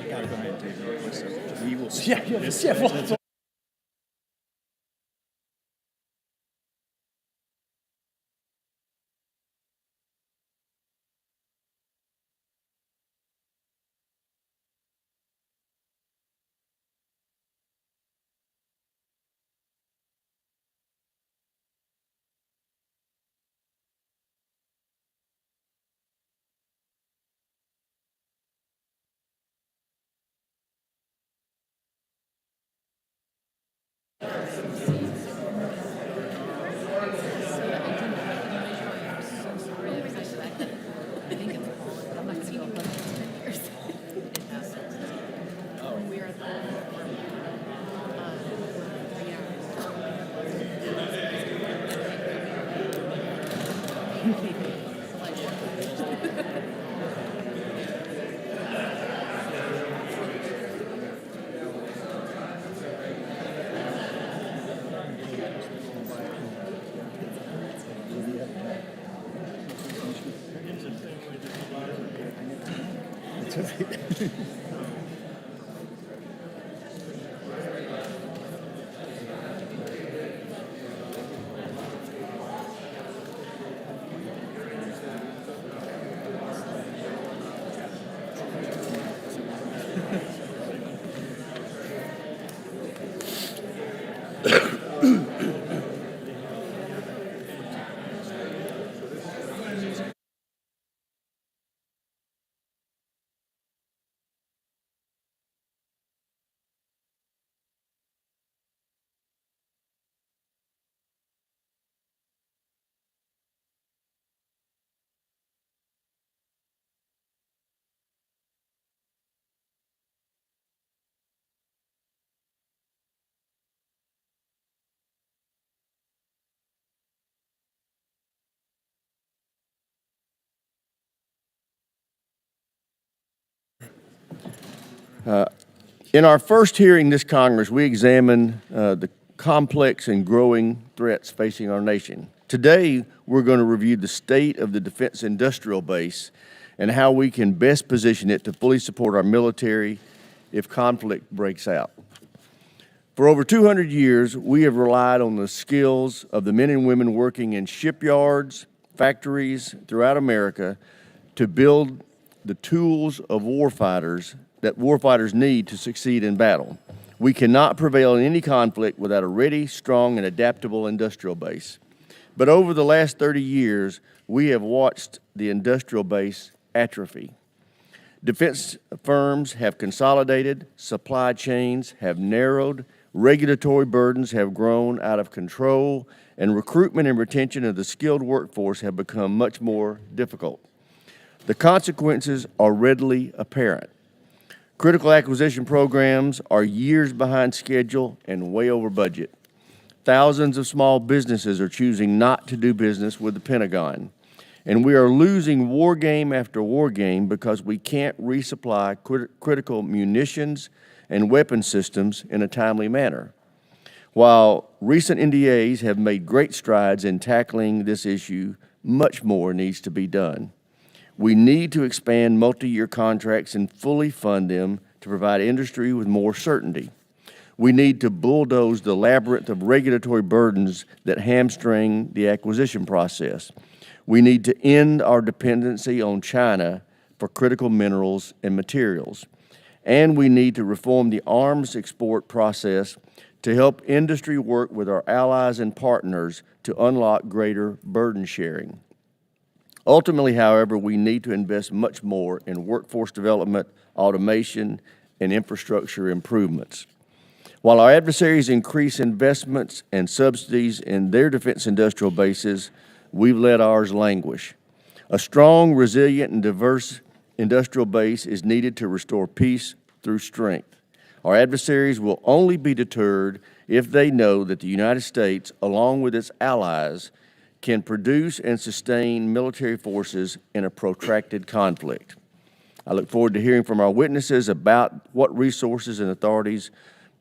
gotta go ahead and take Norquist, so we will see. Yeah. In our first hearing this Congress, we examined the complex and growing threats facing our nation. Today, we're going to review the state of the defense industrial base and how we can best position it to fully support our military if conflict breaks out. For over 200 years, we have relied on the skills of the men and women working in shipyards, factories throughout America to build the tools of warfighters that warfighters need to succeed in battle. We cannot prevail in any conflict without a ready, strong, and adaptable industrial base. But over the last 30 years, we have watched the industrial base atrophy. Defense firms have consolidated, supply chains have narrowed, regulatory burdens have grown out of control, and recruitment and retention of the skilled workforce have become much more difficult. The consequences are readily apparent. Critical acquisition programs are years behind schedule and way over budget. Thousands of small businesses are choosing not to do business with the Pentagon. And we are losing war game after war game because we can't resupply critical munitions and weapon systems in a timely manner. While recent NDAs have made great strides in tackling this issue, much more needs to be done. We need to expand multi-year contracts and fully fund them to provide industry with more certainty. We need to bulldoze the labyrinth of regulatory burdens that hamstring the acquisition process. We need to end our dependency on China for critical minerals and materials. And we need to reform the arms export process to help industry work with our allies and partners to unlock greater burden sharing. Ultimately, however, we need to invest much more in workforce development, automation, and infrastructure improvements. While our adversaries increase investments and subsidies in their defense industrial bases, we've let ours languish. A strong, resilient, and diverse industrial base is needed to restore peace through strength. Our adversaries will only be deterred if they know that the United States, along with its allies, can produce and sustain military forces in a protracted conflict. I look forward to hearing from our witnesses about what resources and authorities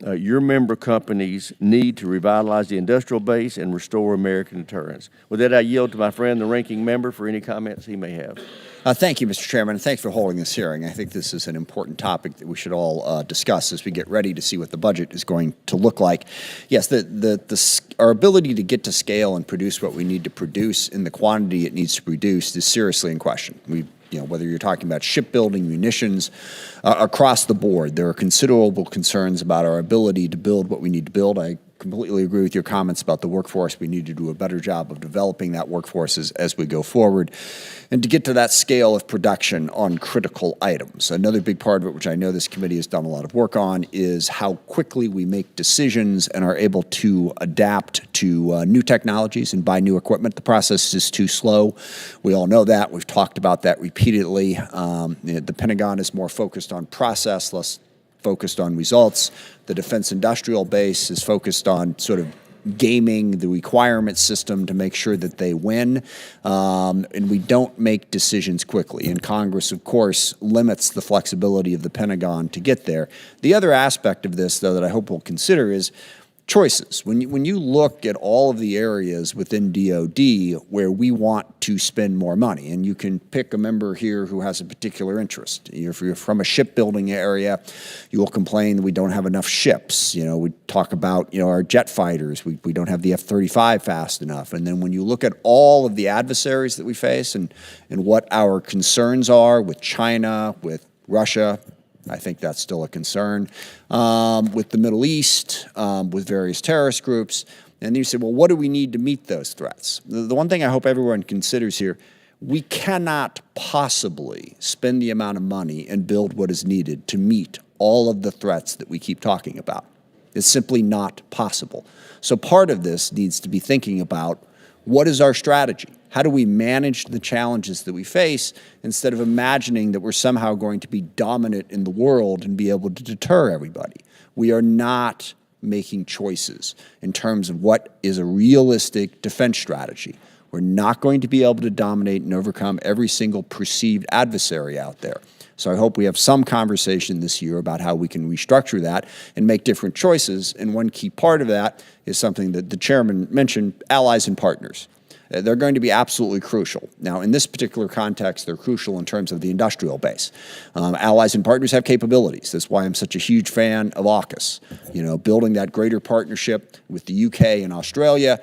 your member companies need to revitalize the industrial base and restore American deterrence. With that, I yield to my friend, the ranking member, for any comments he may have. Thank you, Mr. Chairman, and thanks for holding this hearing. I think this is an important topic that we should all discuss as we get ready to see what the budget is going to look like. Yes, our ability to get to scale and produce what we need to produce in the quantity it needs to produce is seriously in question. Whether you're talking about shipbuilding, munitions, across the board, there are considerable concerns about our ability to build what we need to build. I completely agree with your comments about the workforce. We need to do a better job of developing that workforce as we go forward and to get to that scale of production on critical items. Another big part of it, which I know this committee has done a lot of work on, is how quickly we make decisions and are able to adapt to new technologies and buy new equipment. The process is too slow. We all know that. We've talked about that repeatedly. The Pentagon is more focused on process, less focused on results. The defense industrial base is focused on sort of gaming the requirement system to make sure that they win, and we don't make decisions quickly. And Congress, of course, limits the flexibility of the Pentagon to get there. The other aspect of this, though, that I hope we'll consider is choices. When you look at all of the areas within DOD where we want to spend more money, and you can pick a member here who has a particular interest. If you're from a shipbuilding area, you will complain that we don't have enough ships. We talk about our jet fighters. We don't have the F-35 fast enough. And then when you look at all of the adversaries that we face and what our concerns are with China, with Russia, I think that's still a concern, with the Middle East, with various terrorist groups. And then you say, well, what do we need to meet those threats? The one thing I hope everyone considers here, we cannot possibly spend the amount of money and build what is needed to meet all of the threats that we keep talking about. It's simply not possible. So part of this needs to be thinking about, what is our strategy? How do we manage the challenges that we face instead of imagining that we're somehow going to be dominant in the world and be able to deter everybody? We are not making choices in terms of what is a realistic defense strategy. We're not going to be able to dominate and overcome every single perceived adversary out there. So I hope we have some conversation this year about how we can restructure that and make different choices. And one key part of that is something that the chairman mentioned, allies and partners. They're going to be absolutely crucial. Now, in this particular context, they're crucial in terms of the industrial base. Allies and partners have capabilities. That's why I'm such a huge fan of AUKUS. Building that greater partnership with the UK and Australia.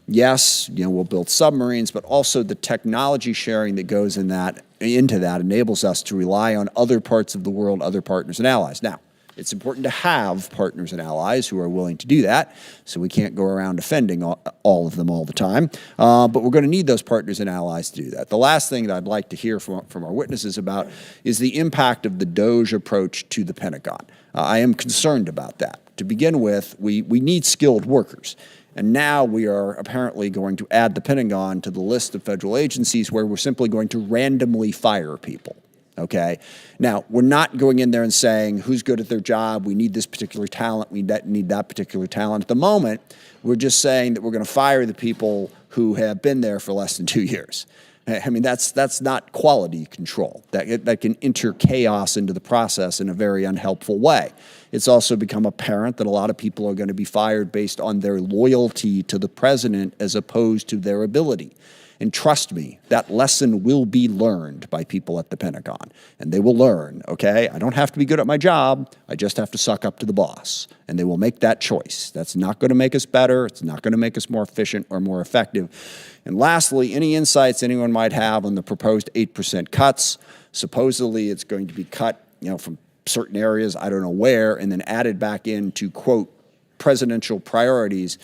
Yes, we'll build submarines, but also the technology sharing that goes into that enables us to rely on other parts of the world, other partners and allies. Now, it's important to have partners and allies who are willing to do that, so we can't go around offending all of them all the time. But we're going to need those partners and allies to do that. The last thing that I'd like to hear from our witnesses about is the impact of the DOGE approach to the Pentagon. I am concerned about that. To begin with, we need skilled workers. And now we are apparently going to add the Pentagon to the list of federal agencies where we're simply going to randomly fire people. Okay. Now, we're not going in there and saying who's good at their job. We need this particular talent. We need that particular talent. At the moment, we're just saying that we're going to fire the people who have been there for less than 2 years. I mean, that's not quality control. That can enter chaos into the process in a very unhelpful way. It's also become apparent that a lot of people are going to be fired based on their loyalty to the president as opposed to their ability. And trust me, that lesson will be learned by people at the Pentagon. And they will learn, okay, I don't have to be good at my job. I just have to suck up to the boss. And they will make that choice. That's not going to make us better. It's not going to make us more efficient or more effective. And lastly, any insights anyone might have on the proposed 8% cuts. Supposedly it's going to be cut, from certain areas, I don't know where, and then added back into, quote, presidential priorities.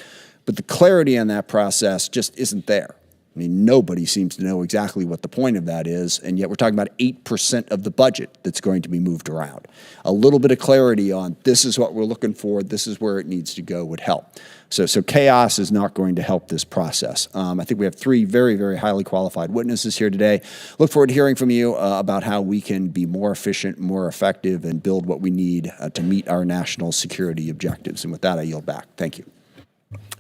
But the clarity on that process just isn't there. I mean, nobody seems to know exactly what the point of that is, and yet we're talking about 8% of the budget that's going to be moved around. A little bit of clarity on this is what we're looking for, this is where it needs to go would help. So chaos is not going to help this process. I think we have 3 very, very highly qualified witnesses here today. Look forward to hearing from you about how we can be more efficient, more effective, and build what we need to meet our national security objectives. And with that, I yield back. Thank you.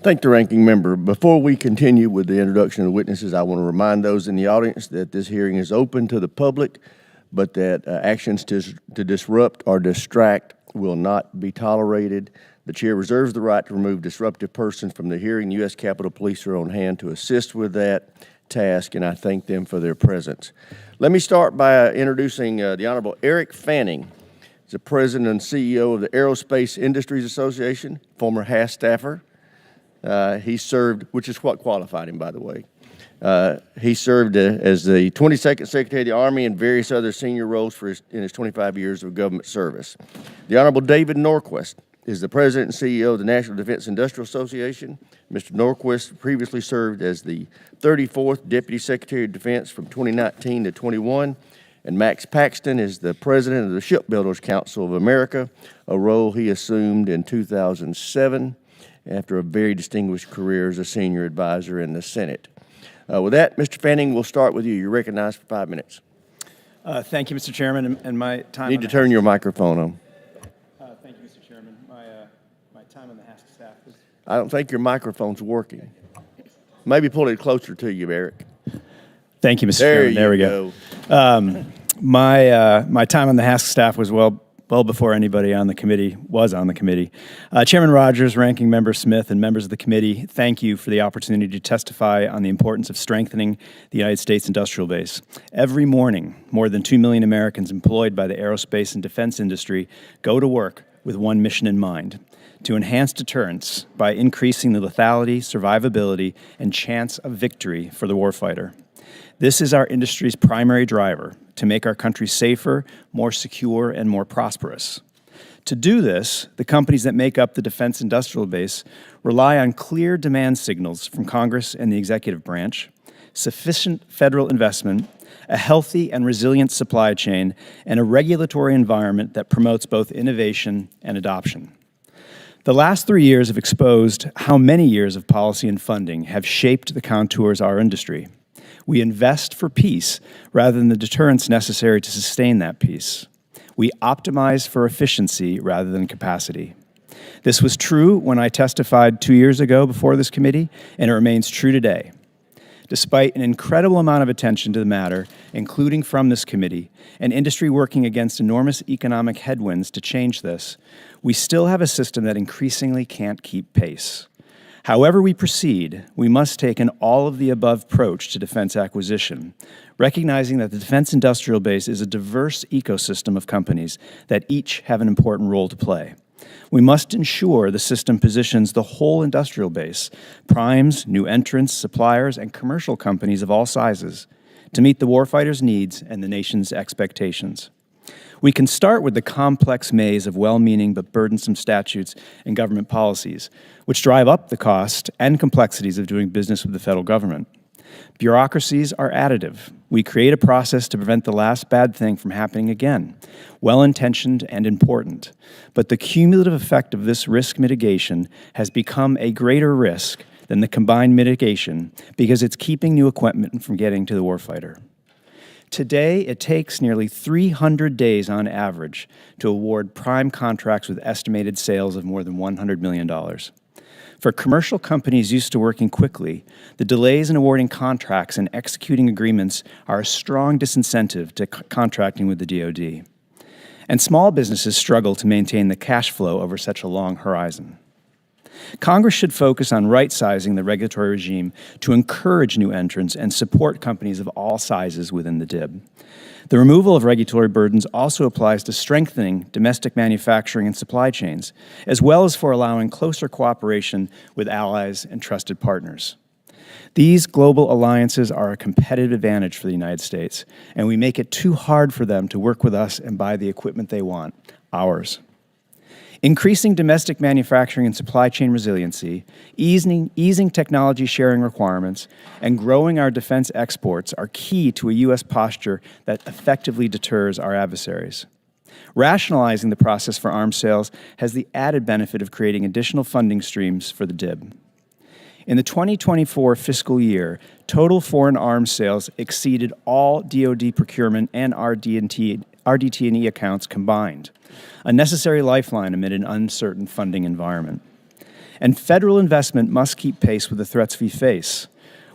Thank the ranking member. Before we continue with the introduction of the witnesses, I want to remind those in the audience that this hearing is open to the public, but that actions to disrupt or distract will not be tolerated. The chair reserves the right to remove disruptive persons from the hearing. The U.S. Capitol Police are on hand to assist with that task, and I thank them for their presence. Let me start by introducing the Honorable Eric Fanning. He's the President and CEO of the Aerospace Industries Association, former HASS staffer. He served, which is what qualified him, by the way. He served as the 22nd Secretary of the Army and various other senior roles in his 25 years of government service. The Honorable David Norquist is the President and CEO of the National Defense Industrial Association. Mr. Norquist previously served as the 34th Deputy Secretary of Defense from 2019 to 21. And Max Paxton is the President of the Shipbuilders Council of America, a role he assumed in 2007 after a very distinguished career as a senior advisor in the Senate. With that, Mr. Fanning, we'll start with you. You're recognized for 5 minutes. Thank you, Mr. Chairman, and my time. You need to turn your microphone on. Thank you, Mr. Chairman. My time on the HASC staff was. I don't think your microphone's working. Maybe pull it closer to you, Eric. Thank you, Mr. Chairman. There we go. My time on the HASC staff was well before anybody on the committee was on the committee. Chairman Rogers, Ranking Member Smith, and members of the committee, thank you for the opportunity to testify on the importance of strengthening the United States industrial base. Every morning, more than 2 million Americans employed by the aerospace and defense industry go to work with one mission in mind: to enhance deterrence by increasing the lethality, survivability, and chance of victory for the warfighter. This is our industry's primary driver: to make our country safer, more secure, and more prosperous. To do this, the companies that make up the defense industrial base rely on clear demand signals from Congress and the executive branch, sufficient federal investment, a healthy and resilient supply chain, and a regulatory environment that promotes both innovation and adoption. The last 3 years have exposed how many years of policy and funding have shaped the contours of our industry. We invest for peace rather than the deterrence necessary to sustain that peace. We optimize for efficiency rather than capacity. This was true when I testified 2 years ago before this committee, and it remains true today. Despite an incredible amount of attention to the matter, including from this committee, and industry working against enormous economic headwinds to change this, we still have a system that increasingly can't keep pace. However we proceed, we must take an all-of-the-above approach to defense acquisition, recognizing that the defense industrial base is a diverse ecosystem of companies that each have an important role to play. We must ensure the system positions the whole industrial base, primes, new entrants, suppliers, and commercial companies of all sizes, to meet the warfighter's needs and the nation's expectations. We can start with the complex maze of well-meaning but burdensome statutes and government policies, which drive up the cost and complexities of doing business with the federal government. Bureaucracies are additive. We create a process to prevent the last bad thing from happening again, well-intentioned and important. But the cumulative effect of this risk mitigation has become a greater risk than the combined mitigation because it's keeping new equipment from getting to the warfighter. Today, it takes nearly 300 days on average to award prime contracts with estimated sales of more than $100 million. For commercial companies used to working quickly, the delays in awarding contracts and executing agreements are a strong disincentive to contracting with the DoD. And small businesses struggle to maintain the cash flow over such a long horizon. Congress should focus on right-sizing the regulatory regime to encourage new entrants and support companies of all sizes within the DIB. The removal of regulatory burdens also applies to strengthening domestic manufacturing and supply chains, as well as for allowing closer cooperation with allies and trusted partners. These global alliances are a competitive advantage for the United States, and we make it too hard for them to work with us and buy the equipment they want, ours. Increasing domestic manufacturing and supply chain resiliency, easing technology sharing requirements, and growing our defense exports are key to a U.S. posture that effectively deters our adversaries. Rationalizing the process for arms sales has the added benefit of creating additional funding streams for the DIB. In the 2024 fiscal year, total foreign arms sales exceeded all DoD procurement and RDT&E accounts combined, a necessary lifeline amid an uncertain funding environment. And federal investment must keep pace with the threats we face.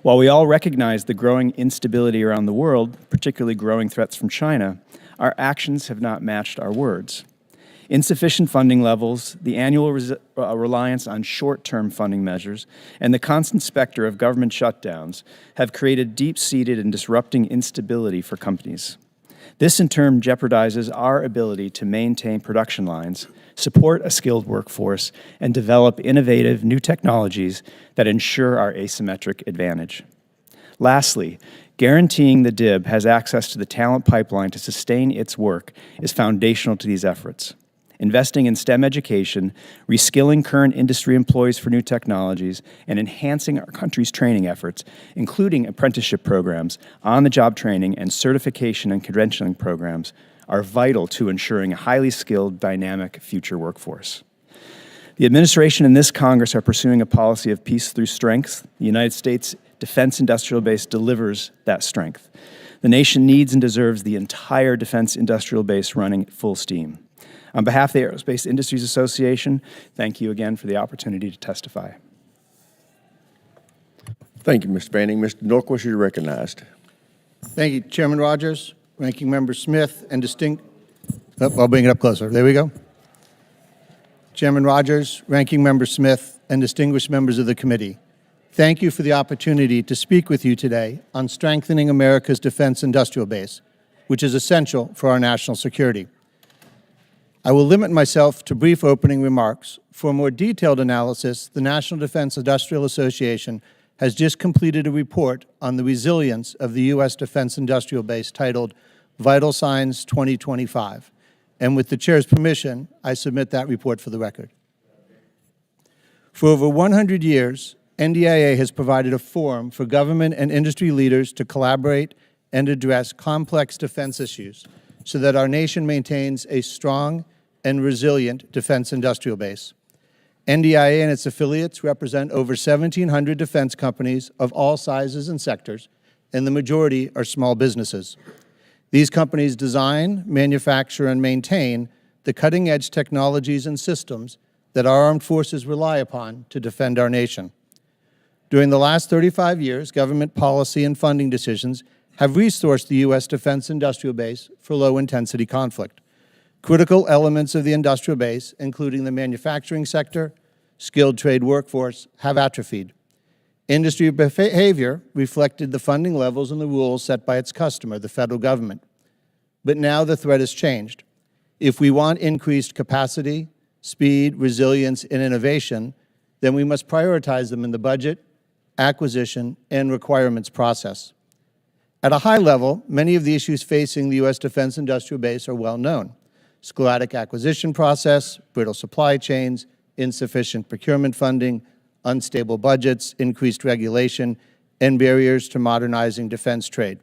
While we all recognize the growing instability around the world, particularly growing threats from China, our actions have not matched our words. Insufficient funding levels, the annual reliance on short-term funding measures, and the constant specter of government shutdowns have created deep-seated and disrupting instability for companies. This, in turn, jeopardizes our ability to maintain production lines, support a skilled workforce, and develop innovative new technologies that ensure our asymmetric advantage. Lastly, guaranteeing the DIB has access to the talent pipeline to sustain its work is foundational to these efforts. Investing in STEM education, reskilling current industry employees for new technologies, and enhancing our country's training efforts, including apprenticeship programs, on-the-job training, and certification and credentialing programs, are vital to ensuring a highly skilled, dynamic future workforce. The administration and this Congress are pursuing a policy of peace through strength. The United States defense industrial base delivers that strength. The nation needs and deserves the entire defense industrial base running at full steam. On behalf of the Aerospace Industries Association, thank you again for the opportunity to testify. Thank you, Mr. Banning. Mr. Norquist, you're recognized. Thank you, Chairman Rogers, Ranking Member Smith, and I'll bring it up closer. There we go. Chairman Rogers, Ranking Member Smith, and distinguished members of the committee, thank you for the opportunity to speak with you today on strengthening America's defense industrial base, which is essential for our national security. I will limit myself to brief opening remarks. For a more detailed analysis, the National Defense Industrial Association has just completed a report on the resilience of the U.S. defense industrial base titled Vital Signs 2025. And with the Chair's permission, I submit that report for the record. For over 100 years, NDIA has provided a forum for government and industry leaders to collaborate and address complex defense issues so that our nation maintains a strong and resilient defense industrial base. NDIA and its affiliates represent over 1,700 defense companies of all sizes and sectors, and the majority are small businesses. These companies design, manufacture, and maintain the cutting-edge technologies and systems that our armed forces rely upon to defend our nation. During the last 35 years, government policy and funding decisions have resourced the U.S. defense industrial base for low-intensity conflict. Critical elements of the industrial base, including the manufacturing sector, skilled trade workforce, have atrophied. Industry behavior reflected the funding levels and the rules set by its customer, the federal government. But now the threat has changed. If we want increased capacity, speed, resilience, and innovation, then we must prioritize them in the budget, acquisition, and requirements process. At a high level, many of the issues facing the U.S. defense industrial base are well known. Sclerotic acquisition process, brittle supply chains, insufficient procurement funding, unstable budgets, increased regulation, and barriers to modernizing defense trade.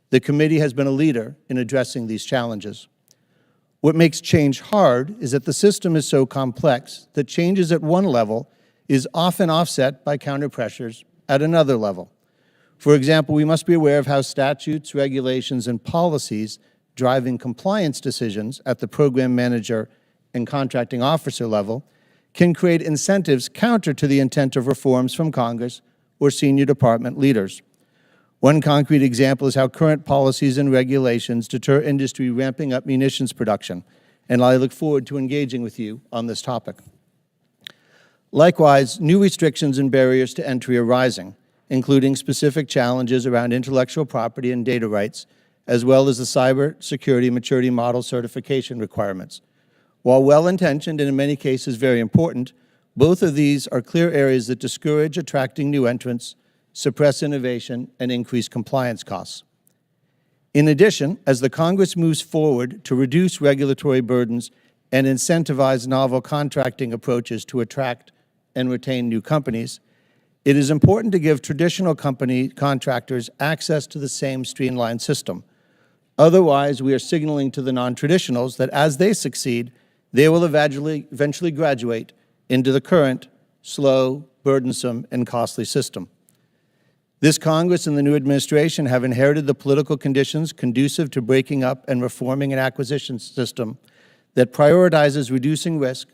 The committee has been a leader in addressing these challenges. What makes change hard is that the system is so complex that changes at one level is often offset by counter-pressures at another level. For example, we must be aware of how statutes, regulations, and policies driving compliance decisions at the program manager and contracting officer level can create incentives counter to the intent of reforms from Congress or senior department leaders. One concrete example is how current policies and regulations deter industry ramping up munitions production, and I look forward to engaging with you on this topic. Likewise, new restrictions and barriers to entry are rising, including specific challenges around intellectual property and data rights, as well as the cyber security maturity model certification requirements. While well-intentioned and in many cases very important, both of these are clear areas that discourage attracting new entrants, suppress innovation, and increase compliance costs. In addition, as the Congress moves forward to reduce regulatory burdens and incentivize novel contracting approaches to attract and retain new companies, it is important to give traditional company contractors access to the same streamlined system. Otherwise, we are signaling to the non-traditionals that as they succeed, they will eventually graduate into the current, slow, burdensome, and costly system. This Congress and the new administration have inherited the political conditions conducive to breaking up and reforming an acquisition system that prioritizes reducing risk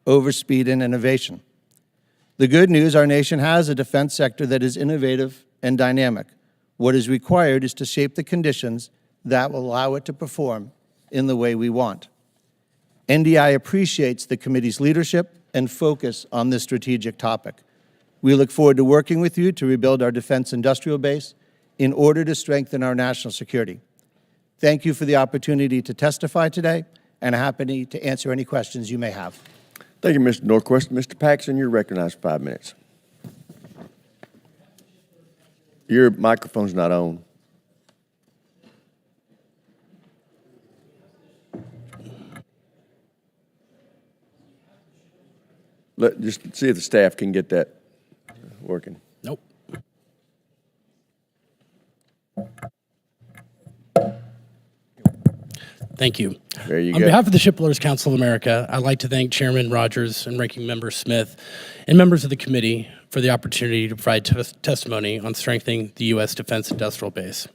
over speed and innovation. The good news, our nation has a defense sector that is innovative and dynamic. What is required is to shape the conditions that will allow it to perform in the way we want. NDI appreciates the committee's leadership and focus on this strategic topic. We look forward to working with you to rebuild our defense industrial base in order to strengthen our national security. Thank you for the opportunity to testify today, and I'm happy to answer any questions you may have. Thank you, Mr. Norquist. Mr. Paxton, you're recognized for 5 minutes. Your microphone's not on. Just see if the staff can get that working. Nope. Thank you. There you On go. behalf of the Shipbuilders Council of America, I'd like to thank Chairman Rogers and Ranking Member Smith and members of the committee for the opportunity to provide testimony on strengthening the U.S. defense industrial base.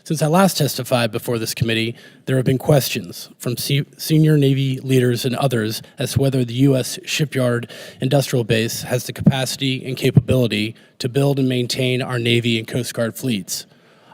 Since I last testified before this committee, there have been questions from senior Navy leaders and others as to whether the U.S. shipyard industrial base has the capacity and capability to build and maintain our Navy and Coast Guard fleets.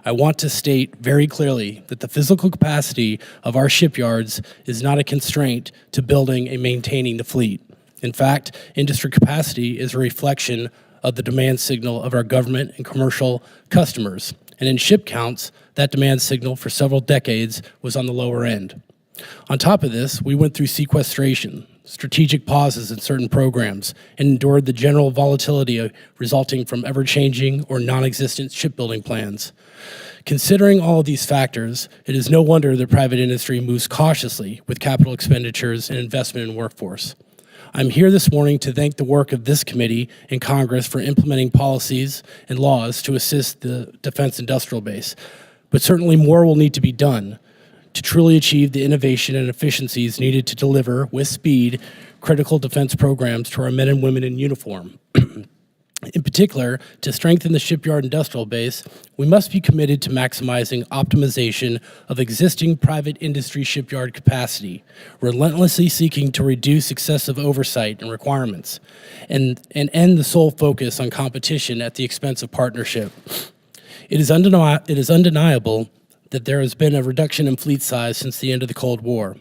I want to state very clearly that the physical capacity of our shipyards is not a constraint to building and maintaining the fleet. In fact, industry capacity is a reflection of the demand signal of our government and commercial customers. And in ship counts, that demand signal for several decades was on the lower end. On top of this, we went through sequestration, strategic pauses in certain programs, and endured the general volatility resulting from ever-changing or non-existent shipbuilding plans. Considering all of these factors, it is no wonder the private industry moves cautiously with capital expenditures and investment in workforce. I'm here this morning to thank the work of this committee and Congress for implementing policies and laws to assist the defense industrial base. But certainly more will need to be done to truly achieve the innovation and efficiencies needed to deliver, with speed, critical defense programs to our men and women in uniform. In particular, to strengthen the shipyard industrial base, we must be committed to maximizing optimization of existing private industry shipyard capacity, relentlessly seeking to reduce excessive oversight and requirements, and end the sole focus on competition at the expense of partnership. It is undeniable that there has been a reduction in fleet size since the end of the Cold War.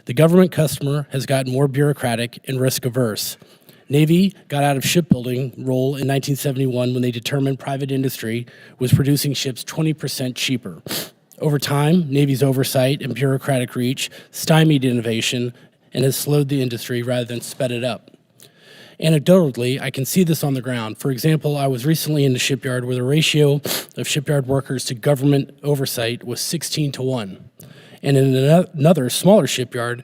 The government customer has gotten more bureaucratic and risk-averse. Navy got out of shipbuilding role in 1971 when they determined private industry was producing ships 20% cheaper. Over time, Navy's oversight and bureaucratic reach stymied innovation and has slowed the industry rather than sped it up. Anecdotally, I can see this on the ground. For example, I was recently in the shipyard where the ratio of shipyard workers to government oversight was 16-1. And in another smaller shipyard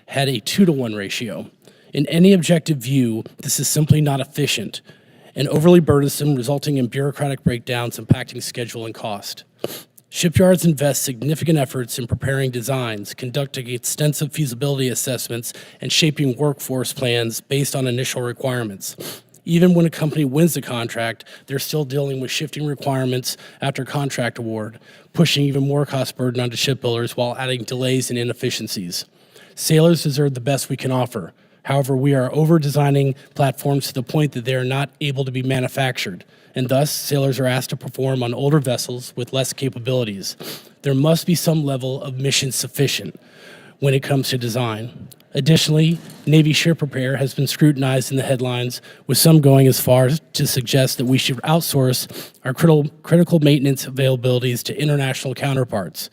had a 2-to-1 ratio. In any objective view, this is simply not efficient and overly burdensome, resulting in bureaucratic breakdowns impacting schedule and cost. Shipyards invest significant efforts in preparing designs, conducting extensive feasibility assessments, and shaping workforce plans based on initial requirements. Even when a company wins a contract, they're still dealing with shifting requirements after contract award, pushing even more cost burden onto shipbuilders while adding delays and inefficiencies. Sailors deserve the best we can offer. However, we are over-designing platforms to the point that they are not able to be manufactured, and thus sailors are asked to perform on older vessels with less capabilities. There must be some level of mission sufficient when it comes to design. Additionally, Navy ship repair has been scrutinized in the headlines, with some going as far as to suggest that we should outsource our critical maintenance availabilities to international counterparts.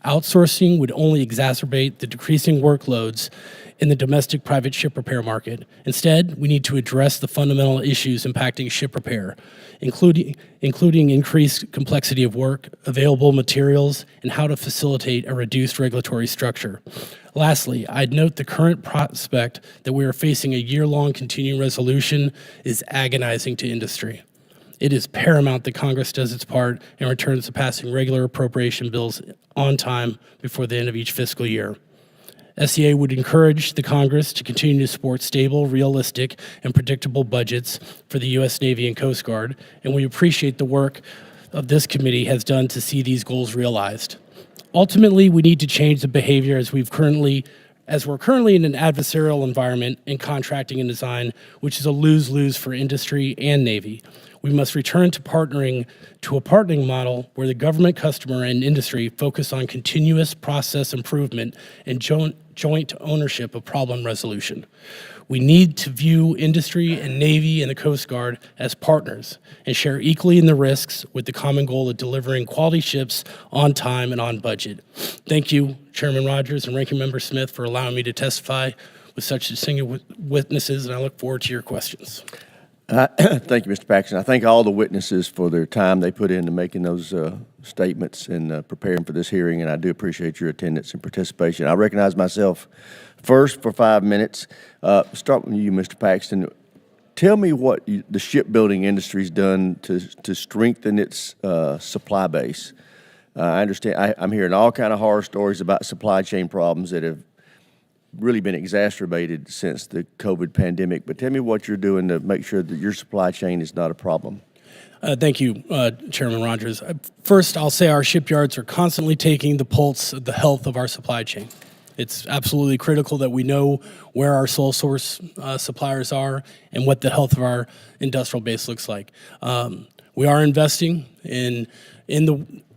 Outsourcing would only exacerbate the decreasing workloads in the domestic private ship repair market. Instead, we need to address the fundamental issues impacting ship repair, including increased complexity of work, available materials, and how to facilitate a reduced regulatory structure. Lastly, I'd note the current prospect that we are facing a year-long continuing resolution is agonizing to industry. It is paramount that Congress does its part and returns to passing regular appropriation bills on time before the end of each fiscal year. SEA would encourage the Congress to continue to support stable, realistic, and predictable budgets for the U.S. Navy and Coast Guard, and we appreciate the work of this committee has done to see these goals realized. Ultimately, we need to change the behavior as we're currently in an adversarial environment in contracting and design, which is a lose-lose for industry and Navy. We must return to a partnering model where the government, customer, and industry focus on continuous process improvement and joint ownership of problem resolution. We need to view industry and Navy and the Coast Guard as partners and share equally in the risks with the common goal of delivering quality ships on time and on budget. Thank you, Chairman Rogers and Ranking Member Smith, for allowing me to testify with such distinguished witnesses, and I look forward to your questions. Thank you, Mr. Paxton. I thank all the witnesses for their time they put into making those statements and preparing for this hearing, and I do appreciate your attendance and participation. I recognize myself first for 5 minutes. Start with you, Mr. Paxton. Tell me what the shipbuilding industry's done to strengthen its supply base. I understand I'm hearing all kind of horror stories about supply chain problems that have really been exacerbated since the COVID pandemic, but tell me what you're doing to make sure that your supply chain is not a problem. Thank you, Chairman Rogers. First, I'll say our shipyards are constantly taking the pulse of the health of our supply chain. It's absolutely critical that we know where our sole source suppliers are and what the health of our industrial base looks like. We are investing in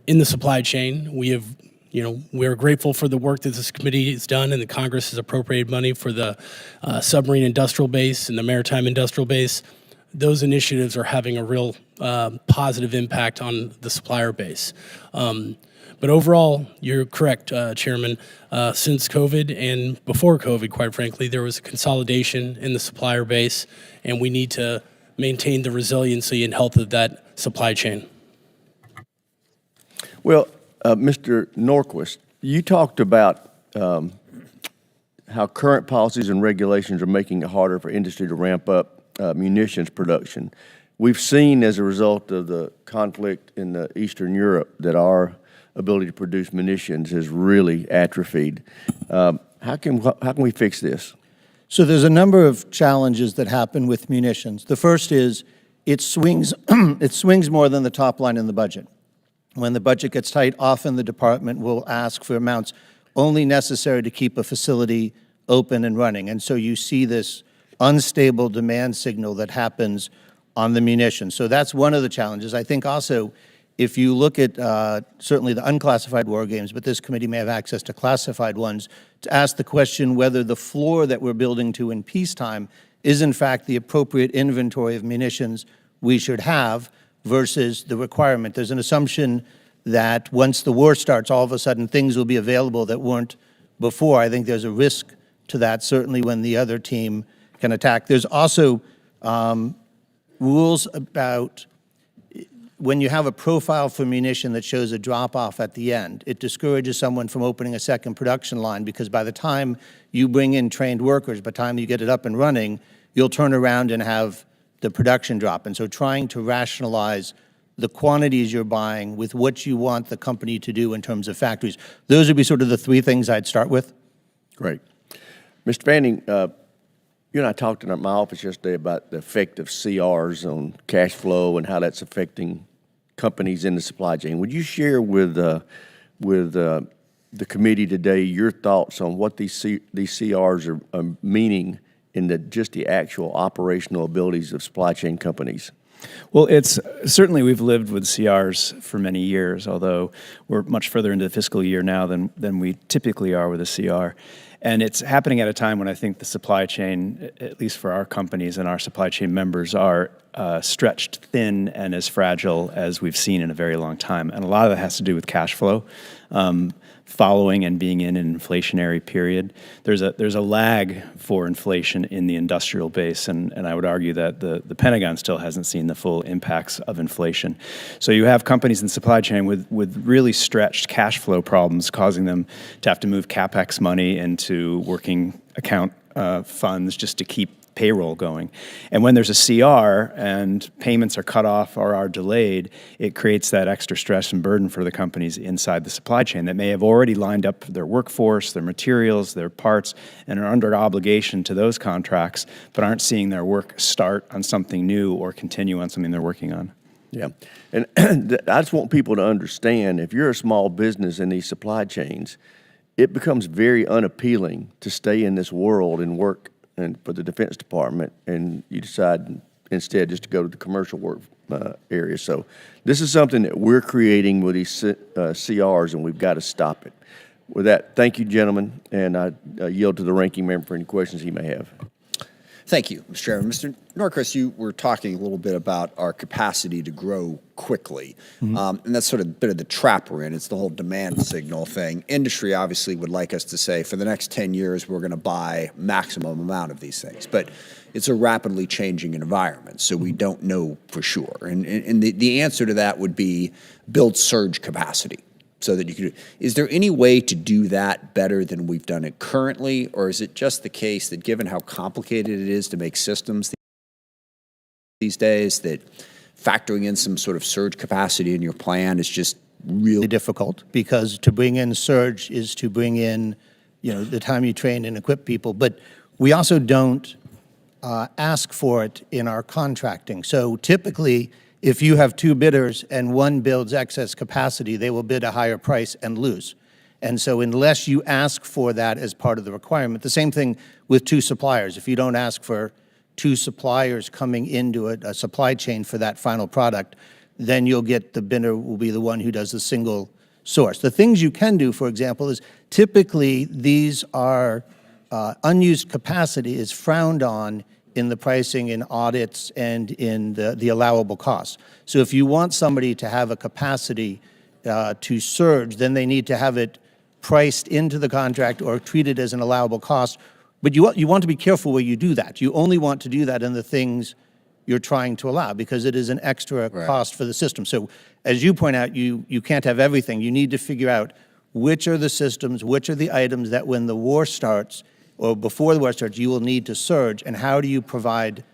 the supply chain. We are grateful for the work that this committee has done, and the Congress has appropriated money for the submarine industrial base and the maritime industrial base. Those initiatives are having a real positive impact on the supplier base. But overall, you're correct, Chairman. Since COVID and before COVID, quite frankly, there was a consolidation in the supplier base, and we need to maintain the resiliency and health of that supply chain. Well, Mr. Norquist, you talked about how current policies and regulations are making it harder for industry to ramp up munitions production. We've seen as a result of the conflict in Eastern Europe that our ability to produce munitions has really atrophied. How can we fix this? So there's a number of challenges that happen with munitions. The first is it swings more than the top line in the budget. When the budget gets tight, often the department will ask for amounts only necessary to keep a facility open and running. And so you see this unstable demand signal that happens on the munitions. So that's one of the challenges. I think also, if you look at certainly the unclassified war games, but this committee may have access to classified ones, to ask the question whether the floor that we're building to in peacetime is in fact the appropriate inventory of munitions we should have versus the requirement. There's an assumption that once the war starts, all of a sudden things will be available that weren't before. I think there's a risk to that, certainly when the other team can attack. There's also rules about when you have a profile for munition that shows a drop-off at the end. It discourages someone from opening a second production line because by the time you bring in trained workers, by the time you get it up and running, you'll turn around and have the production drop. And so trying to rationalize the quantities you're buying with what you want the company to do in terms of factories. Those would be sort of the three things I'd start with. Great. Mr. Fanning, you and I talked in my office yesterday about the effect of CRs on cash flow and how that's affecting companies in the supply chain. Would you share with the committee today your thoughts on what these CRs are meaning in just the actual operational abilities of supply chain companies? Well, it's certainly we've lived with CRs for many years, although we're much further into the fiscal year now than we typically are with a CR. And it's happening at a time when I think the supply chain, at least for our companies and our supply chain members, are stretched thin and as fragile as we've seen in a very long time. And a lot of that has to do with cash flow. Following and being in an inflationary period, there's a lag for inflation in the industrial base, and I would argue that the Pentagon still hasn't seen the full impacts of inflation. So you have companies in supply chain with really stretched cash flow problems, causing them to have to move CapEx money into working account funds just to keep payroll going. And when there's a CR and payments are cut off or are delayed, it creates that extra stress and burden for the companies inside the supply chain that may have already lined up their workforce, their materials, their parts, and are under obligation to those contracts, but aren't seeing their work start on something new or continue on something they're working on. Yeah, and I just want people to understand, if you're a small business in these supply chains, it becomes very unappealing to stay in this world and work and for the Defense Department, and you decide instead just to go to the commercial work area. So this is something that we're creating with these CRs, and we've got to stop it. With that, thank you, gentlemen, and I yield to the ranking member for any questions he may have. Thank you, Mr. Chairman. Mr. Norquist, you were talking a little bit about our capacity to grow quickly. And that's sort of a bit of the trap we're in. It's the whole demand signal thing. Industry obviously would like us to say, for the next 10 years, we're going to buy maximum amount of these things. But it's a rapidly changing environment, so we don't know for sure. And the answer to that would be build surge capacity. So that you could. Is there any way to do that better than we've done it currently, or is it just the case that given how complicated it is to make systems these days, that factoring in some sort of surge capacity in your plan is just really difficult, because to bring in surge is to bring in, the time you train and equip people. But we also don't ask for it in our contracting. So typically, if you have two bidders and one builds excess capacity, they will bid a higher price and lose. And so unless you ask for that as part of the requirement, the same thing with two suppliers. If you don't ask for two suppliers coming into a supply chain for that final product, then you'll get the bidder will be the one who does the single source. The things you can do, for example, is typically these are unused capacity is frowned on in the pricing, in audits, and in the allowable costs. So if you want somebody to have a capacity to surge, then they need to have it priced into the contract or treated as an allowable cost. But you want to be careful where you do that. You only want to do that in the things you're trying to allow, because it is an extra cost for the system. So as you point out, you can't have everything. You need to figure out which are the systems, which are the items that when the war starts, or before the war starts, you will need to surge, and how do you provide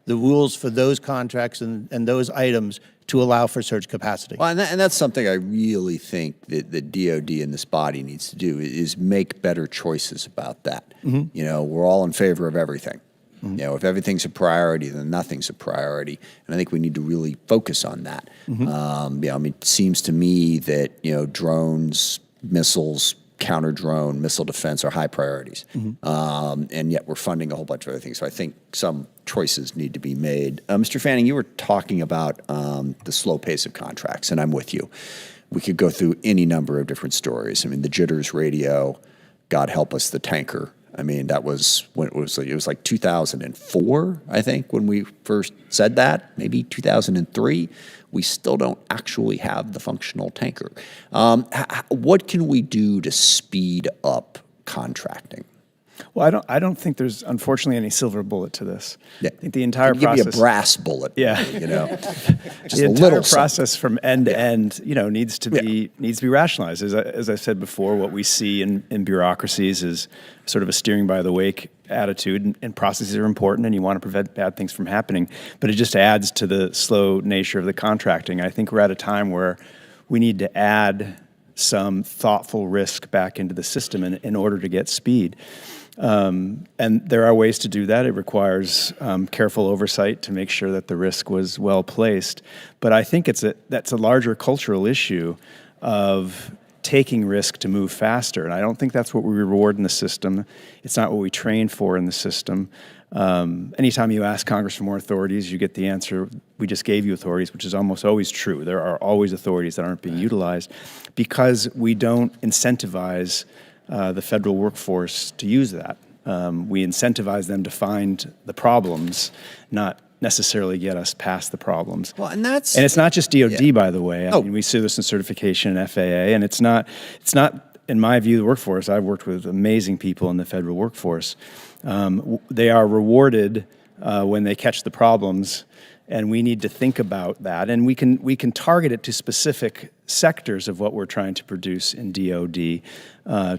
the rules for those contracts and those items to allow for surge capacity? Well, and that's something I really think that the DOD and this body needs to do, is make better choices about that. We're all in favor of everything. If everything's a priority, then nothing's a priority, and I think we need to really focus on that. It seems to me that drones, missiles, counter-drone, missile defense are high priorities. And yet we're funding a whole bunch of other things. So I think some choices need to be made. Mr. Fanning, you were talking about the slow pace of contracts, and I'm with you. We could go through any number of different stories. I mean, the jitters radio, God help us, the tanker. I mean, that was when it was like 2004, I think, when we first said that, maybe 2003. We still don't actually have the functional tanker. What can we do to speed up contracting? Well, I don't think there's, unfortunately, any silver bullet to this. Yeah. I think the entire Give process. me a brass bullet. Yeah. Just the a entire little process from end to end, needs to be rationalized. As I said before, what we see in bureaucracies is sort of a steering by the wake attitude, and processes are important, and you want to prevent bad things from happening. But it just adds to the slow nature of the contracting. I think we're at a time where we need to add some thoughtful risk back into the system in order to get speed. And there are ways to do that. It requires careful oversight to make sure that the risk was well placed. But I think that's a larger cultural issue of taking risk to move faster. And I don't think that's what we reward in the system. It's not what we train for in the system. Anytime you ask Congress for more authorities, you get the answer, we just gave you authorities, which is almost always true. There are always authorities that aren't being utilized because we don't incentivize the federal workforce to use that. We incentivize them to find the problems, not necessarily get us past the problems. Well, and it's not just DOD, by the way. Oh. I mean, we see this in certification and FAA, and it's not, in my view, the workforce. I've worked with amazing people in the federal workforce. They are rewarded when they catch the problems, and we need to think about that. And we can target it to specific sectors of what we're trying to produce in DOD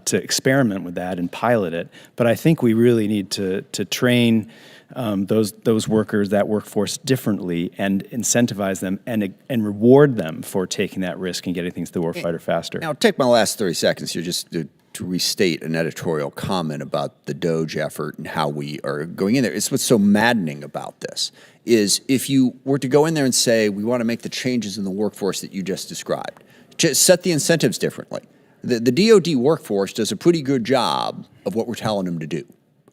to experiment with that and pilot it. But I think we really need to train those workers, that workforce, differently, and incentivize them and reward them for taking that risk and getting things to the warfighter faster. Now, take my last 30 seconds here just to restate an editorial comment about the DOGE effort and how we are going in there. It's what's so maddening about this is if you were to go in there and say, we want to make the changes in the workforce that you just described, just set the incentives differently. The DOD workforce does a pretty good job of what we're telling them to do.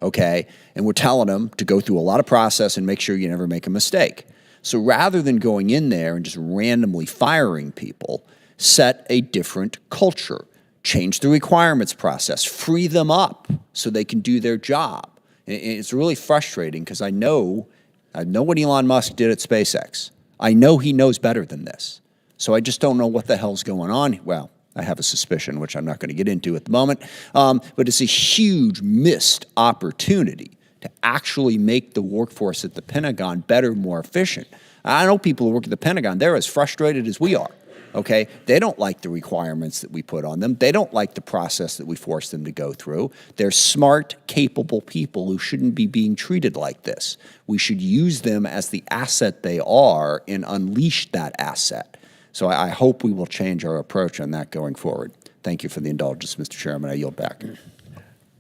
okay? And we're telling them to go through a lot of process and make sure you never make a mistake. So rather than going in there and just randomly firing people, set a different culture, change the requirements process, free them up so they can do their job. And it's really frustrating because I know what Elon Musk did at SpaceX. I know he knows better than this. So I just don't know what the hell's going on. Well, I have a suspicion, which I'm not going to get into at the moment, but it's a huge missed opportunity to actually make the workforce at the Pentagon better, more efficient. I know people who work at the Pentagon, they're as frustrated as we are, okay? They don't like the requirements that we put on them. They don't like the process that we force them to go through. They're smart, capable people who shouldn't be being treated like this. We should use them as the asset they are and unleash that asset. So I hope we will change our approach on that going forward. Thank you for the indulgence, Mr. Chairman. I yield back.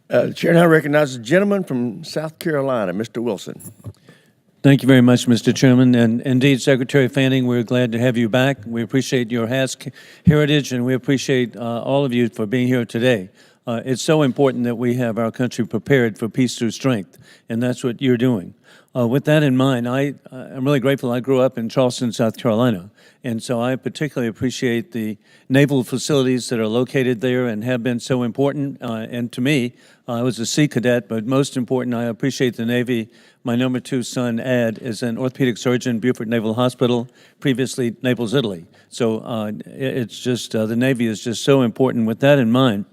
The chair now recognizes the gentleman from South Carolina, Mr. Wilson. Thank you very much, Mr. Chairman. And indeed, Secretary Fanning, we're glad to have you back. We appreciate your heritage, and we appreciate all of you for being here today. It's so important that we have our country prepared for peace through strength, and that's what you're doing. With that in mind, I'm really grateful. I grew up in Charleston, South Carolina, and so I particularly appreciate the naval facilities that are located there and have been so important. And to me, I was a Sea Cadet, but most important, I appreciate the Navy. My number 2 son, Ad, is an orthopedic surgeon, Beaufort Naval Hospital, previously Naples, Italy. So it's just, the Navy is just so important. With that in mind,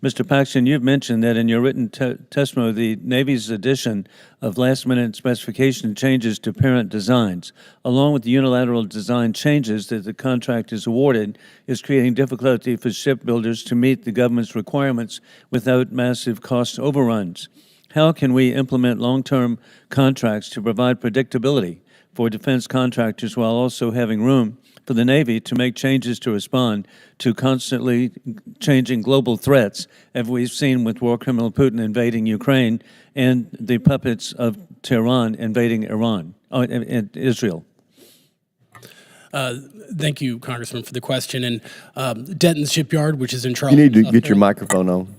Mr. Paxton, you've mentioned that in your written testimony, the Navy's addition of last-minute specification changes to parent designs, along with the unilateral design changes that the contract is awarded, is creating difficulty for shipbuilders to meet the government's requirements without massive cost overruns. How can we implement long-term contracts to provide predictability for defense contractors while also having room for the Navy to make changes to respond to constantly changing global threats, as we've seen with war criminal Putin invading Ukraine and the puppets of Tehran invading and Israel? Thank you, Congressman, for the question. And Denton's Shipyard, which is in You Charleston, need to South get your Carolina. microphone on.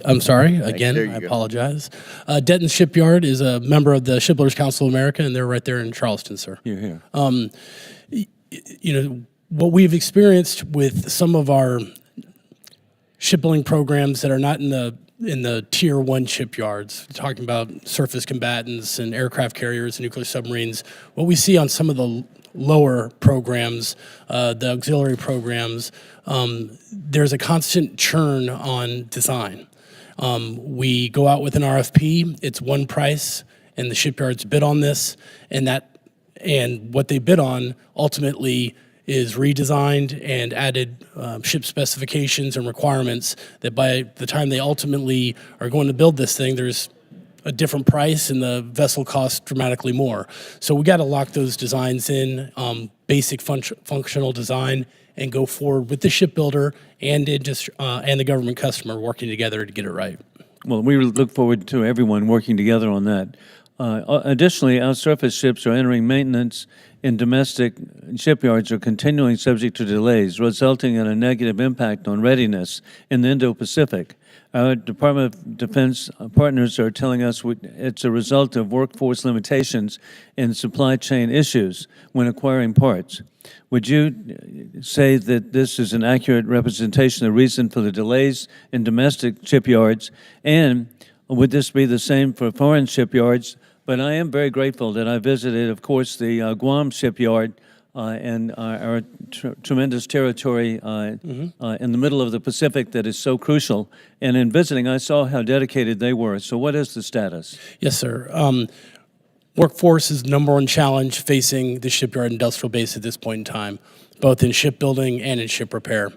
I'm sorry. Again, There you I go. apologize. Denton's Shipyard is a member of the Shipbuilders Council of America, and they're right there in Charleston, sir. Here, here. You know, what we've experienced with some of our shipbuilding programs that are not in the tier 1 shipyards, talking about surface combatants and aircraft carriers and nuclear submarines, what we see on some of the lower programs, the auxiliary programs, there's a constant churn on design. We go out with an RFP, it's one price, and the shipyards bid on this, and what they bid on ultimately is redesigned and added ship specifications and requirements that by the time they ultimately are going to build this thing, there's a different price and the vessel costs dramatically more. So we got to lock those designs in, basic functional design, and go forward with the shipbuilder and the government customer working together to get it right. Well, we look forward to everyone working together on that. Additionally, our surface ships are entering maintenance in domestic shipyards are continuing subject to delays, resulting in a negative impact on readiness in the Indo-Pacific. Our Department of Defense partners are telling us it's a result of workforce limitations and supply chain issues when acquiring parts. Would you say that this is an accurate representation of the reason for the delays in domestic shipyards, and would this be the same for foreign shipyards? But I am very grateful that I visited, of course, the Guam shipyard and our tremendous territory in the middle of the Pacific that is so crucial. And in visiting, I saw how dedicated they were. So what is the status? Yes, sir. Workforce is the number one challenge facing the shipyard industrial base at this point in time, both in shipbuilding and in ship repair.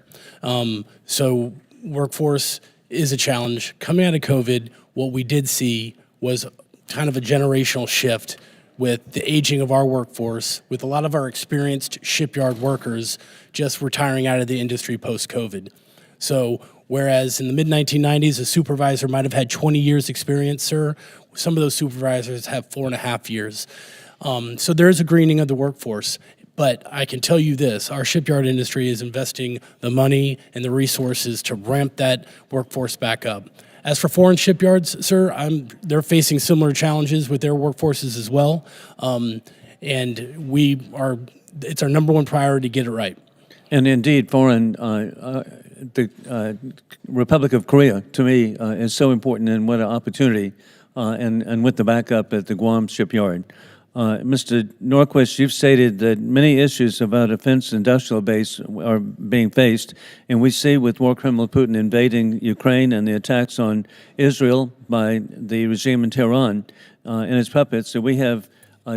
So workforce is a challenge. Coming out of COVID, what we did see was kind of a generational shift with the aging of our workforce, with a lot of our experienced shipyard workers just retiring out of the industry post-COVID. So whereas in the mid-1990s, a supervisor might have had 20 years experience, sir, some of those supervisors have 4.5 years. So there is a greening of the workforce. But I can tell you this, our shipyard industry is investing the money and the resources to ramp that workforce back up. As for foreign shipyards, sir, they're facing similar challenges with their workforces as well, and it's our number one priority to get it right. And indeed, the Republic of Korea, to me, is so important, and what an opportunity, and with the backup at the Guam shipyard. Mr. Norquist, you've stated that many issues of our defense industrial base are being faced, and we see with war criminal Putin invading Ukraine and the attacks on Israel by the regime in Tehran and its puppets, that we have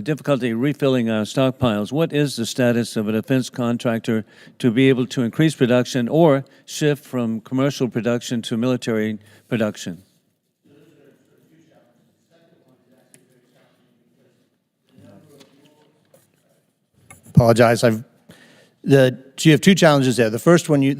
difficulty refilling our stockpiles. What is the status of a defense contractor to be able to increase production or shift from commercial production to military production? Apologize. So you have two challenges there. The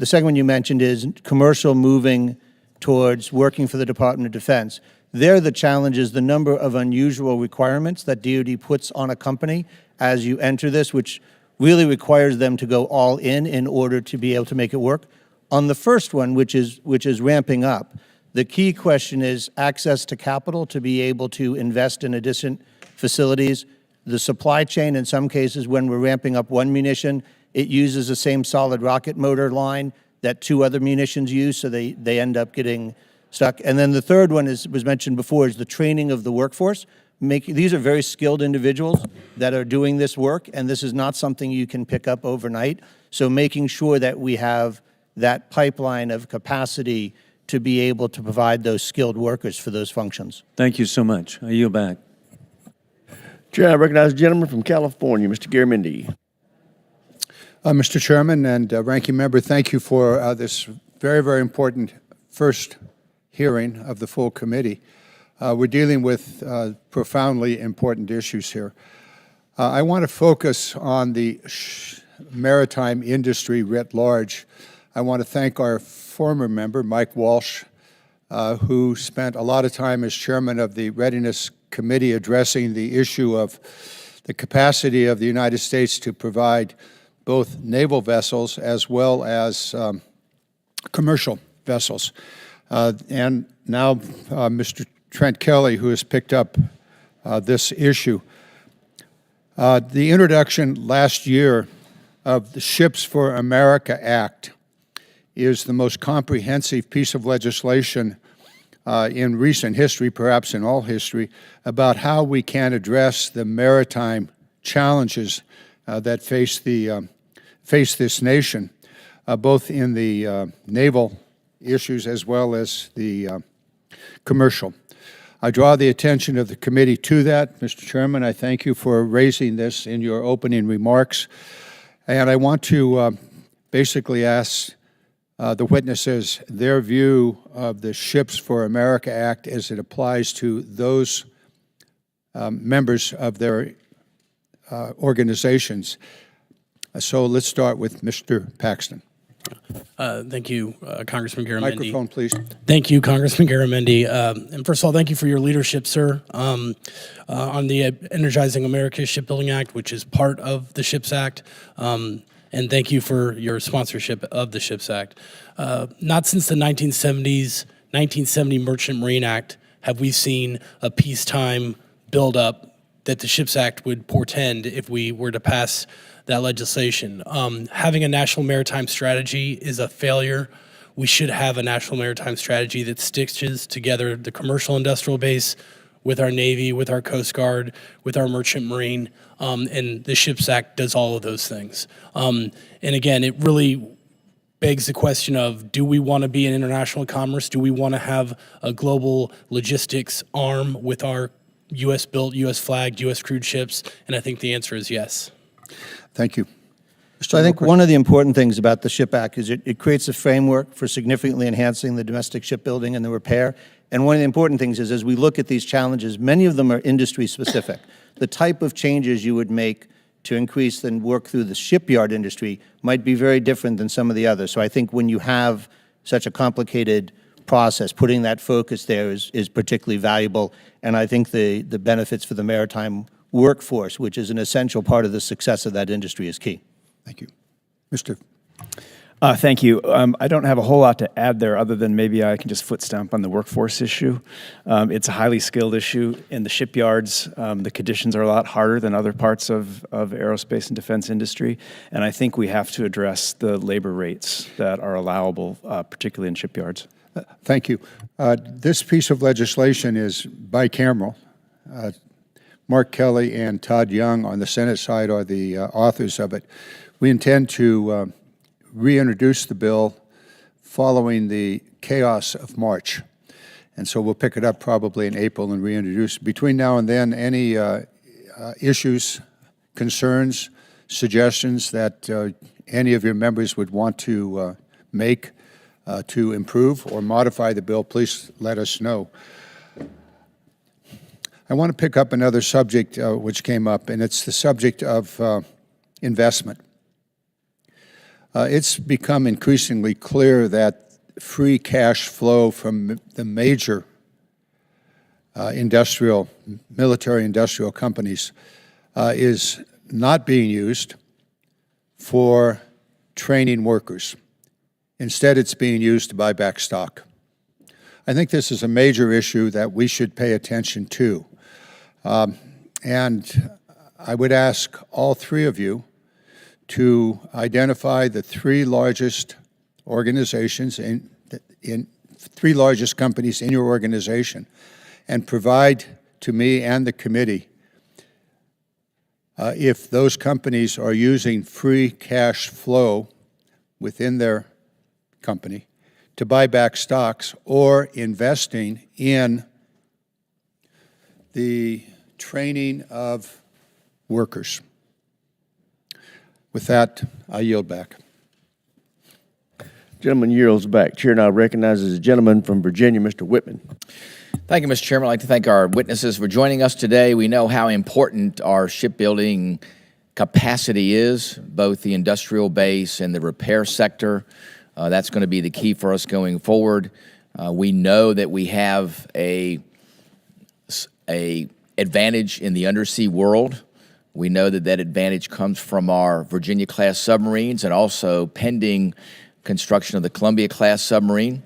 second one you mentioned is commercial moving towards working for the Department of Defense. There, the challenge is the number of unusual requirements that DoD puts on a company as you enter this, which really requires them to go all in order to be able to make it work. On the first one, which is ramping up, the key question is access to capital to be able to invest in adjacent facilities. The supply chain, in some cases, when we're ramping up one munition, it uses the same solid rocket motor line that two other munitions use, so they end up getting stuck. And then the third one was mentioned before, is the training of the workforce. These are very skilled individuals that are doing this work, and this is not something you can pick up overnight. So making sure that we have that pipeline of capacity to be able to provide those skilled workers for those functions. Thank you so much. I yield back. Chair, I recognize the gentleman from California, Mr. Garamendi. Mr. Chairman and Ranking Member, thank you for this very, very important first hearing of the full committee. We're dealing with profoundly important issues here. I want to focus on the maritime industry writ large. I want to thank our former member, Mike Walsh, who spent a lot of time as chairman of the Readiness Committee addressing the issue of the capacity of the United States to provide both naval vessels as well as commercial vessels. And now Mr. Trent Kelly, who has picked up this issue. The introduction last year of the Ships for America Act is the most comprehensive piece of legislation in recent history, perhaps in all history, about how we can address the maritime challenges that face this nation, both in the naval issues as well as the commercial. I draw the attention of the committee to that. Mr. Chairman, I thank you for raising this in your opening remarks. And I want to basically ask the witnesses their view of the Ships for America Act as it applies to those members of their organizations. So let's start with Mr. Paxton. Thank you, Congressman Garamendi. Microphone, please. Thank you, Congressman Garamendi. And first of all, thank you for your leadership, sir, on the Energizing America Shipbuilding Act, which is part of the SHIPS Act. And thank you for your sponsorship of the SHIPS Act. Not since the 1970 Merchant Marine Act have we seen a peacetime buildup that the SHIPS Act would portend if we were to pass that legislation. Having a national maritime strategy is a failure. We should have a national maritime strategy that stitches together the commercial industrial base with our Navy, with our Coast Guard, with our Merchant Marine, and the SHIPS Act does all of those things. And again, it really begs the question of, do we want to be in international commerce? Do we want to have a global logistics arm with our U.S.-built, U.S.-flagged, U.S.-crewed ships? And I think the answer is yes. Thank you. So I think one of the important things about the SHIP Act is it creates a framework for significantly enhancing the domestic shipbuilding and the repair. And one of the important things is, as we look at these challenges, many of them are industry specific. The type of changes you would make to increase and work through the shipyard industry might be very different than some of the others. So I think when you have such a complicated process, putting that focus there is particularly valuable. And I think the benefits for the maritime workforce, which is an essential part of the success of that industry, is key. Thank you. Mr. Thank you. I don't have a whole lot to add there other than maybe I can just foot stomp on the workforce issue. It's a highly skilled issue in the shipyards. The conditions are a lot harder than other parts of aerospace and defense industry, and I think we have to address the labor rates that are allowable, particularly in shipyards. Thank you. This piece of legislation is bicameral. Mark Kelly and Todd Young on the Senate side are the authors of it. We intend to reintroduce the bill following the chaos of March. And so we'll pick it up probably in April and reintroduce. Between now and then, any issues, concerns, suggestions that any of your members would want to make to improve or modify the bill, please let us know. I want to pick up another subject which came up, and it's the subject of investment. It's become increasingly clear that free cash flow from the major military industrial companies is not being used for training workers. Instead, it's being used to buy back stock. I think this is a major issue that we should pay attention to. And I would ask all three of you to identify the three largest organizations in three largest companies in your organization and provide to me and the committee if those companies are using free cash flow within their company to buy back stocks or investing in the training of workers. With that, I yield back. Gentleman yields back. Chair now recognizes a gentleman from Virginia, Mr. Whitman. Thank you, Mr. Chairman. I'd like to thank our witnesses for joining us today. We know how important our shipbuilding capacity is, both the industrial base and the repair sector. That's going to be the key for us going forward. We know that we have a advantage in the undersea world. We know that that advantage comes from our Virginia-class submarines and also pending construction of the Columbia-class submarine.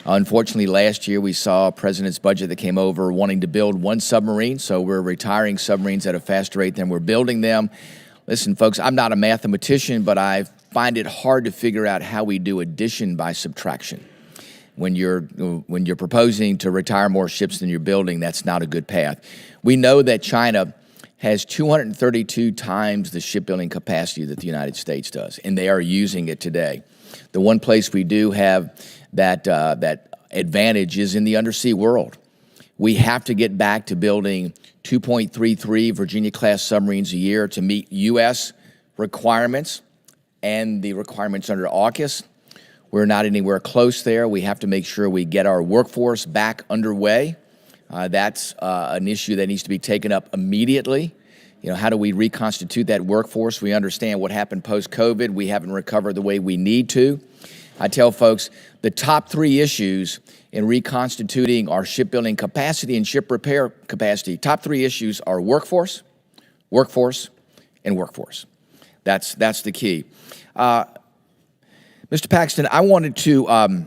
Unfortunately, last year we saw a president's budget that came over wanting to build one submarine, so we're retiring submarines at a faster rate than we're building them. Listen, folks, I'm not a mathematician, but I find it hard to figure out how we do addition by subtraction. When you're proposing to retire more ships than you're building, that's not a good path. We know that China has 232 times the shipbuilding capacity that the United States does, and they are using it today. The one place we do have that advantage is in the undersea world. We have to get back to building 2.33 Virginia-class submarines a year to meet U.S. requirements and the requirements under AUKUS. We're not anywhere close there. We have to make sure we get our workforce back underway. That's an issue that needs to be taken up immediately. You know, how do we reconstitute that workforce? We understand what happened post-COVID. We haven't recovered the way we need to. I tell folks the top three issues in reconstituting our shipbuilding capacity and ship repair capacity, top three issues are workforce, workforce, and workforce. That's the key. Mr. Paxton, I wanted to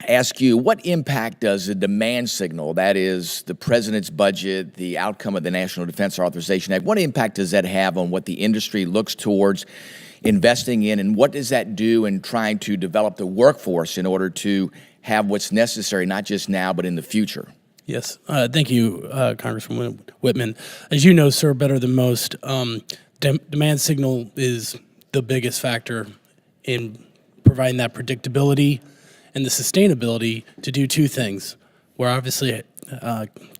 ask you, what impact does the demand signal, that is the president's budget, the outcome of the National Defense Authorization Act, what impact does that have on what the industry looks towards investing in, and what does that do in trying to develop the workforce in order to have what's necessary, not just now, but in the future? Yes, thank you, Congressman Whitman. As you know, sir, better than most, demand signal is the biggest factor in providing that predictability and the sustainability to do two things. We're obviously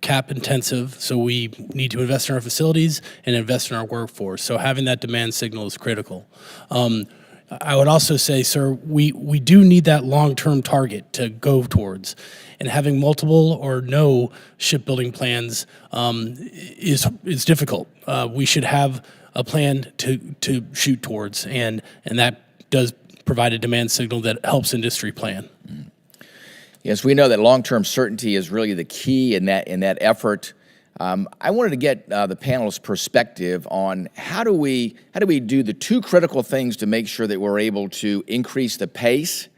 cap intensive, so we need to invest in our facilities and invest in our workforce. So having that demand signal is critical. I would also say, sir, we do need that long-term target to go towards. And having multiple or no shipbuilding plans is difficult. We should have a plan to shoot towards, and that does provide a demand signal that helps industry plan. Yes, we know that long-term certainty is really the key in that effort. I wanted to get the panelists' perspective on how do we do the two critical things to make sure that we're able to increase the pace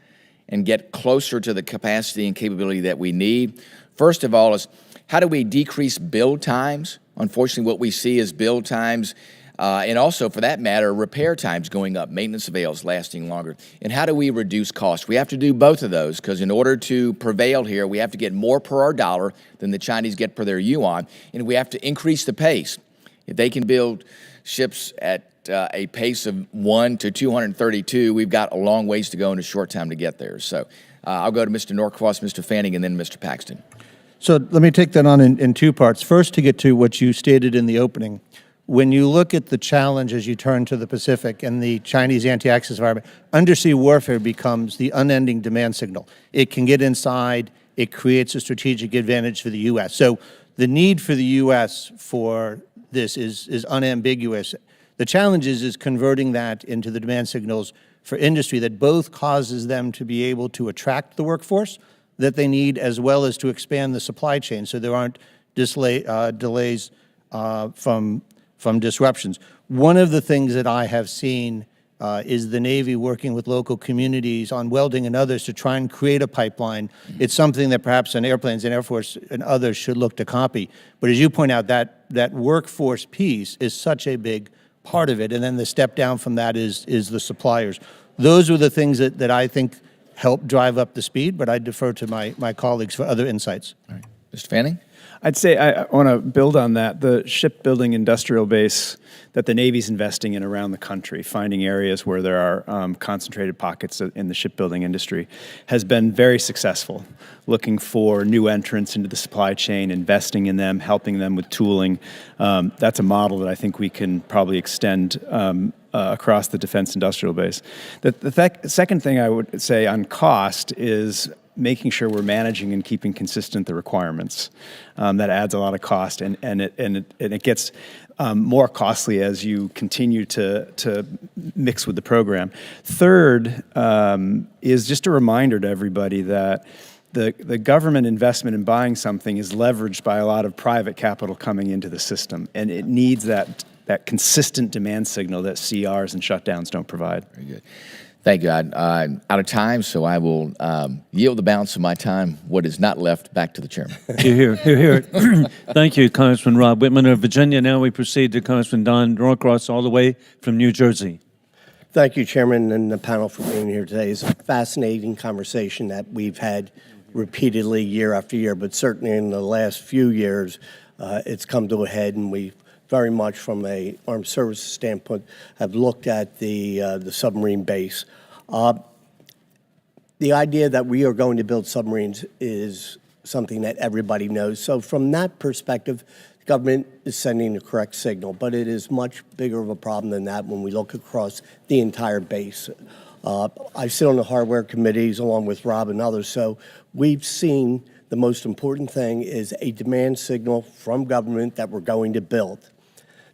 and get closer to the capacity and capability that we need. First of all is how do we decrease build times? Unfortunately, what we see is build times and also, for that matter, repair times going up, maintenance avails lasting longer. And how do we reduce costs? We have to do both of those because in order to prevail here, we have to get more per our dollar than the Chinese get per their yuan, and we have to increase the pace. If they can build ships at a pace of 1 to 232, we've got a long ways to go in a short time to get there. So I'll go to Mr. Norquist, Mr. Fanning, and then Mr. Paxton. So let me take that on in two parts. First, to get to what you stated in the opening. When you look at the challenge as you turn to the Pacific and the Chinese anti-access environment, undersea warfare becomes the unending demand signal. It can get inside. It creates a strategic advantage for the U.S. So the need for the U.S. for this is unambiguous. The challenge is converting that into the demand signals for industry that both causes them to be able to attract the workforce that they need as well as to expand the supply chain so there aren't delays from disruptions. One of the things that I have seen is the Navy working with local communities on welding and others to try and create a pipeline. It's something that perhaps on airplanes and Air Force and others should look to copy. But as you point out, that workforce piece is such a big part of it. And then the step down from that is the suppliers. Those are the things that I think help drive up the speed, but I defer to my colleagues for other insights. All right. Mr. Fanning? I'd say I want to build on that. The shipbuilding industrial base that the Navy's investing in around the country, finding areas where there are concentrated pockets in the shipbuilding industry, has been very successful, looking for new entrants into the supply chain, investing in them, helping them with tooling. That's a model that I think we can probably extend across the defense industrial base. The second thing I would say on cost is making sure we're managing and keeping consistent the requirements. That adds a lot of cost, and it gets more costly as you continue to mix with the program. Third is just a reminder to everybody that the government investment in buying something is leveraged by a lot of private capital coming into the system, and it needs that consistent demand signal that CRs and shutdowns don't provide. Very good. Thank you. I'm out of time, so I will yield the balance of my time, what is not left, back to the chairman. Hear, hear, hear. Thank you, Congressman Rob Whitman of Virginia. Now we proceed to Congressman Don Norquist, all the way from New Jersey. Thank you, Chairman, and the panel for being here today. It's a fascinating conversation that we've had repeatedly year after year, but certainly in the last few years, it's come to a head, and we very much from a armed services standpoint have looked at the submarine base. The idea that we are going to build submarines is something that everybody knows. So from that perspective, the government is sending the correct signal, but it is much bigger of a problem than that when we look across the entire base. I sit on the hardware committees along with Rob and others, so we've seen the most important thing is a demand signal from government that we're going to build.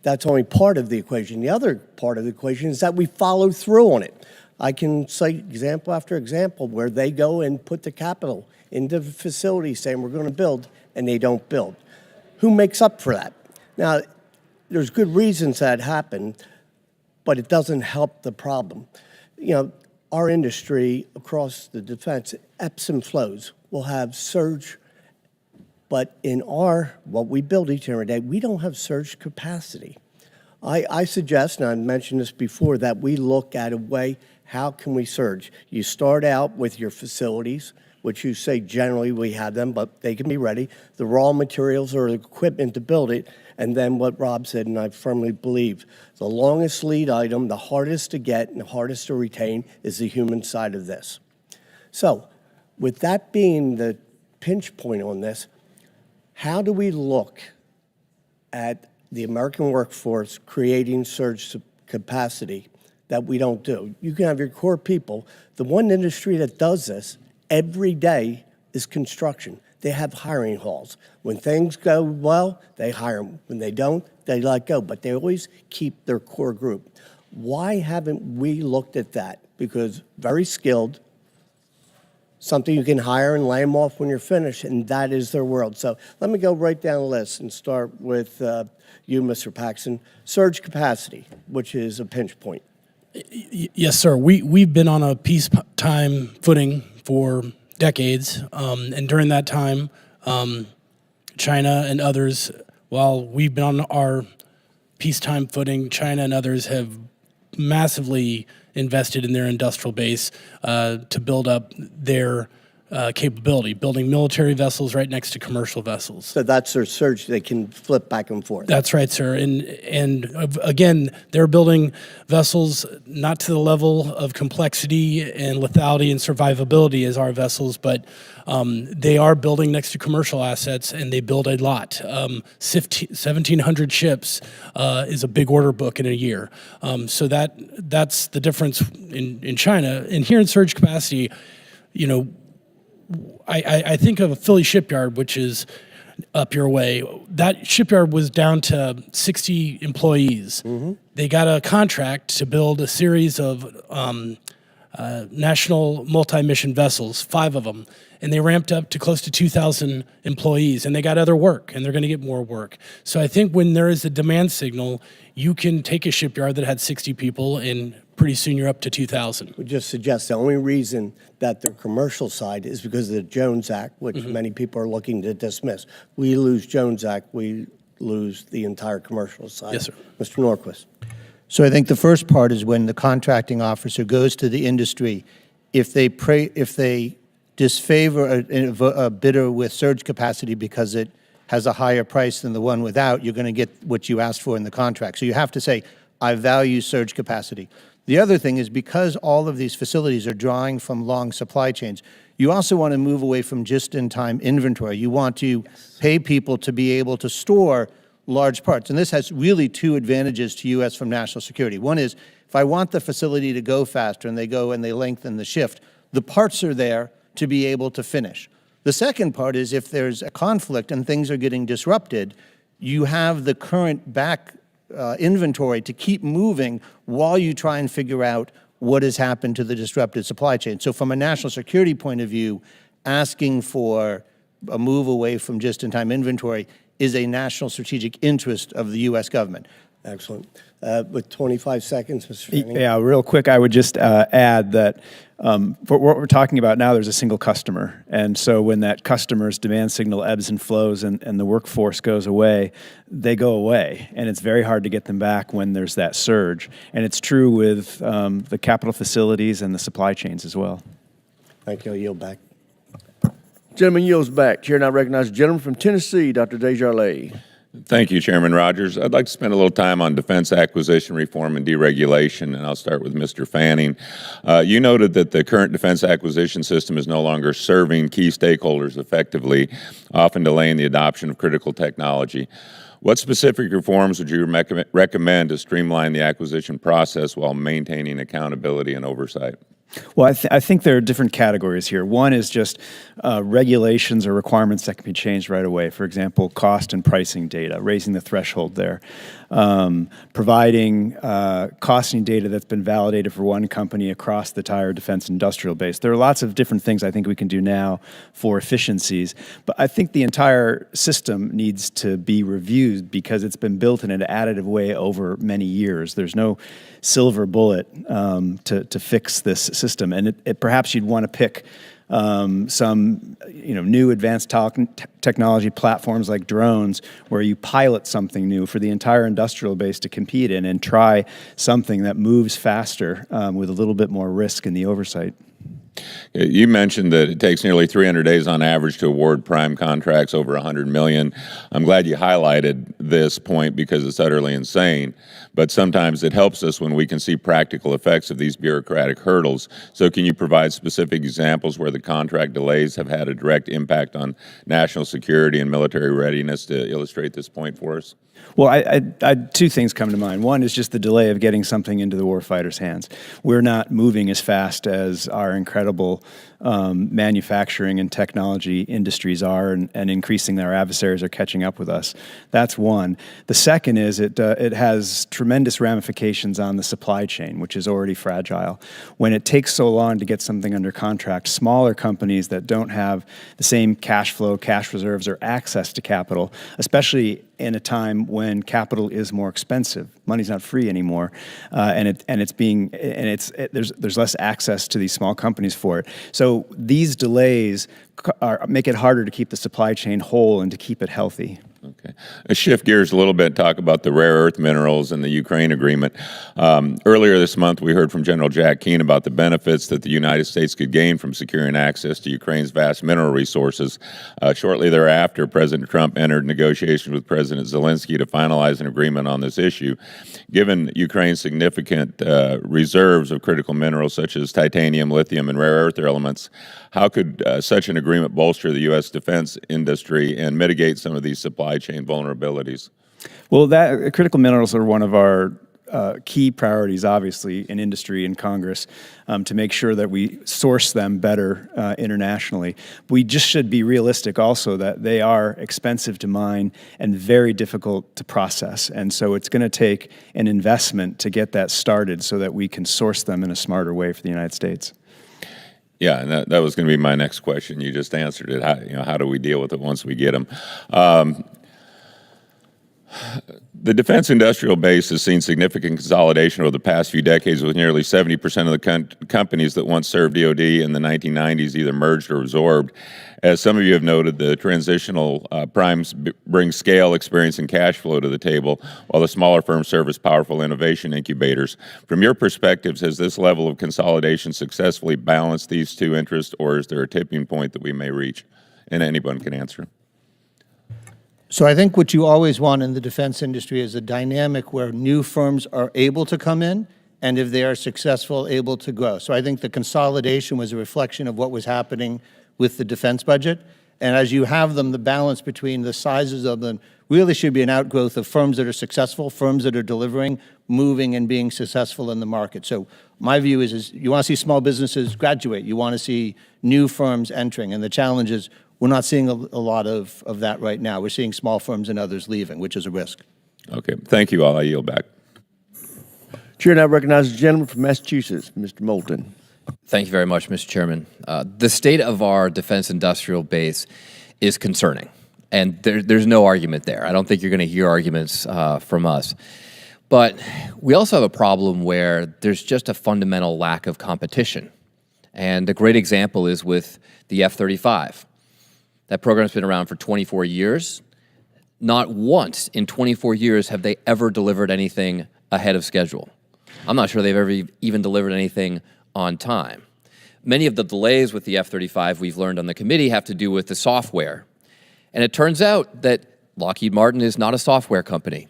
That's only part of the equation. The other part of the equation is that we follow through on it. I can cite example after example where they go and put the capital into the facility saying we're going to build, and they don't build. Who makes up for that? Now, there's good reasons that happened, but it doesn't help the problem. You know, our industry across the defense ebbs and flows. We'll have surge, but in what we build each and every day, we don't have surge capacity. I suggest, and I've mentioned this before, that we look at a way, how can we surge? You start out with your facilities, which you say generally we have them, but they can be ready. The raw materials or the equipment to build it, and then what Rob said, and I firmly believe, the longest lead item, the hardest to get and the hardest to retain is the human side of this. So, with that being the pinch point on this, how do we look at the American workforce creating surge capacity that we don't do? You can have your core people. The one industry that does this every day is construction. They have hiring halls. When things go well, they hire them. When they don't, they let go. But they always keep their core group. Why haven't we looked at that? Because very skilled, something you can hire and lay them off when you're finished, and that is their world. So let me go right down the list and start with you, Mr. Paxton. Surge capacity, which is a pinch point. Yes, sir. We've been on a peacetime footing for decades, and during that time, China and others, while we've been on our peacetime footing, China and others have massively invested in their industrial base to build up their capability, building military vessels right next to commercial vessels. So that's their surge. They can flip back and forth. That's right, sir. And again, they're building vessels not to the level of complexity and lethality and survivability as our vessels, but they are building next to commercial assets, and they build a lot. 1,700 ships is a big order book in a year. So that's the difference in China. And here in surge capacity, you know, I think of a Philly shipyard, which is up your way. That shipyard was down to 60 employees. Mm-hmm. They got a contract to build a series of national multi-mission vessels, 5 of them, and they ramped up to close to 2,000 employees, and they got other work, and they're going to get more work. So I think when there is a demand signal, you can take a shipyard that had 60 people, and pretty soon you're up to 2,000. We just suggest the only reason that their commercial side is because of the Jones Act, which many people are looking to dismiss. We lose Jones Act, we lose the entire commercial side. Yes, sir. Mr. Norquist. So I think the first part is when the contracting officer goes to the industry, if they disfavor a bidder with surge capacity because it has a higher price than the one without, you're going to get what you asked for in the contract. So you have to say, I value surge capacity. The other thing is because all of these facilities are drawing from long supply chains, you also want to move away from just-in-time inventory. You want to pay people to be able to store large parts. And this has really 2 advantages to U.S. from national security. One is, if I want the facility to go faster and they go and they lengthen the shift, the parts are there to be able to finish. The second part is if there's a conflict and things are getting disrupted, you have the current back inventory to keep moving while you try and figure out what has happened to the disrupted supply chain. So from a national security point of view, asking for a move away from just-in-time inventory is a national strategic interest of the U.S. government. Excellent. With 25 seconds, Mr. Fanning. Yeah, real quick, I would just add that for what we're talking about now, there's a single customer. And so when that customer's demand signal ebbs and flows and the workforce goes away, they go away. And it's very hard to get them back when there's that surge. And it's true with the capital facilities and the supply chains as well. Thank you. I'll yield back. Gentleman yields back. Chair now recognizes the gentleman from Tennessee, Dr. Desjardins. Thank you, Chairman Rogers. I'd like to spend a little time on defense acquisition reform and deregulation, and I'll start with Mr. Fanning. You noted that the current defense acquisition system is no longer serving key stakeholders effectively, often delaying the adoption of critical technology. What specific reforms would you recommend to streamline the acquisition process while maintaining accountability and oversight? Well, I think there are different categories here. One is just regulations or requirements that can be changed right away. For example, cost and pricing data, raising the threshold there. Providing costing data that's been validated for one company across the entire defense industrial base. There are lots of different things I think we can do now for efficiencies, but I think the entire system needs to be reviewed because it's been built in an additive way over many years. There's no silver bullet to fix this system, and perhaps you'd want to pick some new advanced technology platforms like drones where you pilot something new for the entire industrial base to compete in and try something that moves faster with a little bit more risk in the oversight. You mentioned that it takes nearly 300 days on average to award prime contracts over $100 million. I'm glad you highlighted this point because it's utterly insane, but sometimes it helps us when we can see practical effects of these bureaucratic hurdles. So can you provide specific examples where the contract delays have had a direct impact on national security and military readiness to illustrate this point for us? Well, I 2 things come to mind. One is just the delay of getting something into the warfighter's hands. We're not moving as fast as our incredible incredible manufacturing and technology industries are, and increasingly our adversaries are catching up with us. That's one. The second is it has tremendous ramifications on the supply chain, which is already fragile. When it takes so long to get something under contract, smaller companies that don't have the same cash flow, cash reserves, or access to capital, especially in a time when capital is more expensive, money's not free anymore, there's less access to these small companies for it. So these delays make it harder to keep the supply chain whole and to keep it healthy. Okay. Let's shift gears a little bit and talk about the rare earth minerals and the Ukraine agreement. Earlier this month, we heard from General Jack Keane about the benefits that the United States could gain from securing access to Ukraine's vast mineral resources. Shortly thereafter, President Trump entered negotiations with President Zelensky to finalize an agreement on this issue. Given Ukraine's significant reserves of critical minerals such as titanium, lithium, and rare earth elements, how could such an agreement bolster the U.S. defense industry and mitigate some of these supply chain vulnerabilities? Well, critical minerals are one of our key priorities, obviously, in industry and Congress, to make sure that we source them better internationally. We just should be realistic also that they are expensive to mine and very difficult to process. And so it's going to take an investment to get that started so that we can source them in a smarter way for the United States. Yeah, and that was going to be my next question. You just answered it. How do we deal with it once we get them? The defense industrial base has seen significant consolidation over the past few decades, with nearly 70% of the companies that once served DoD in the 1990s either merged or absorbed. As some of you have noted, the transitional primes bring scale, experience, and cash flow to the table, while the smaller firms serve as powerful innovation incubators. From your perspectives, has this level of consolidation successfully balanced these two interests, or is there a tipping point that we may reach? And anyone can answer. So I think what you always want in the defense industry is a dynamic where new firms are able to come in, and if they are successful, able to grow. So I think the consolidation was a reflection of what was happening with the defense budget. And as you have them, the balance between the sizes of them really should be an outgrowth of firms that are successful, firms that are delivering, moving, and being successful in the market. So my view is you want to see small businesses graduate. You want to see new firms entering. And the challenge is we're not seeing a lot of that right now. We're seeing small firms and others leaving, which is a risk. Okay. Thank you all. I yield back. Chair now recognizes the gentleman from Massachusetts, Mr. Moulton. Thank you very much, Mr. Chairman. The state of our defense industrial base is concerning, and there's no argument there. I don't think you're going to hear arguments from us. But we also have a problem where there's just a fundamental lack of competition. And a great example is with the F-35. That program's been around for 24 years. Not once in 24 years have they ever delivered anything ahead of schedule. I'm not sure they've ever even delivered anything on time. Many of the delays with the F-35 we've learned on the committee have to do with the software. And it turns out that Lockheed Martin is not a software company.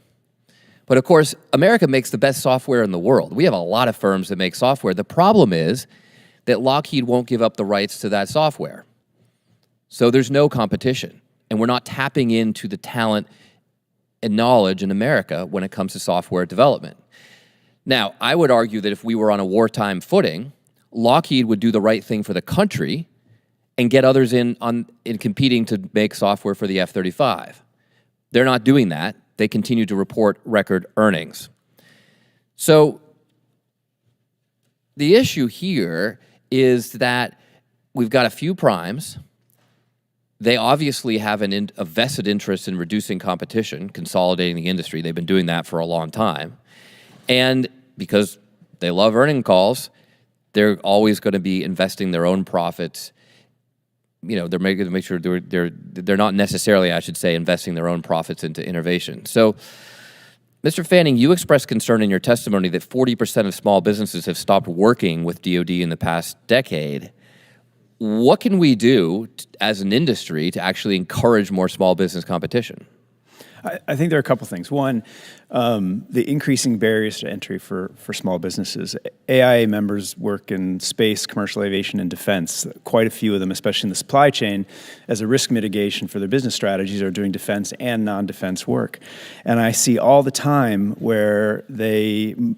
But of course, America makes the best software in the world. We have a lot of firms that make software. The problem is that Lockheed won't give up the rights to that software. So there's no competition, and we're not tapping into the talent and knowledge in America when it comes to software development. Now, I would argue that if we were on a wartime footing, Lockheed would do the right thing for the country and get others in competing to make software for the F-35. They're not doing that. They continue to report record earnings. So the issue here is that we've got a few primes. They obviously have a vested interest in reducing competition, consolidating the industry. They've been doing that for a long time. And because they love earning calls, they're always going to be investing their own profits. They're making to make sure they're not necessarily, I should say, investing their own profits into innovation. So, Mr. Fanning, you expressed concern in your testimony that 40% of small businesses have stopped working with DoD in the past decade. What can we do as an industry to actually encourage more small business competition? I think there are a couple things. One, the increasing barriers to entry for small businesses. AIA members work in space, commercial aviation, and defense. Quite a few of them, especially in the supply chain, as a risk mitigation for their business strategies, are doing defense and non-defense work. And I see all the time where and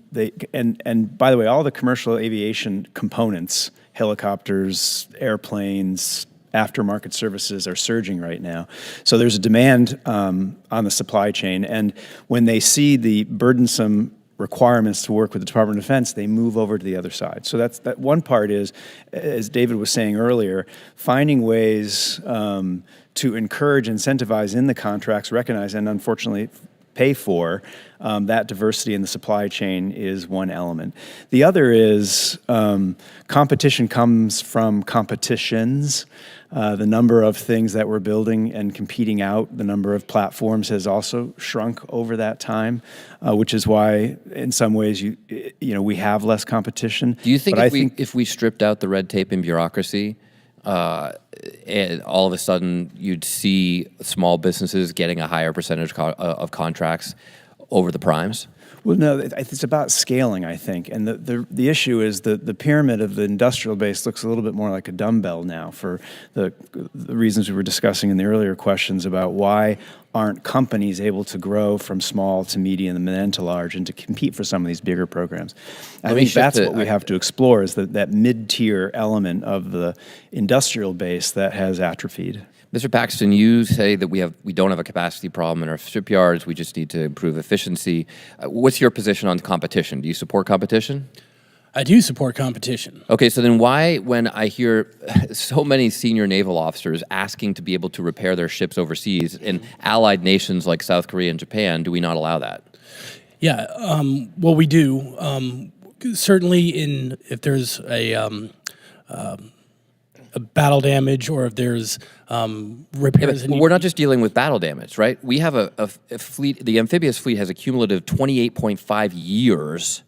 by the way, all the commercial aviation components helicopters, airplanes, aftermarket services are surging right now. So there's a demand on the supply chain. And when they see the burdensome requirements to work with the Department of Defense, they move over to the other side. So that one part is, as David was saying earlier, finding ways to encourage, incentivize in the contracts, recognize, and unfortunately pay for that diversity in the supply chain is one element. The other is competition comes from competitions. The number of things that we're building and competing out, the number of platforms has also shrunk over that time, which is why, in some ways, we have less competition. Do you think But if we stripped out the red tape and bureaucracy, and all of a sudden you'd see small businesses getting a higher percentage of contracts over the primes? Well, no, it's about scaling, I think. And the issue is the pyramid of the industrial base looks a little bit more like a dumbbell now for the reasons we were discussing in the earlier questions about why aren't companies able to grow from small to medium and then to large and to compete for some of these bigger programs. I think that's what we have to explore is that mid-tier element of the industrial base that has atrophied. Mr. Paxton, you say that we don't have a capacity problem in our shipyards. We just need to improve efficiency. What's your position on competition? Do you support competition? I do support competition. Okay, so then why, when I hear so many senior naval officers asking to be able to repair their ships overseas in allied nations like South Korea and Japan, do we not allow that? Yeah, well, we do. Certainly, if there's a battle damage or if there's repairs. Yeah, we're not just dealing with battle damage, right? We have a fleet. The amphibious fleet has a cumulative 28.5 years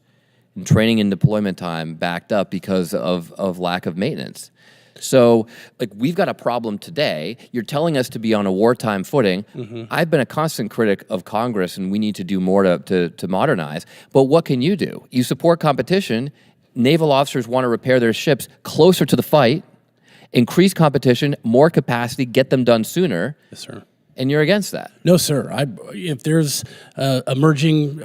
in training and deployment time backed up because of lack of maintenance. So, we've got a problem today. You're telling us to be on a wartime footing. Mm-hmm. I've been a constant critic of Congress, and we need to do more to modernize. But what can you do? You support competition. Naval officers want to repair their ships closer to the fight, increase competition, more capacity, get them done sooner. Yes, sir. And you're against that? No, sir. If there's emerging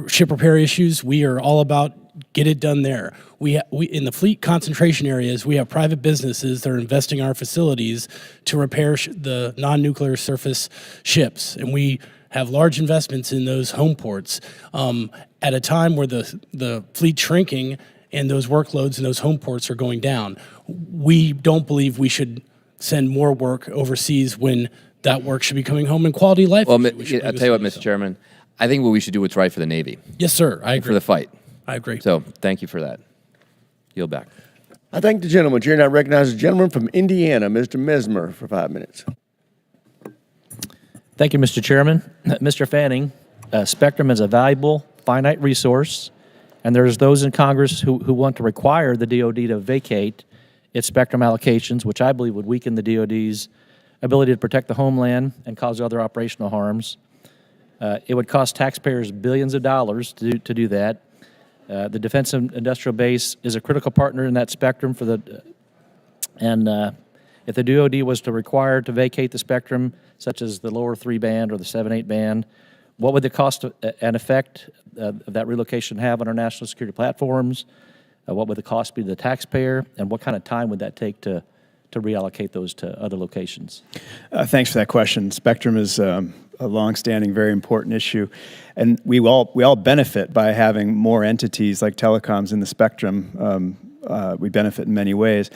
ship repair issues, we are all about get it done there. We in the fleet concentration areas, we have private businesses that are investing in our facilities to repair the non-nuclear surface ships, and we have large investments in those home ports at a time where the fleet's shrinking and those workloads and those home ports are going down. We don't believe we should send more work overseas when that work should be coming home in quality of life. Well, I'll tell you what, Mr. Chairman, I think what we should do what's right for the Navy. Yes, sir. I agree. For the fight. I agree. So thank you for that. Yield back. I thank the gentleman. Chair now recognizes the gentleman from Indiana, Mr. Mesmer, for 5 minutes. Thank you, Mr. Chairman. Mr. Fanning, Spectrum is a valuable, finite resource, and there's those in Congress who want to require the DoD to vacate its Spectrum allocations, which I believe would weaken the DoD's ability to protect the homeland and cause other operational harms. It would cost taxpayers billions of dollars to do that. The Defense Industrial Base is a critical partner in that spectrum if the DoD was to require to vacate the spectrum, such as the lower 3 band or the 7/8 band, what would the cost and effect of that relocation have on our national security platforms? What would the cost be to the taxpayer, and what kind of time would that take to reallocate those to other locations? Thanks for that question. Spectrum is a longstanding, very important issue, and we all benefit by having more entities like telecoms in the spectrum. We benefit in many ways,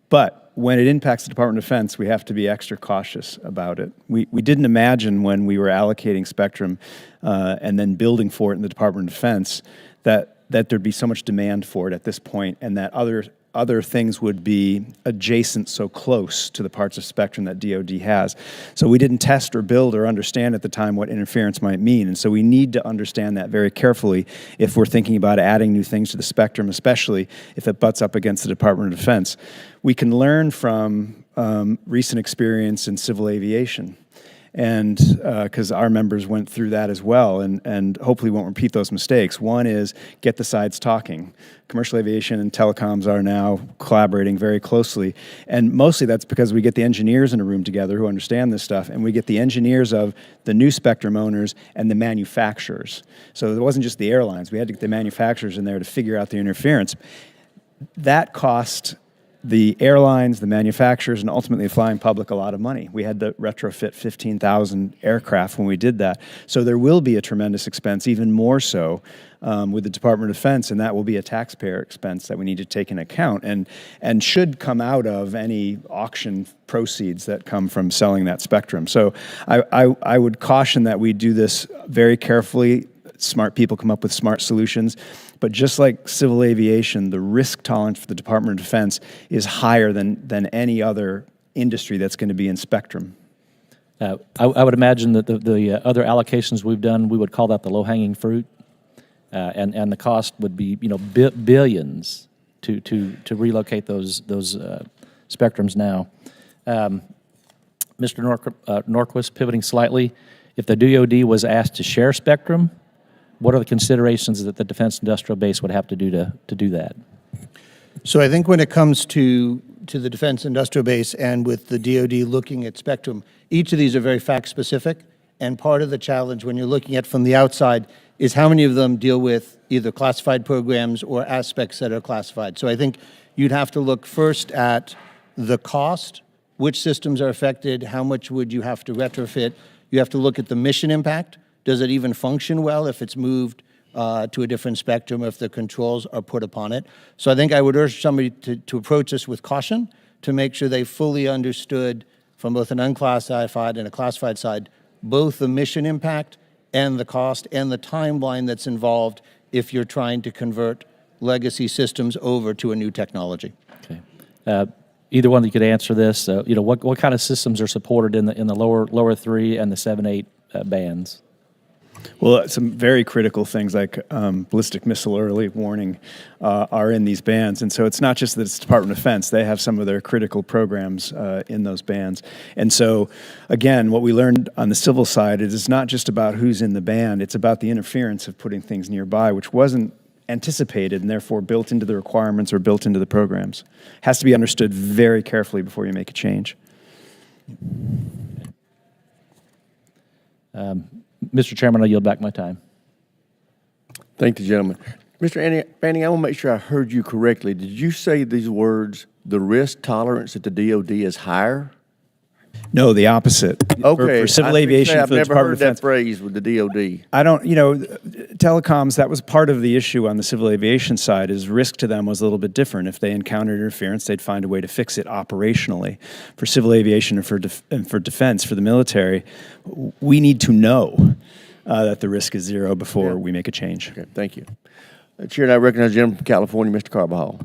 but when it impacts the Department of Defense, we have to be extra cautious about it. We didn't imagine when we were allocating spectrum and then building for it in the Department of Defense that there'd be so much demand for it at this point, and that other things would be adjacent so close to the parts of spectrum that DoD has. So we didn't test or build or understand at the time what interference might mean. And so we need to understand that very carefully if we're thinking about adding new things to the spectrum, especially if it butts up against the Department of Defense. We can learn from recent experience in civil aviation. And because our members went through that as well, and hopefully won't repeat those mistakes. One is get the sides talking. Commercial aviation and telecoms are now collaborating very closely, and mostly that's because we get the engineers in a room together who understand this stuff, and we get the engineers of the new spectrum owners and the manufacturers. So it wasn't just the airlines. We had to get the manufacturers in there to figure out the interference. That cost the airlines, the manufacturers, and ultimately the flying public a lot of money. We had to retrofit 15,000 aircraft when we did that. So there will be a tremendous expense, even more so with the Department of Defense, and that will be a taxpayer expense that we need to take into account and should come out of any auction proceeds that come from selling that spectrum. So I would caution that we do this very carefully. Smart people come up with smart solutions. But just like civil aviation, the risk tolerance for the Department of Defense is higher than any other industry that's going to be in spectrum. I would imagine that the other allocations we've done, we would call that the low-hanging fruit, and the cost would be billions to relocate those spectrums now. Mr. Norquist, pivoting slightly, if the DoD was asked to share spectrum, what are the considerations that the Defense Industrial Base would have to do to do that? So I think when it comes to the Defense Industrial Base and with the DoD looking at spectrum, each of these are very fact-specific, and part of the challenge when you're looking at from the outside is how many of them deal with either classified programs or aspects that are classified. So I think you'd have to look first at the cost, which systems are affected, how much would you have to retrofit. You have to look at the mission impact. Does it even function well if it's moved to a different spectrum, if the controls are put upon it? So I think I would urge somebody to approach this with caution, to make sure they fully understood from both an unclassified and a classified side, both the mission impact and the cost and the timeline that's involved if you're trying to convert legacy systems over to a new technology. Okay. Either one of you could answer this. What kind of systems are supported in the lower 3 and the 7-8 bands? Well, some very critical things like ballistic missile early warning are in these bands. And so it's not just that it's Department of Defense. They have some of their critical programs in those bands. And so, again, what we learned on the civil side is it's not just about who's in the band. It's about the interference of putting things nearby, which wasn't anticipated and therefore built into the requirements or built into the programs. Has to be understood very carefully before you make a change. Mr. Chairman, I'll yield back my time. Thank you, gentlemen. Mr. Fanning, I want to make sure I heard you correctly. Did you say these words, the risk tolerance at the DOD is higher? No, the opposite. Okay. For civil aviation, I've for the never Department heard of that Defense. phrase with the DOD. I don't, telecoms, that was part of the issue on the civil aviation side, is risk to them was a little bit different. If they encountered interference, they'd find a way to fix it operationally. For civil aviation and for defense, for the military, we need to know that the risk is zero before we make a change. Okay, thank you. Chair, and I recognize the gentleman from California, Mr. Carbajal.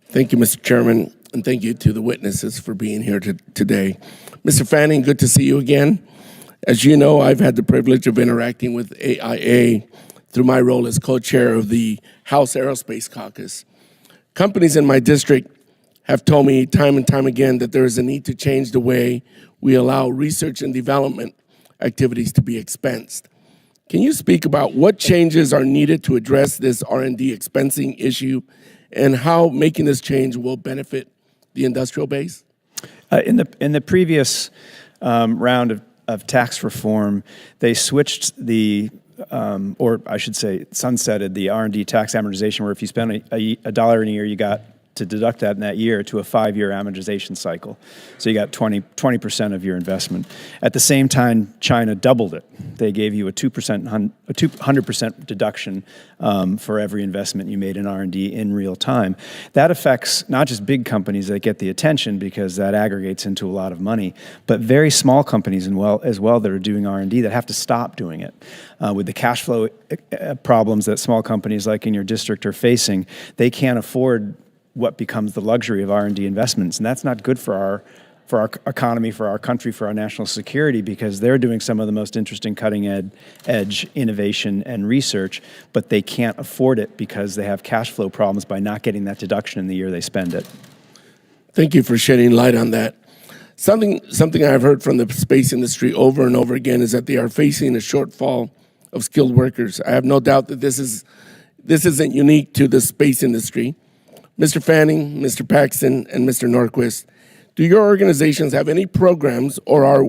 Thank you, Mr. Chairman, and thank you to the witnesses for being here today. Mr. Fanning, good to see you again. As you know, I've had the privilege of interacting with AIA through my role as co-chair of the House Aerospace Caucus. Companies in my district have told me time and time again that there is a need to change the way we allow research and development activities to be expensed. Can you speak about what changes are needed to address this R&D expensing issue and how making this change will benefit the industrial base? In the previous round of tax reform, they switched or I should say sunsetted the R&D tax amortization, where if you spend a dollar in a year, you got to deduct that in that year, to a 5-year amortization cycle. So you got 20% of your investment. At the same time, China doubled it. They gave you a 200% deduction for every investment you made in R&D in real time. That affects not just big companies that get the attention because that aggregates into a lot of money, but very small companies as well that are doing R&D that have to stop doing it. With the cash flow problems that small companies like in your district are facing, they can't afford what becomes the luxury of R&D investments. And that's not good for our economy, for our country, for our national security, because they're doing some of the most interesting cutting edge innovation and research, but they can't afford it because they have cash flow problems by not getting that deduction in the year they spend it. Thank you for shedding light on that. Something I've heard from the space industry over and over again is that they are facing a shortfall of skilled workers. I have no doubt that this isn't unique to the space industry. Mr. Fanning, Mr. Paxton, and Mr. Norquist, do your organizations have any programs, or are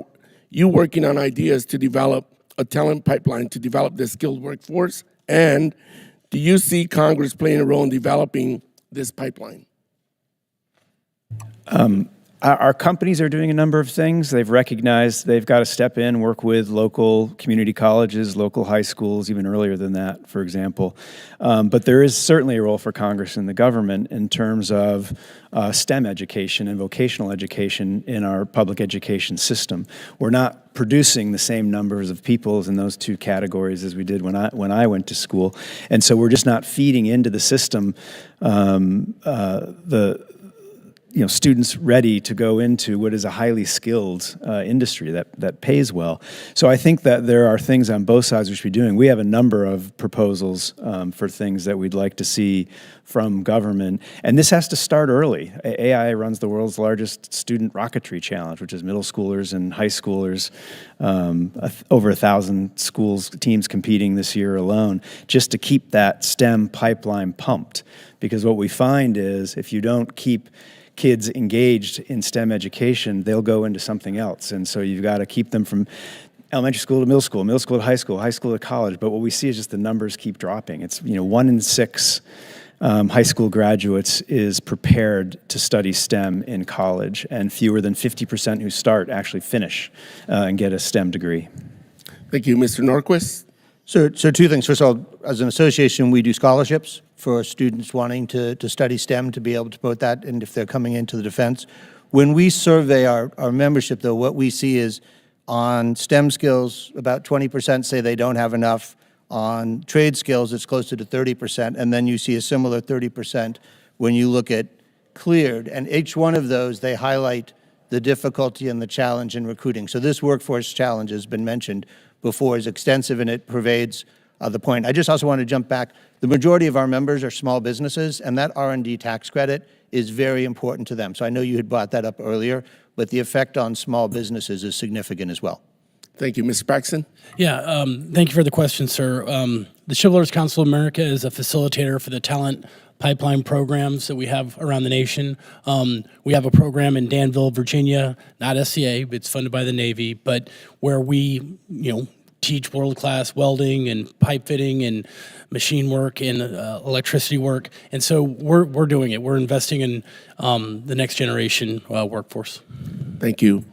you working on ideas to develop a talent pipeline to develop this skilled workforce? And do you see Congress playing a role in developing this pipeline? Our companies are doing a number of things. They've recognized they've got to step in, work with local community colleges, local high schools, even earlier than that, for example. But there is certainly a role for Congress and the government in terms of STEM education and vocational education in our public education system. We're not producing the same numbers of people in those two categories as we did when I went to school. And so we're just not feeding into the system students ready to go into what is a highly skilled industry that pays well. So I think that there are things on both sides we should be doing. We have a number of proposals for things that we'd like to see from government. And this has to start early. AI runs the world's largest student rocketry challenge, which is middle schoolers and high schoolers, over 1,000 teams competing this year alone, just to keep that STEM pipeline pumped. Because what we find is if you don't keep kids engaged in STEM education, they'll go into something else. And so you've got to keep them from elementary school to middle school to high school to college. But what we see is just the numbers keep dropping. It's 1 in 6 high school graduates is prepared to study STEM in college, and fewer than 50% who start actually finish and get a STEM degree. Thank you, Mr. Norquist. So two things. First of all, as an association, we do scholarships for students wanting to study STEM to be able to promote that, and if they're coming into the defense. When we survey our membership, though, what we see is on STEM skills, about 20% say they don't have enough. On trade skills, it's closer to 30%, and then you see a similar 30% when you look at cleared. And each one of those, they highlight the difficulty and the challenge in recruiting. So this workforce challenge has been mentioned before, is extensive, and it pervades the point. I just also want to jump back. The majority of our members are small businesses, and that R&D tax credit is very important to them. So I know you had brought that up earlier, but the effect on small businesses is significant as well. Thank you, Mr. Paxton. Yeah, thank you for the question, sir. The Shipbuilders Council of America is a facilitator for the talent pipeline programs that we have around the nation. We have a program in Danville, Virginia, not SCA, it's funded by the Navy, but where we, teach world-class welding and pipe fitting and machine work and electricity work. And so we're doing it. We're investing in the next generation workforce. Thank you.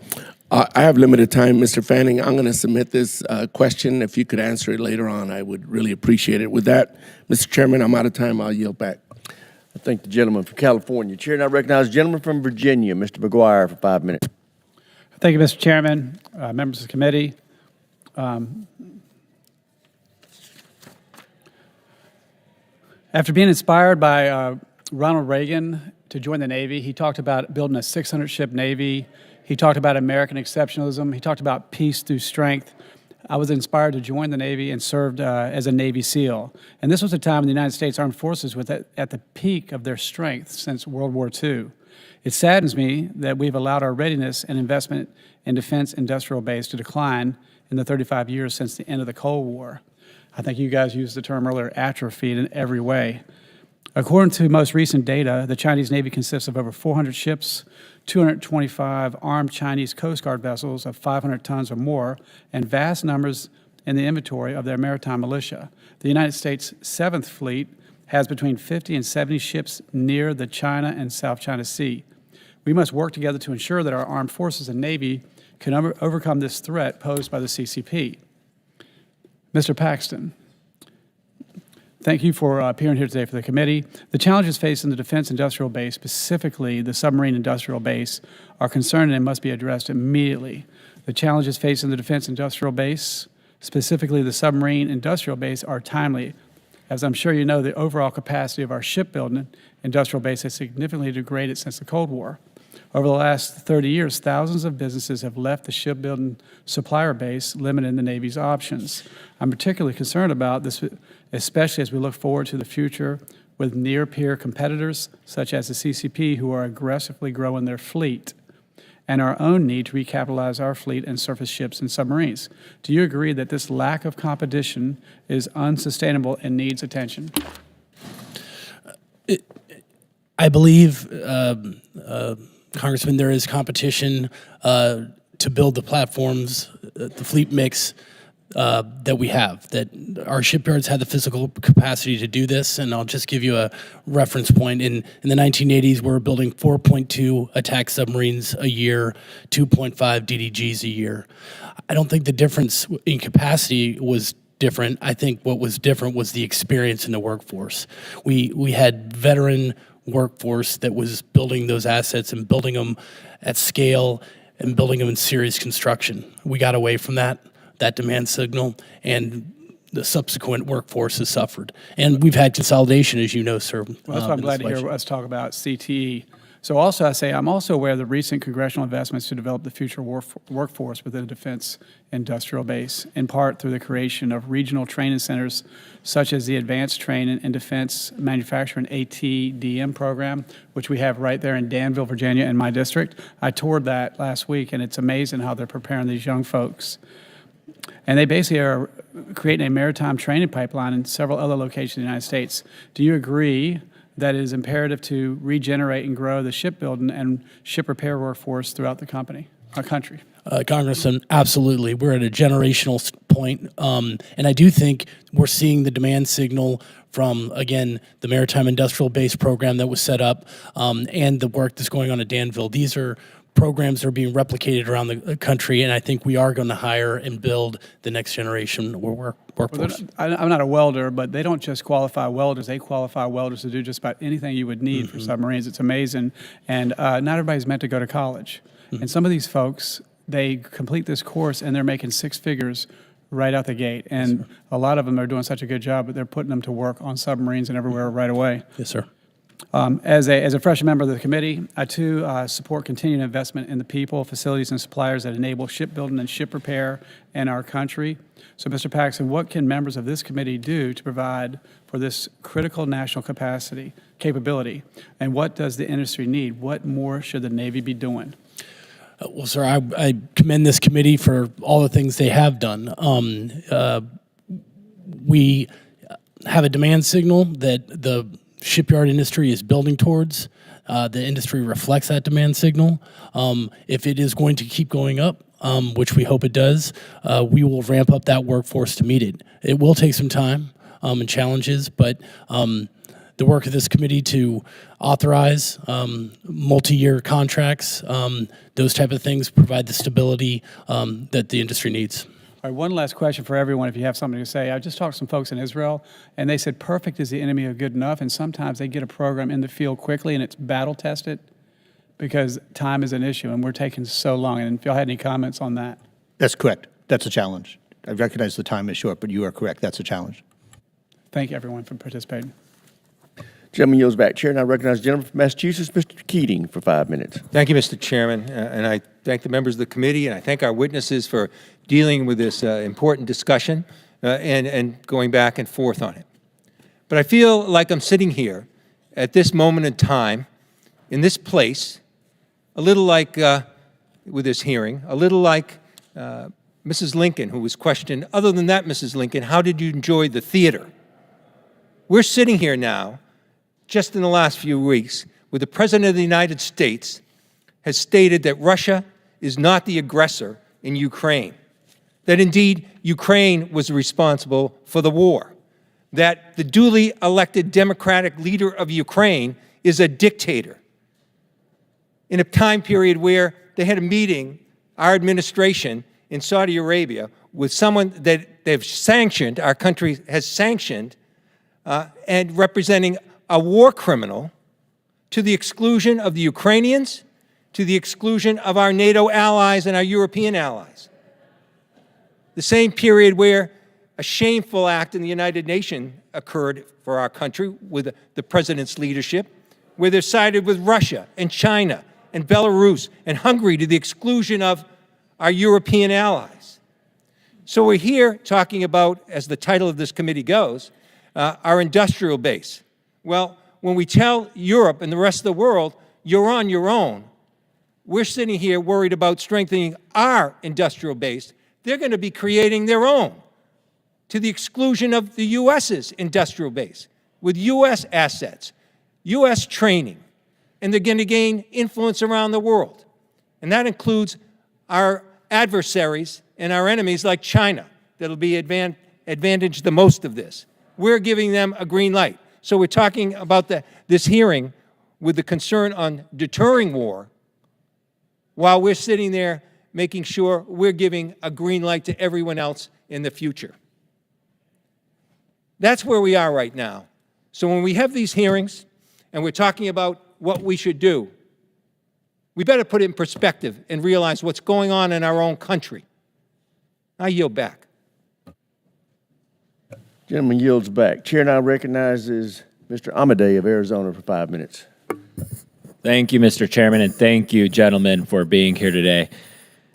I have limited time, Mr. Fanning. I'm going to submit this question. If you could answer it later on, I would really appreciate it. With that, Mr. Chairman, I'm out of time. I'll yield back. I thank the gentleman from California. Chair, and I recognize the gentleman from Virginia, Mr. McGuire, for 5 minutes. Thank you, Mr. Chairman, members of the committee. After being inspired by Ronald Reagan to join the Navy, he talked about building a 600-ship Navy. He talked about American exceptionalism. He talked about peace through strength. I was inspired to join the Navy and served as a Navy SEAL. And this was a time when the United States Armed Forces was at the peak of their strength since World War II. It saddens me that we've allowed our readiness and investment in defense industrial base to decline in the 35 years since the end of the Cold War. I think you guys used the term earlier, atrophied in every way. According to most recent data, the Chinese Navy consists of over 400 ships, 225 armed Chinese Coast Guard vessels of 500 tons or more, and vast numbers in the inventory of their maritime militia. The United States 7th Fleet has between 50 and 70 ships near the China and South China Sea. We must work together to ensure that our armed forces and Navy can overcome this threat posed by the CCP. Mr. Paxton, thank you for appearing here today for the committee. The challenges faced in the defense industrial base, specifically the submarine industrial base, are concerning and must be addressed immediately. The challenges faced in the defense industrial base, specifically the submarine industrial base, are timely. As I'm sure you know, the overall capacity of our shipbuilding industrial base has significantly degraded since the Cold War. Over the last 30 years, thousands of businesses have left the shipbuilding supplier base, limiting the Navy's options. I'm particularly concerned about this, especially as we look forward to the future with near-peer competitors, such as the CCP, who are aggressively growing their fleet, and our own need to recapitalize our fleet and surface ships and submarines. Do you agree that this lack of competition is unsustainable and needs attention? I believe, Congressman, there is competition to build the platforms, the fleet mix that we have, that our shipyards had the physical capacity to do this. And I'll just give you a reference point. In the 1980s, we were building 4.2 attack submarines a year, 2.5 DDGs a year. I don't think the difference in capacity was different. I think what was different was the experience in the workforce. We had veteran workforce that was building those assets and building them at scale and building them in serious construction. We got away from that demand signal, and the subsequent workforce has suffered. And we've had consolidation, as you know, sir. Well, that's why I'm glad to hear us talk about CTE. So also, I'm also aware of the recent congressional investments to develop the future workforce within the defense industrial base, in part through the creation of regional training centers such as the Advanced Training and Defense Manufacturing ATDM program, which we have right there in Danville, Virginia, in my district. I toured that last week, and it's amazing how they're preparing these young folks. And they basically are creating a maritime training pipeline in several other locations in the United States. Do you agree that it is imperative to regenerate and grow the shipbuilding and ship repair workforce throughout the country? Congressman, absolutely. We're at a generational point. And I do think we're seeing the demand signal from, again, the Maritime Industrial Base program that was set up and the work that's going on at Danville. These are programs that are being replicated around the country, and I think we are going to hire and build the next generation workforce. Well, I'm not a welder, but they don't just qualify welders. They qualify welders to do just about anything you would need for submarines. It's amazing. And not everybody's meant to go to college. And some of these folks, they complete this course, and they're making six figures right out the gate. And a lot of them are doing such a good job, but they're putting them to work on submarines and everywhere right away. Yes, sir. As a fresh member of the committee, I too support continued investment in the people, facilities, and suppliers that enable shipbuilding and ship repair in our country. So, Mr. Paxton, what can members of this committee do to provide for this critical national capability? And what does the industry need? What more should the Navy be doing? Well, sir, I commend this committee for all the things they have done. We have a demand signal that the shipyard industry is building towards. The industry reflects that demand signal. If it is going to keep going up, which we hope it does, we will ramp up that workforce to meet it. It will take some time and challenges, but the work of this committee to authorize multi-year contracts, those type of things provide the stability that the industry needs. All right, one last question for everyone, if you have something to say. I just talked to some folks in Israel, and they said perfect is the enemy of good enough, and sometimes they get a program in the field quickly, and it's battle-tested because time is an issue, and we're taking so long. And if y'all had any comments on that? That's correct. That's a challenge. I recognize the time is short, but you are correct. That's a challenge. Thank you, everyone, for participating. Gentleman yields back. Chair, and I recognize the gentleman from Massachusetts, Mr. Keating, for 5 minutes. Thank you, Mr. Chairman, and I thank the members of the committee, and I thank our witnesses for dealing with this important discussion and going back and forth on it. But I feel like I'm sitting here at this moment in time, in this place, a little like, with this hearing, a little like Mrs. Lincoln, who was questioned, other than that, Mrs. Lincoln, how did you enjoy the theater? We're sitting here now, just in the last few weeks, where the President of the United States has stated that Russia is not the aggressor in Ukraine, that indeed Ukraine was responsible for the war, that the duly elected democratic leader of Ukraine is a dictator. In a time period where they had a meeting, our administration in Saudi Arabia, with someone that they've sanctioned, our country has sanctioned, and representing a war criminal to the exclusion of the Ukrainians, to the exclusion of our NATO allies and our European allies. The same period where a shameful act in the United Nations occurred for our country with the president's leadership, where they're sided with Russia and China and Belarus and Hungary to the exclusion of our European allies. So we're here talking about, as the title of this committee goes, our industrial base. Well, when we tell Europe and the rest of the world, you're on your own, we're sitting here worried about strengthening our industrial base. They're going to be creating their own to the exclusion of the U.S.'s industrial base with U.S. assets, U.S. training, and they're going to gain influence around the world. And that includes our adversaries and our enemies like China, that'll be advantaged the most of this. We're giving them a green light. So we're talking about this hearing with the concern on deterring war, while we're sitting there making sure we're giving a green light to everyone else in the future. That's where we are right now. So when we have these hearings and we're talking about what we should do, we better put it in perspective and realize what's going on in our own country. I yield back. Gentleman yields back. Chair now recognizes Mr. Amadei of Arizona for 5 minutes. Thank you, Mr. Chairman, and thank you, gentlemen, for being here today.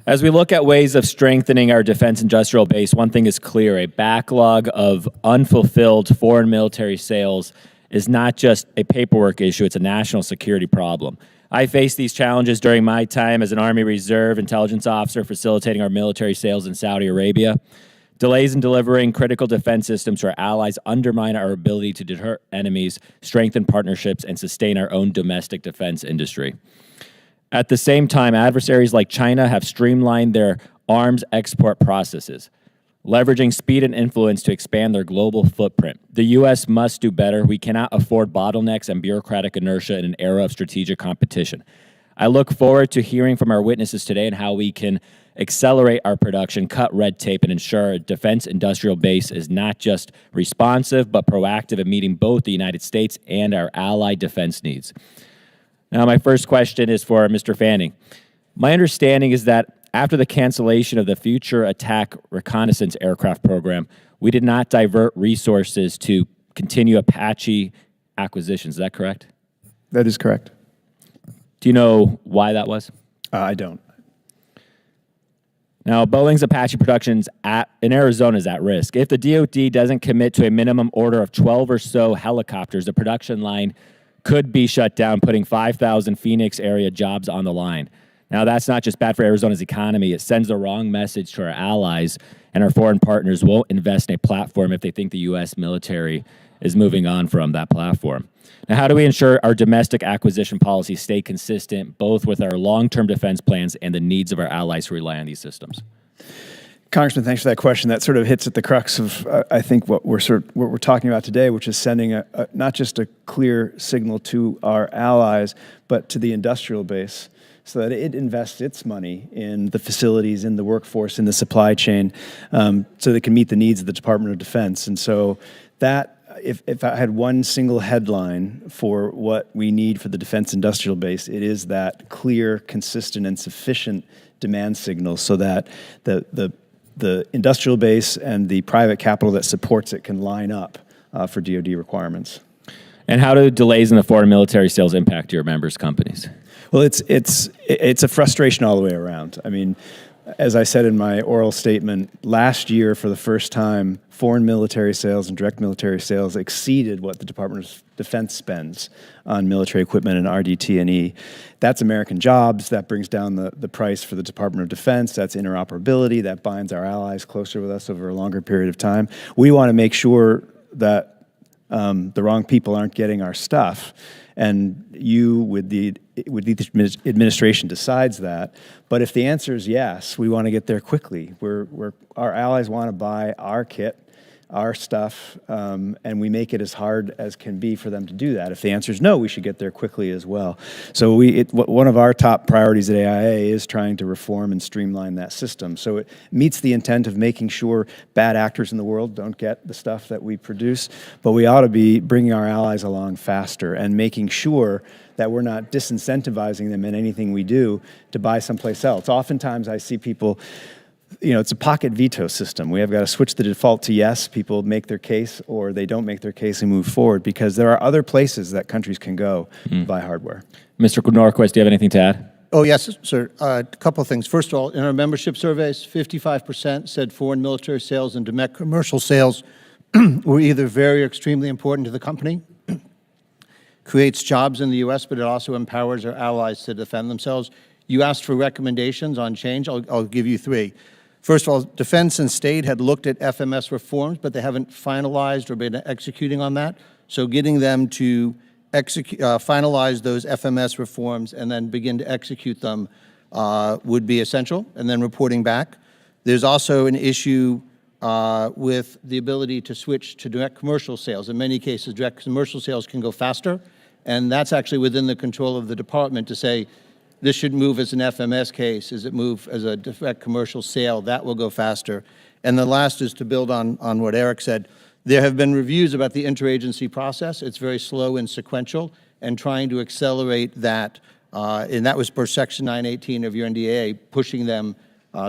As we look at ways of strengthening our defense industrial base, one thing is clear: a backlog of unfulfilled foreign military sales is not just a paperwork issue, it's a national security problem. I faced these challenges during my time as an Army Reserve intelligence officer facilitating our military sales in Saudi Arabia. Delays in delivering critical defense systems to our allies undermine our ability to deter enemies, strengthen partnerships, and sustain our own domestic defense industry. At the same time, adversaries like China have streamlined their arms export processes, leveraging speed and influence to expand their global footprint. The U.S. must do better. We cannot afford bottlenecks and bureaucratic inertia in an era of strategic competition. I look forward to hearing from our witnesses today and how we can accelerate our production, cut red tape, and ensure a defense industrial base is not just responsive, but proactive in meeting both the United States and our allied defense needs. Now, my first question is for Mr. Fanning. My understanding is that after the cancellation of the Future Attack Reconnaissance Aircraft program, we did not divert resources to continue Apache acquisitions. Is that correct? That is correct. Do you know why that was? I don't. Now, Boeing's Apache productions in Arizona is at risk. If the DoD doesn't commit to a minimum order of 12 or so helicopters, the production line could be shut down, putting 5,000 Phoenix area jobs on the line. Now, that's not just bad for Arizona's economy. It sends the wrong message to our allies, and our foreign partners won't invest in a platform if they think the U.S. military is moving on from that platform. Now, how do we ensure our domestic acquisition policies stay consistent, both with our long-term defense plans and the needs of our allies who rely on these systems? Congressman, thanks for that question. That sort of hits at the crux of, I think, what we're talking about today, which is sending not just a clear signal to our allies, but to the industrial base, so that it invests its money in the facilities, in the workforce, in the supply chain, so they can meet the needs of the Department of Defense. And so that, if I had one single headline for what we need for the defense industrial base, it is that clear, consistent, and sufficient demand signal so that the industrial base and the private capital that supports it can line up for DoD requirements. And how do delays in the foreign military sales impact your members' companies? Well, it's a frustration all the way around. I mean, as I said in my oral statement, last year for the first time, foreign military sales and direct military sales exceeded what the Department of Defense spends on military equipment and RDT&E. That's American jobs. That brings down the price for the Department of Defense. That's interoperability. That binds our allies closer with us over a longer period of time. We want to make sure that the wrong people aren't getting our stuff. And the administration decides that. But if the answer is yes, we want to get there quickly. Our allies want to buy our kit, our stuff, and we make it as hard as can be for them to do that. If the answer is no, we should get there quickly as well. So one of our top priorities at AIA is trying to reform and streamline that system. So it meets the intent of making sure bad actors in the world don't get the stuff that we produce, but we ought to be bringing our allies along faster and making sure that we're not disincentivizing them in anything we do to buy someplace else. Oftentimes I see people, it's a pocket veto system. We have got to switch the default to yes. People make their case, or they don't make their case and move forward, because there are other places that countries can go to buy hardware. Mr. Norquist, do you have anything to add? Oh, yes, sir. A couple of things. First of all, in our membership surveys, 55% said foreign military sales and domestic commercial sales were either very or extremely important to the company, creates jobs in the U.S., but it also empowers our allies to defend themselves. You asked for recommendations on change. I'll give you three. First of all, Defense and State had looked at FMS reforms, but they haven't finalized or been executing on that. So getting them to finalize those FMS reforms and then begin to execute them would be essential, and then reporting back. There's also an issue with the ability to switch to direct commercial sales. In many cases, direct commercial sales can go faster, and that's actually within the control of the department to say, this should move as an FMS case, as it move as a direct commercial sale, that will go faster. And the last is to build on what Eric said. There have been reviews about the interagency process. It's very slow and sequential, and trying to accelerate that, and that was per Section 918 of your NDAA, pushing them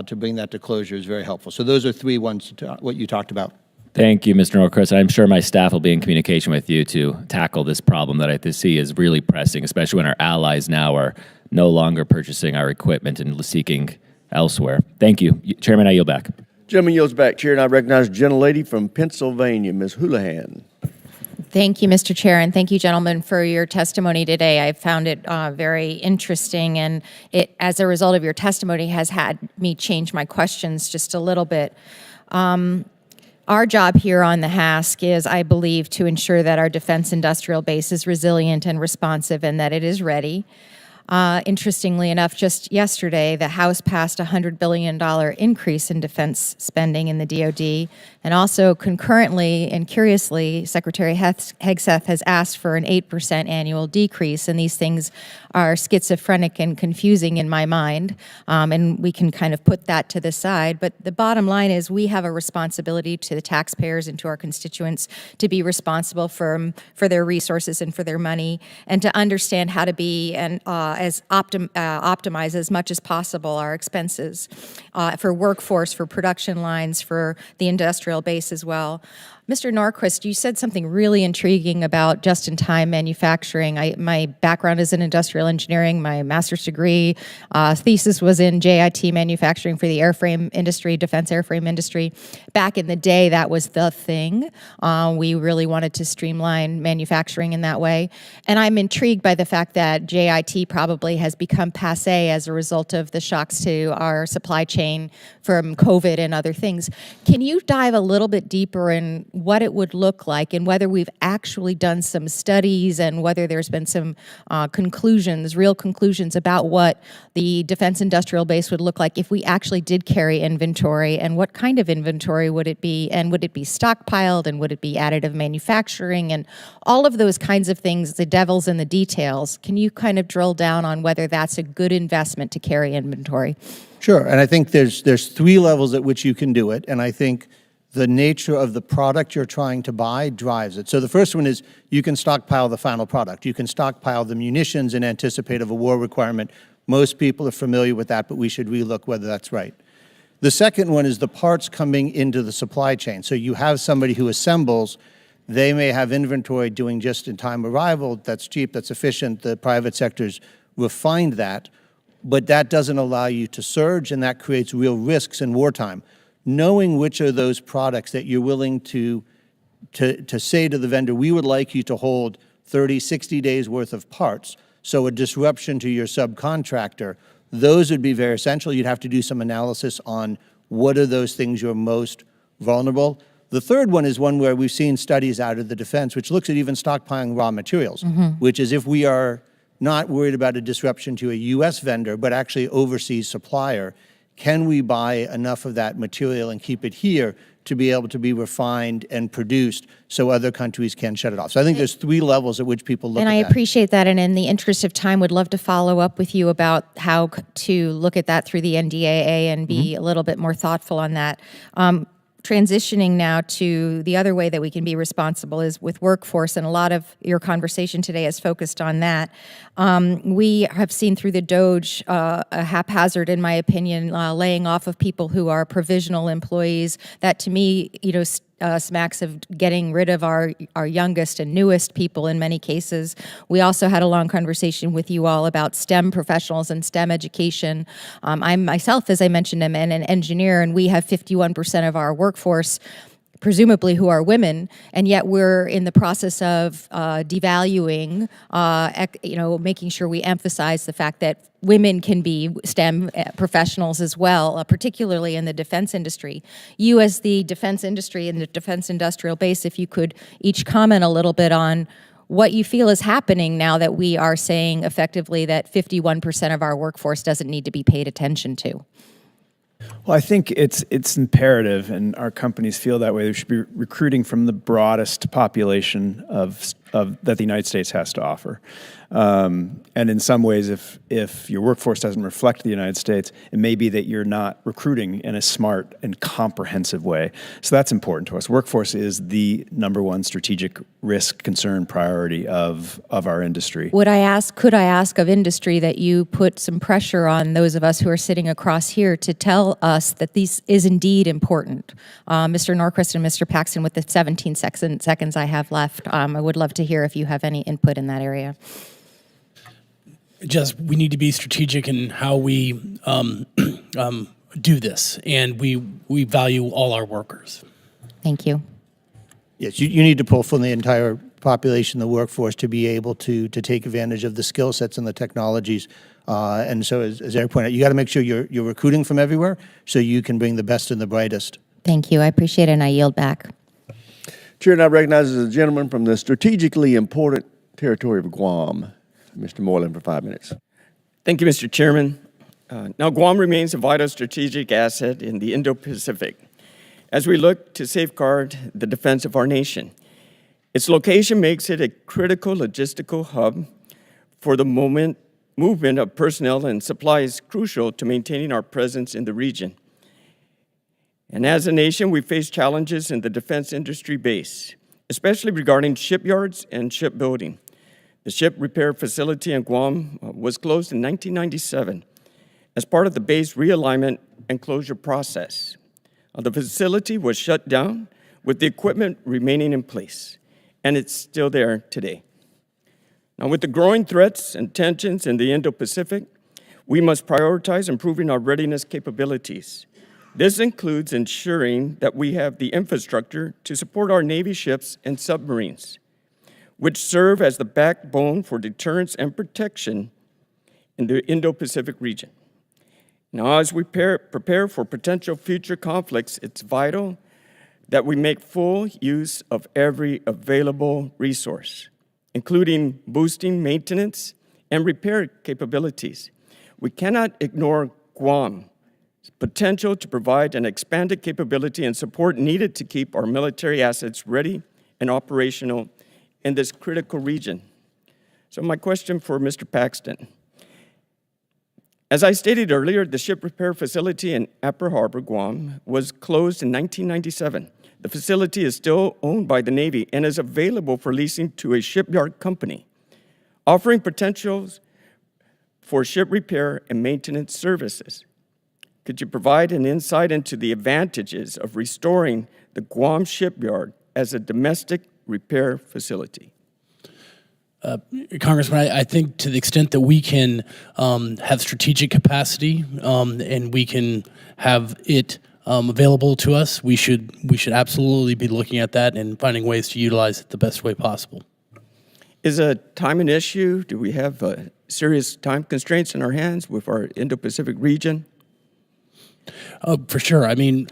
to bring that to closure is very helpful. So those are three ones, what you talked about. Thank you, Mr. Norquist. I'm sure my staff will be in communication with you to tackle this problem that I see is really pressing, especially when our allies now are no longer purchasing our equipment and seeking elsewhere. Thank you. Chairman, I yield back. Gentleman yields back. Chair, and I recognize the gentlelady from Pennsylvania, Ms. Houlihan. Thank you, Mr. Chair, and thank you, gentlemen, for your testimony today. I found it very interesting, and it, as a result of your testimony, has had me change my questions just a little bit. Our job here on the HASC is, I believe, to ensure that our defense industrial base is resilient and responsive and that it is ready. Interestingly enough, just yesterday, the House passed a $100 billion increase in defense spending in the DoD, and also concurrently and curiously, Secretary Hegseth has asked for an 8% annual decrease, and these things are schizophrenic and confusing in my mind, and we can kind of put that to the side. But the bottom line is we have a responsibility to the taxpayers and to our constituents to be responsible for their resources and for their money, and to understand how to be optimize as much as possible our expenses for workforce, for production lines, for the industrial base as well. Mr. Norquist, you said something really intriguing about just-in-time manufacturing. My background is in industrial engineering. My master's degree thesis was in JIT manufacturing for the airframe industry, defense airframe industry. Back in the day, that was the thing. We really wanted to streamline manufacturing in that way. And I'm intrigued by the fact that JIT probably has become passé as a result of the shocks to our supply chain from COVID and other things. Can you dive a little bit deeper in what it would look like and whether we've actually done some studies and whether there's been some real conclusions about what the defense industrial base would look like if we actually did carry inventory, and what kind of inventory would it be, and would it be stockpiled, and would it be additive manufacturing, and all of those kinds of things, the devil's in the details. Can you kind of drill down on whether that's a good investment to carry inventory? Sure, and I think there's three levels at which you can do it, and I think the nature of the product you're trying to buy drives it. So the first one is you can stockpile the final product. You can stockpile the munitions in anticipate of a war requirement. Most people are familiar with that, but we should relook whether that's right. The second one is the parts coming into the supply chain. So you have somebody who assembles. They may have inventory doing just-in-time arrival. That's cheap, that's efficient. The private sector's refined that, but that doesn't allow you to surge, and that creates real risks in wartime. Knowing which are those products that you're willing to say to the vendor, we would like you to hold 30, 60 days worth of parts, so a disruption to your subcontractor, those would be very essential. You'd have to do some analysis on what are those things you're most vulnerable. The third one is one where we've seen studies out of the defense, which looks at even stockpiling raw materials, which is if we are not worried about a disruption to a U.S. vendor, but actually overseas supplier, can we buy enough of that material and keep it here to be able to be refined and produced so other countries can shut it off? So I think there's three levels at which people look at that. And I appreciate that, and in the interest of time, would love to follow up with you about how to look at that through the NDAA and be a little bit more thoughtful on that. Transitioning now to the other way that we can be responsible is with workforce, and a lot of your conversation today is focused on that. We have seen through the DOGE a haphazard, in my opinion, laying off of people who are provisional employees. That to me, smacks of getting rid of our youngest and newest people in many cases. We also had a long conversation with you all about STEM professionals and STEM education. I myself, as I mentioned, am an engineer, and we have 51% of our workforce presumably who are women, and yet we're in the process of devaluing, making sure we emphasize the fact that women can be STEM professionals as well, particularly in the defense industry. You as the defense industry and the defense industrial base, if you could each comment a little bit on what you feel is happening now that we are saying effectively that 51% of our workforce doesn't need to be paid attention to. Well, I think it's imperative, and our companies feel that way. They should be recruiting from the broadest population of that the United States has to offer. And in some ways, if your workforce doesn't reflect the United States, it may be that you're not recruiting in a smart and comprehensive way. So that's important to us. Workforce is the #1 strategic risk, concern, priority of our industry. Could I ask of industry that you put some pressure on those of us who are sitting across here to tell us that this is indeed important? Mr. Norquist and Mr. Paxton, with the 17 seconds I have left, I would love to hear if you have any input in that area. Just we need to be strategic in how we do this, and we value all our workers. Thank you. Yes, you need to pull from the entire population, the workforce, to be able to take advantage of the skill sets and the technologies. And so, as Eric pointed out, you got to make sure you're recruiting from everywhere so you can bring the best and the brightest. Thank you. I appreciate it, and I yield back. Chair now recognizes a gentleman from the strategically important territory of Guam, Mr. Moylan, for 5 minutes. Thank you, Mr. Chairman. Now, Guam remains a vital strategic asset in the Indo-Pacific as we look to safeguard the defense of our nation. Its location makes it a critical logistical hub for the movement of personnel and supplies crucial to maintaining our presence in the region. And as a nation, we face challenges in the defense industry base, especially regarding shipyards and shipbuilding. The ship repair facility in Guam was closed in 1997 as part of the base realignment and closure process. The facility was shut down with the equipment remaining in place, and it's still there today. Now, with the growing threats and tensions in the Indo-Pacific, we must prioritize improving our readiness capabilities. This includes ensuring that we have the infrastructure to support our Navy ships and submarines, which serve as the backbone for deterrence and protection in the Indo-Pacific region. Now, as we prepare for potential future conflicts, it's vital that we make full use of every available resource, including boosting maintenance and repair capabilities. We cannot ignore Guam's potential to provide an expanded capability and support needed to keep our military assets ready and operational in this critical region. So my question for Mr. Paxton. As I stated earlier, the ship repair facility in Apra Harbor, Guam, was closed in 1997. The facility is still owned by the Navy and is available for leasing to a shipyard company, offering potentials for ship repair and maintenance services. Could you provide an insight into the advantages of restoring the Guam shipyard as a domestic repair facility? Congressman, I think to the extent that we can have strategic capacity and we can have it available to us, we should absolutely be looking at that and finding ways to utilize it the best way possible. Is time an issue? Do we have serious time constraints in our hands with our Indo-Pacific region? For sure. I mean,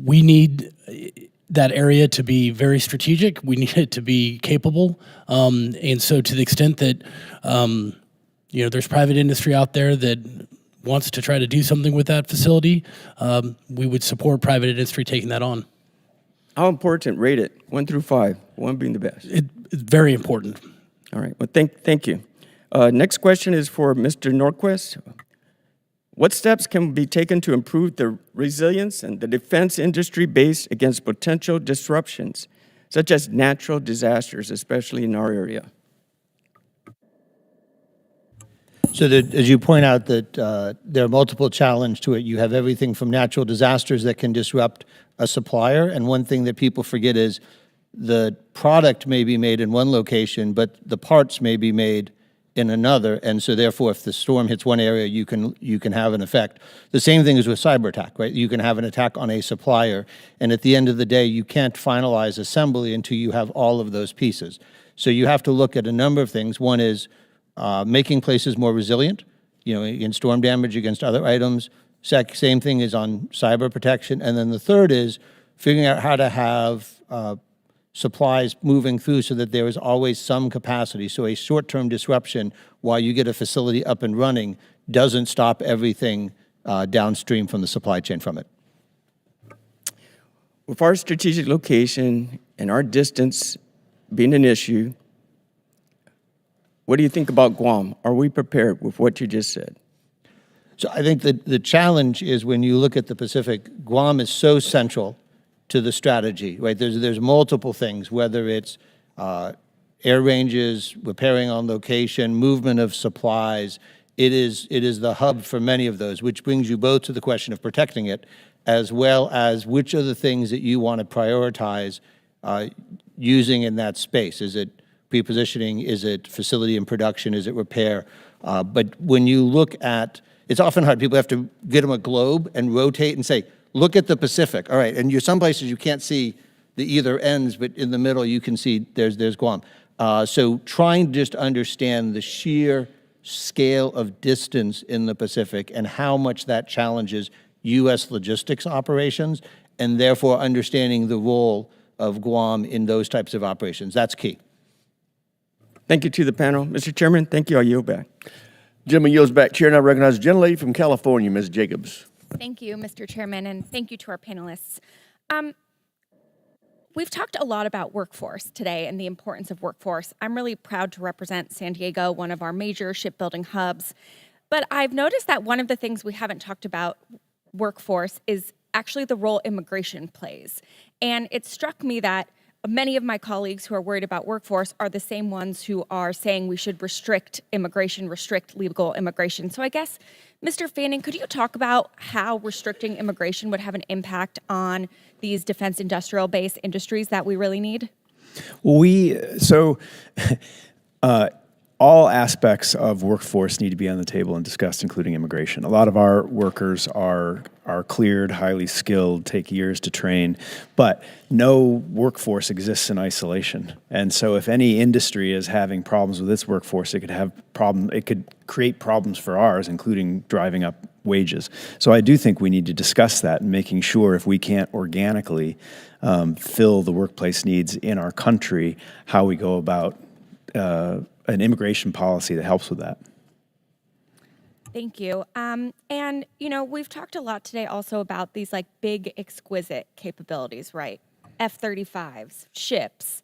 we need that area to be very strategic. We need it to be capable. And so to the extent that, there's private industry out there that wants to try to do something with that facility, we would support private industry taking that on. How important? Rate it, 1 through 5, 1 being the best. It's very important. All right, well, thank you. Next question is for Mr. Norquist. What steps can be taken to improve the resilience and the defense industry base against potential disruptions, such as natural disasters, especially in our area? So as you point out that there are multiple challenges to it. You have everything from natural disasters that can disrupt a supplier, and one thing that people forget is the product may be made in one location, but the parts may be made in another, and so therefore if the storm hits one area, you can have an effect. The same thing is with cyber attack, right? You can have an attack on a supplier, and at the end of the day, you can't finalize assembly until you have all of those pieces. So you have to look at a number of things. One is making places more resilient, in storm damage against other items. Same thing is on cyber protection, and then the third is figuring out how to have supplies moving through so that there is always some capacity. So a short-term disruption while you get a facility up and running doesn't stop everything downstream from the supply chain from it. With our strategic location and our distance being an issue, what do you think about Guam? Are we prepared with what you just said? So I think that the challenge is when you look at the Pacific, Guam is so central to the strategy, right? There's multiple things, whether it's air ranges, repairing on location, movement of supplies. It is the hub for many of those, which brings you both to the question of protecting it, as well as which are the things that you want to prioritize using in that space. Is it prepositioning? Is it facility and production? Is it repair? But when you look at, it's often hard. People have to get them a globe and rotate and say, look at the Pacific. All right, and some places you can't see the either ends, but in the middle you can see there's Guam. So trying to just understand the sheer scale of distance in the Pacific and how much that challenges U.S. logistics operations, and therefore understanding the role of Guam in those types of operations. That's key. Thank you to the panel. Mr. Chairman, thank you. I yield back. Gentleman yields back. Chair now recognizes the gentlelady from California, Ms. Jacobs. Thank you, Mr. Chairman, and thank you to our panelists. We've talked a lot about workforce today and the importance of workforce. I'm really proud to represent San Diego, one of our major shipbuilding hubs. But I've noticed that one of the things we haven't talked about workforce is actually the role immigration plays. And it struck me that many of my colleagues who are worried about workforce are the same ones who are saying we should restrict immigration, restrict legal immigration. So I guess, Mr. Fanning, could you talk about how restricting immigration would have an impact on these defense industrial base industries that we really need? All aspects of workforce need to be on the table and discussed, including immigration. A lot of our workers are cleared, highly skilled, take years to train, but no workforce exists in isolation. And so if any industry is having problems with its workforce, it could create problems for ours, including driving up wages. So I do think we need to discuss that and making sure if we can't organically fill the workplace needs in our country, how we go about an immigration policy that helps with that. Thank you. And, we've talked a lot today also about these like big, exquisite capabilities, right? F-35s, ships.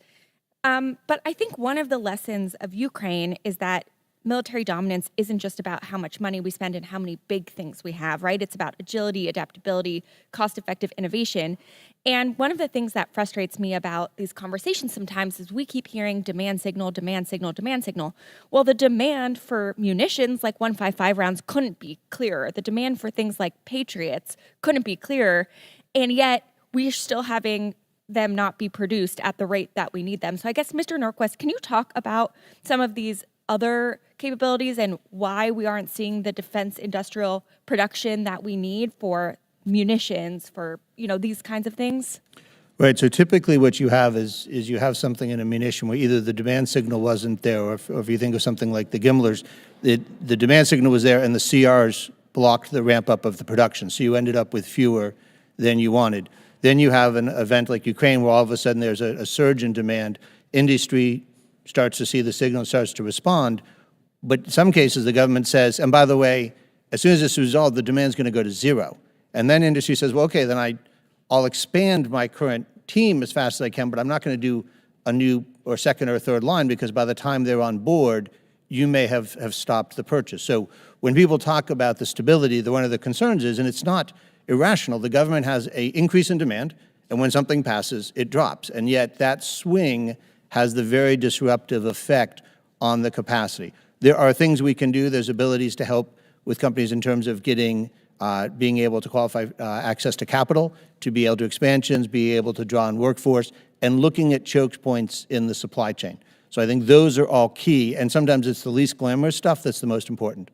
But I think one of the lessons of Ukraine is that military dominance isn't just about how much money we spend and how many big things we have, right? It's about agility, adaptability, cost-effective innovation. And one of the things that frustrates me about these conversations sometimes is we keep hearing demand signal, demand signal, demand signal. Well, the demand for munitions like 155 rounds couldn't be clearer. The demand for things like Patriots couldn't be clearer. And yet we're still having them not be produced at the rate that we need them. So I guess, Mr. Norquist, can you talk about some of these other capabilities and why we aren't seeing the defense industrial production that we need for munitions, for these kinds of things? Right. So typically, what you have is you have something in a munition where either the demand signal wasn't there, or if you think of something like the Gimlers, the demand signal was there, and the CRs blocked the ramp up of the production. So you ended up with fewer than you wanted. Then you have an event like Ukraine, where all of a sudden there's a surge in demand. Industry starts to see the signal and starts to respond. But in some cases, the government says, and by the way, as soon as this is resolved, the demand's going to go to zero. And then industry says, well, okay, then I'll expand my current team as fast as I can, but I'm not going to do a new or second or third line, because by the time they're on board, you may have stopped the purchase. So when people talk about the stability, one of the concerns is, and it's not irrational, the government has an increase in demand, and when something passes, it drops. And yet that swing has the very disruptive effect on the capacity. There are things we can do. There's abilities to help with companies in terms of getting, being able to qualify access to capital, to be able to expansions, be able to draw on workforce, and looking at choke points in the supply chain. So I think those are all key, and sometimes it's the least glamorous stuff that's the most important.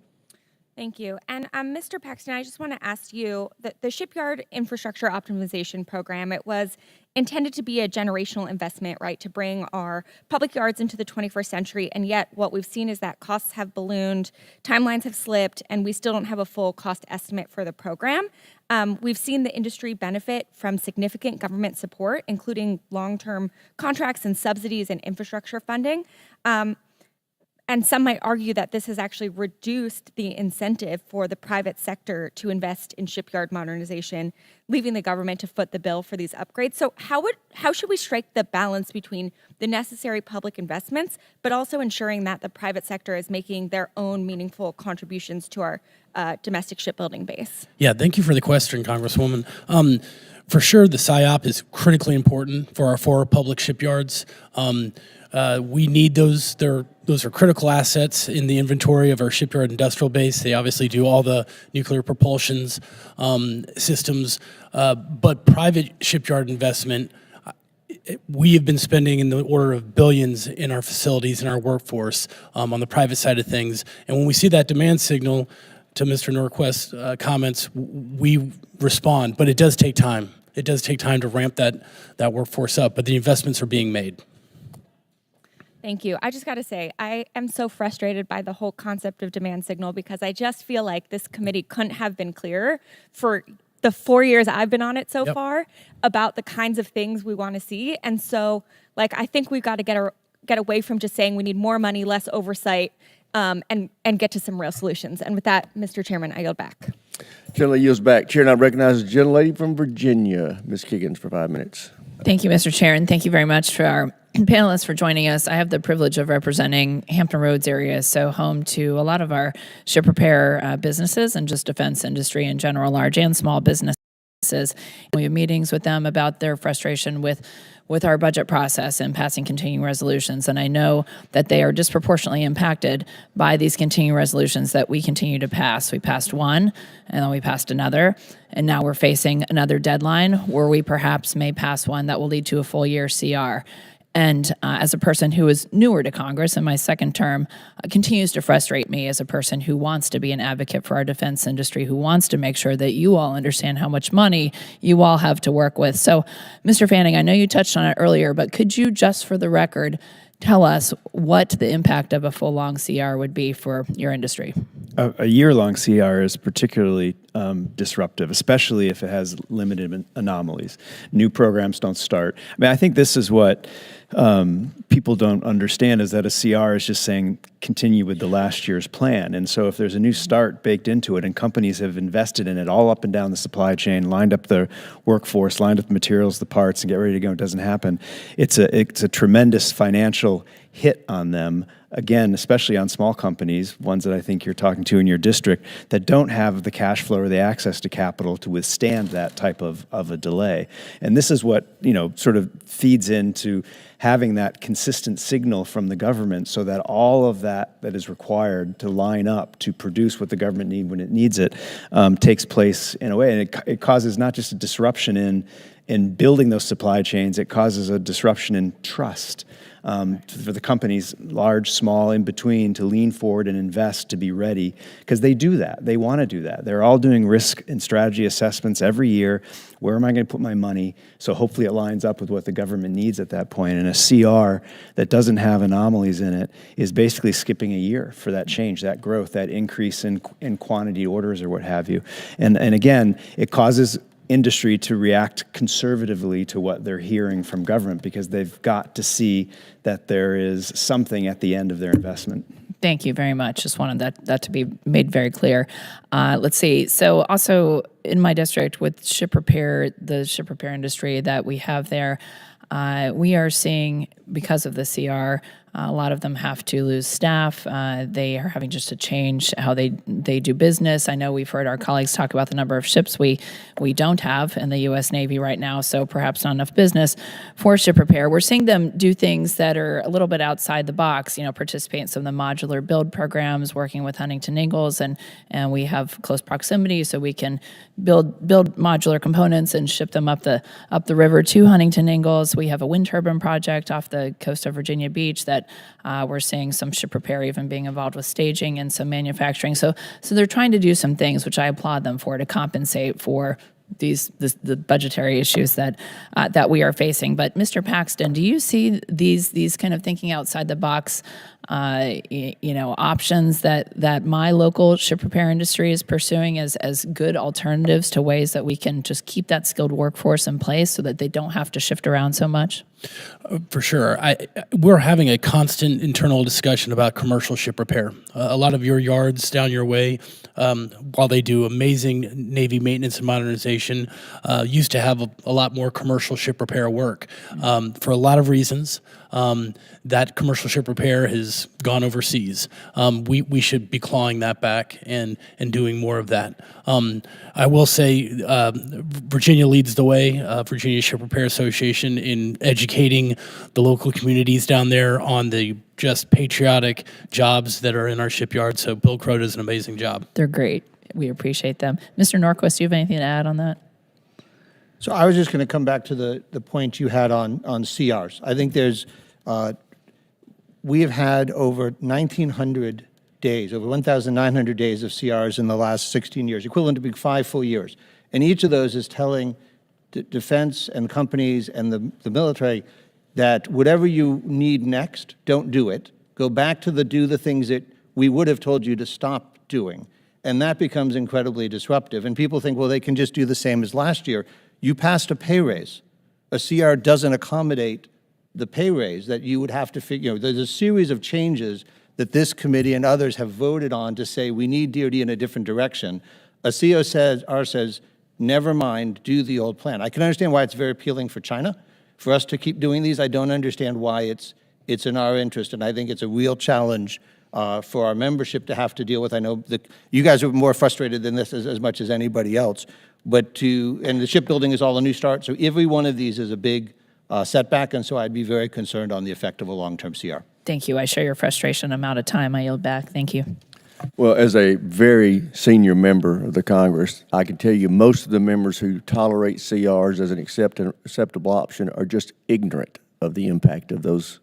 Thank you. And Mr. Paxton, I just want to ask you, the Shipyard Infrastructure Optimization Program, it was intended to be a generational investment, right, to bring our public yards into the 21st century, and yet what we've seen is that costs have ballooned, timelines have slipped, and we still don't have a full cost estimate for the program. We've seen the industry benefit from significant government support, including long-term contracts and subsidies and infrastructure funding. And some might argue that this has actually reduced the incentive for the private sector to invest in shipyard modernization, leaving the government to foot the bill for these upgrades. So how should we strike the balance between the necessary public investments, but also ensuring that the private sector is making their own meaningful contributions to our domestic shipbuilding base? Yeah, thank you for the question, Congresswoman. For sure, the SIOP is critically important for our four public shipyards. We need those. Those are critical assets in the inventory of our shipyard industrial base. They obviously do all the nuclear propulsions systems, but private shipyard investment, we have been spending in the order of billions in our facilities and our workforce on the private side of things. And when we see that demand signal, to Mr. Norquist's comments, we respond, but it does take time. It does take time to ramp that workforce up, but the investments are being made. Thank you. I just got to say, I am so frustrated by the whole concept of demand signal because I just feel like this committee couldn't have been clearer for the 4 years I've been on it so far about the kinds of things we want to see. And so, I think we've got to get away from just saying we need more money, less oversight, and get to some real solutions. And with that, Mr. Chairman, I yield back. Gentlelady yields back. Chair now recognizes the gentlelady from Virginia, Ms. Kiggins, for 5 minutes. Thank you, Mr. Chair, and thank you very much for our panelists for joining us. I have the privilege of representing Hampton Roads area, so home to a lot of our ship repair businesses and just defense industry in general, large and small businesses. We have meetings with them about their frustration with our budget process and passing continuing resolutions. And I know that they are disproportionately impacted by these continuing resolutions that we continue to pass. We passed one, and then we passed another, and now we're facing another deadline where we perhaps may pass one that will lead to a full year CR. And as a person who is newer to Congress in my second term, continues to frustrate me as a person who wants to be an advocate for our defense industry, who wants to make sure that you all understand how much money you all have to work with. So, Mr. Fanning, I know you touched on it earlier, but could you, just for the record, tell us what the impact of a full long CR would be for your industry? A year-long CR is particularly disruptive, especially if it has limited anomalies. New programs don't start. I mean, I think this is what people don't understand, is that a CR is just saying continue with the last year's plan. And so if there's a new start baked into it and companies have invested in it all up and down the supply chain, lined up the workforce, lined up the materials, the parts, and get ready to go, it doesn't happen. It's a tremendous financial hit on them, again, especially on small companies, ones that I think you're talking to in your district, that don't have the cash flow or the access to capital to withstand that type of a delay. And this is what, sort of feeds into having that consistent signal from the government so that all of that is required to line up to produce what the government needs when it needs it takes place in a way. And it causes not just a disruption in building those supply chains, it causes a disruption in trust. For the companies, large, small, in between, to lean forward and invest, to be ready, because they do that. They want to do that. They're all doing risk and strategy assessments every year. Where am I going to put my money? So hopefully it lines up with what the government needs at that point. And a CR that doesn't have anomalies in it is basically skipping a year for that change, that growth, that increase in quantity orders or what have you. And again, it causes industry to react conservatively to what they're hearing from government, because they've got to see that there is something at the end of their investment. Thank you very much. Just wanted that to be made very clear. Let's see. So also in my district with ship repair, the ship repair industry that we have there, we are seeing, because of the CR, a lot of them have to lose staff. They are having just to change how they do business. I know we've heard our colleagues talk about the number of ships we don't have in the U.S. Navy right now, so perhaps not enough business for ship repair. We're seeing them do things that are a little bit outside the box, participate in some of the modular build programs, working with Huntington Ingalls, and we have close proximity, so we can build modular components and ship them up the river to Huntington Ingalls. We have a wind turbine project off the coast of Virginia Beach that we're seeing some ship repair even being involved with staging and some manufacturing. So they're trying to do some things, which I applaud them for, to compensate for the budgetary issues that we are facing. But Mr. Paxton, do you see these kind of thinking outside the box, options that my local ship repair industry is pursuing as good alternatives to ways that we can just keep that skilled workforce in place so that they don't have to shift around so much? For sure. We're having a constant internal discussion about commercial ship repair. A lot of your yards down your way, while they do amazing Navy maintenance and modernization, used to have a lot more commercial ship repair work. For a lot of reasons, that commercial ship repair has gone overseas. We should be clawing that back and doing more of that. I will say Virginia leads the way, Virginia Ship Repair Association, in educating the local communities down there on the just patriotic jobs that are in our shipyard. So Bill Crow does an amazing job. They're great. We appreciate them. Mr. Norquist, do you have anything to add on that? So I was just going to come back to the point you had on CRs. I think there's, we have had over 1,900 days, over 1,900 days of CRs in the last 16 years, equivalent to being 5 full years. And each of those is telling defense and companies and the military that whatever you need next, don't do it. Go back to do the things that we would have told you to stop doing. And that becomes incredibly disruptive. And people think, well, they can just do the same as last year. You passed a pay raise. A CR doesn't accommodate the pay raise that you would have to figure. There's a series of changes that this committee and others have voted on to say we need DoD in a different direction. A CO says, never mind, do the old plan. I can understand why it's very appealing for China. For us to keep doing these, I don't understand why it's in our interest, and I think it's a real challenge for our membership to have to deal with. I know that you guys are more frustrated than this as much as anybody else, but and the shipbuilding is all a new start, so every one of these is a big setback, and so I'd be very concerned on the effect of a long-term CR. Thank you. I share your frustration. I'm out of time. I yield back. Thank you. Well, as a very senior member of the Congress, I can tell you most of the members who tolerate CRs as an acceptable option are just ignorant of the impact of those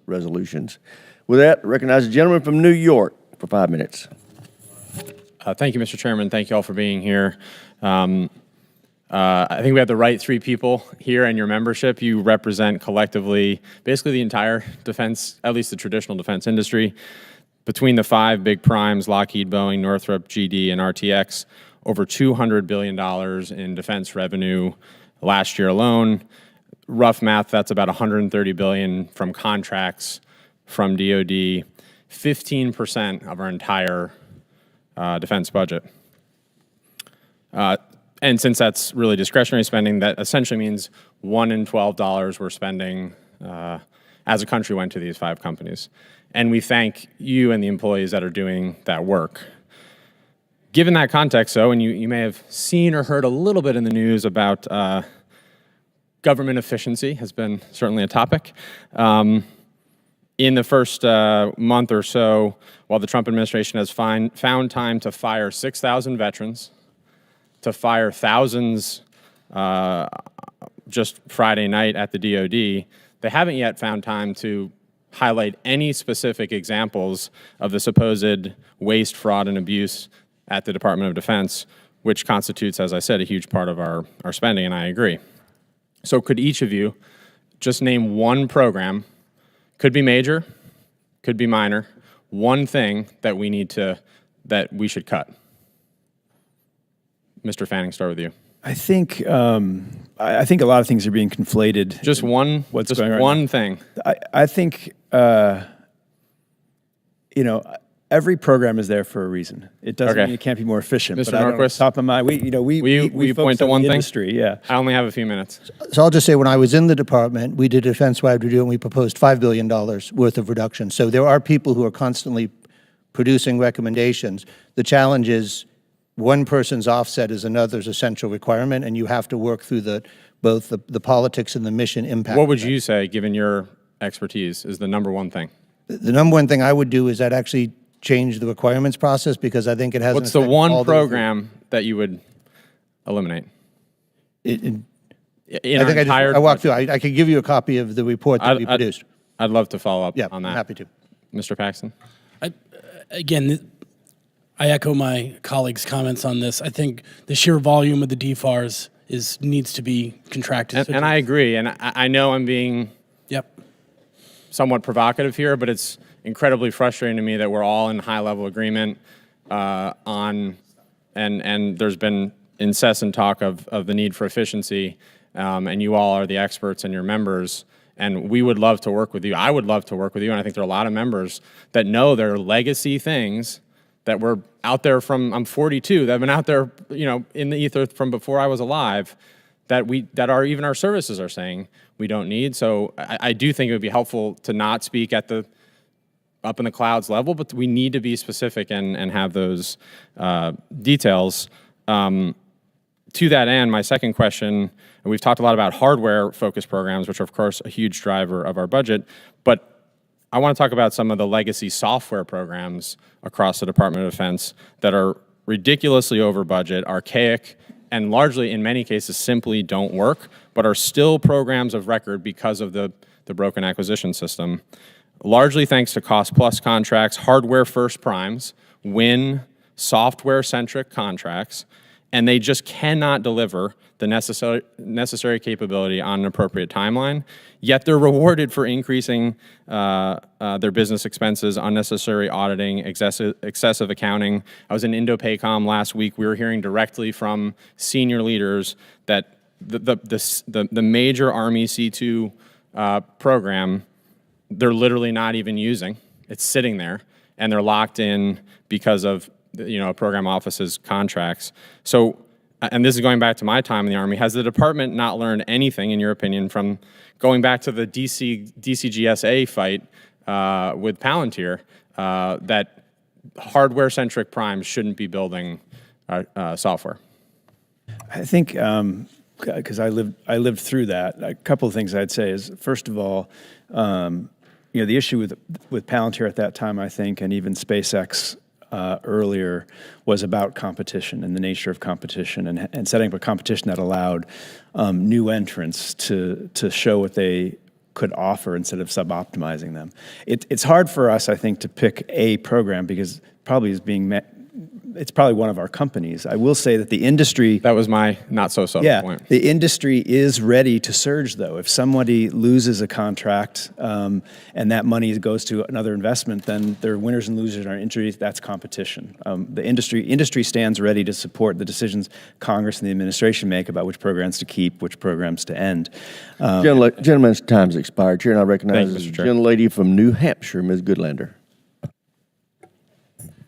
resolutions. With that, I recognize the gentleman from New York for 5 minutes. Thank you, Mr. Chairman. Thank you all for being here. I think we have the right 3 people here in your membership. You represent collectively basically the entire defense, at least the traditional defense industry. Between the 5 big primes, Lockheed, Boeing, Northrop, GD, and RTX, over $200 billion in defense revenue last year alone. Rough math, that's about $130 billion from contracts from DoD, 15% of our entire defense budget. And since that's really discretionary spending, that essentially means $1 in $12 we're spending as a country went to these 5 companies. And we thank you and the employees that are doing that work. Given that context, though, and you may have seen or heard a little bit in the news about government efficiency has been certainly a topic. In the first month or so, while the Trump administration has found time to fire 6,000 veterans, to fire thousands just Friday night at the DoD, they haven't yet found time to highlight any specific examples of the supposed waste, fraud, and abuse at the Department of Defense, which constitutes, as I said, a huge part of our spending, and I agree. So could each of you just name one program, could be major, could be minor, one thing that we should cut? Mr. Fanning, start with you. I think a lot of things are being conflated. Just one. What's just going on one thing. I think every program is there for a reason. It doesn't mean it can't be more efficient. Mr. But Norquist, top of mind, we point to one thing. Industry, yeah. I only have a few minutes. So I'll just say, when I was in the department, we did a defense-wide review, and we proposed $5 billion worth of reduction. So there are people who are constantly producing recommendations. The challenge is one person's offset is another's essential requirement, and you have to work through both the politics and the mission impact. What would you say, given your expertise, is the number one thing? The number one thing I would do is actually change the requirements process, because I think it has. What's the one program that you would eliminate? I walked through. I could give you a copy of the report that we produced. I'd love to follow up on that. I'm happy to. Mr. Paxton? I echo my colleagues' comments on this. I think the sheer volume of the DFARS needs to be contracted. And I agree. And I know I'm being somewhat provocative here, but it's incredibly frustrating to me that we're all in high-level agreement and there's been incessant talk of the need for efficiency, and you all are the experts and your members, And we would love to work with you. I would love to work with you. And I think there are a lot of members that know there are legacy things that were out there from, I'm 42, that have been out there, in the ether from before I was alive, that even our services are saying we don't need. So I do think it would be helpful to not speak at the up in the clouds level, but we need to be specific and have those details. To that end, my second question, and we've talked a lot about hardware-focused programs, which are, of course, a huge driver of our budget, but I want to talk about some of the legacy software programs across the Department of Defense that are ridiculously over budget, archaic, and largely, in many cases, simply don't work, but are still programs of record because of the broken acquisition system. Largely thanks to cost-plus contracts, hardware-first primes win software-centric contracts, and they just cannot deliver the necessary capability on an appropriate timeline, yet they're rewarded for increasing their business expenses, unnecessary auditing, excessive accounting. I was in Indo-PACOM last week. We were hearing directly from senior leaders that the major Army C2 program, they're literally not even using. It's sitting there, and they're locked in because of a program office's contracts. So, and this is going back to my time in the Army, has the department not learned anything, in your opinion, from going back to the DCGSA fight with Palantir, that hardware-centric primes shouldn't be building software? I think, because I lived through that, a couple of things I'd say is, first of all, the issue with Palantir at that time, I think, and even SpaceX earlier, was about competition and the nature of competition, and setting up a competition that allowed new entrants to show what they could offer instead of sub-optimizing them. It's hard for us, I think, to pick a program because probably is being met. It's probably one of our companies. I will say that the industry... That was my not-so-subtle point. The industry is ready to surge, though. If somebody loses a contract and that money goes to another investment, then there are winners and losers in our industry. That's competition. The industry stands ready to support the decisions Congress and the administration make about which programs to keep, which programs to end. Gentleman's time's expired. Chair, and I recognize Thank you, the Mr. Chair. gentlelady from New Hampshire, Ms. Goodlander.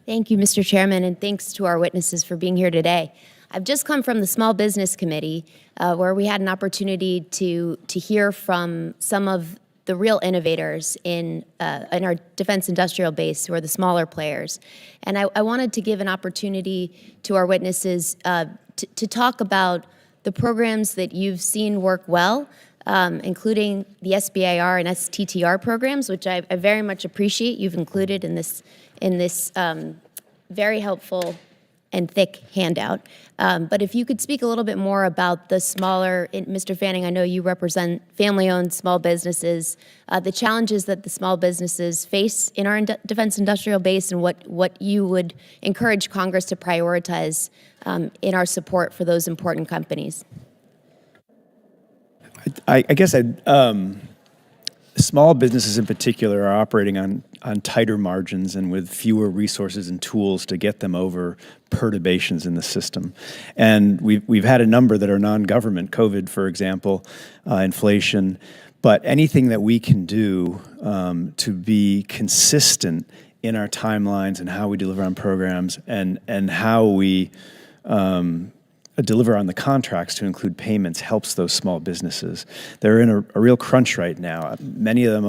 Thank you, Mr. Chairman, and thanks to our witnesses for being here today. I've just come from the Small Business Committee, where we had an opportunity to hear from some of the real innovators in our defense industrial base, who are the smaller players. And I wanted to give an opportunity to our witnesses to talk about the programs that you've seen work well, including the SBIR and STTR programs, which I very much appreciate you've included in this very helpful and thick handout. But if you could speak a little bit more about the smaller, Mr. Fanning, I know you represent family-owned small businesses, the challenges that the small businesses face in our defense industrial base, and what you would encourage Congress to prioritize in our support for those important companies. I guess small businesses in particular are operating on tighter margins and with fewer resources and tools to get them over perturbations in the system. And we've had a number that are non-government, COVID, for example, inflation, but anything that we can do to be consistent in our timelines and how we deliver on programs and how we deliver on the contracts to include payments helps those small businesses. They're in a real crunch right now. Many of them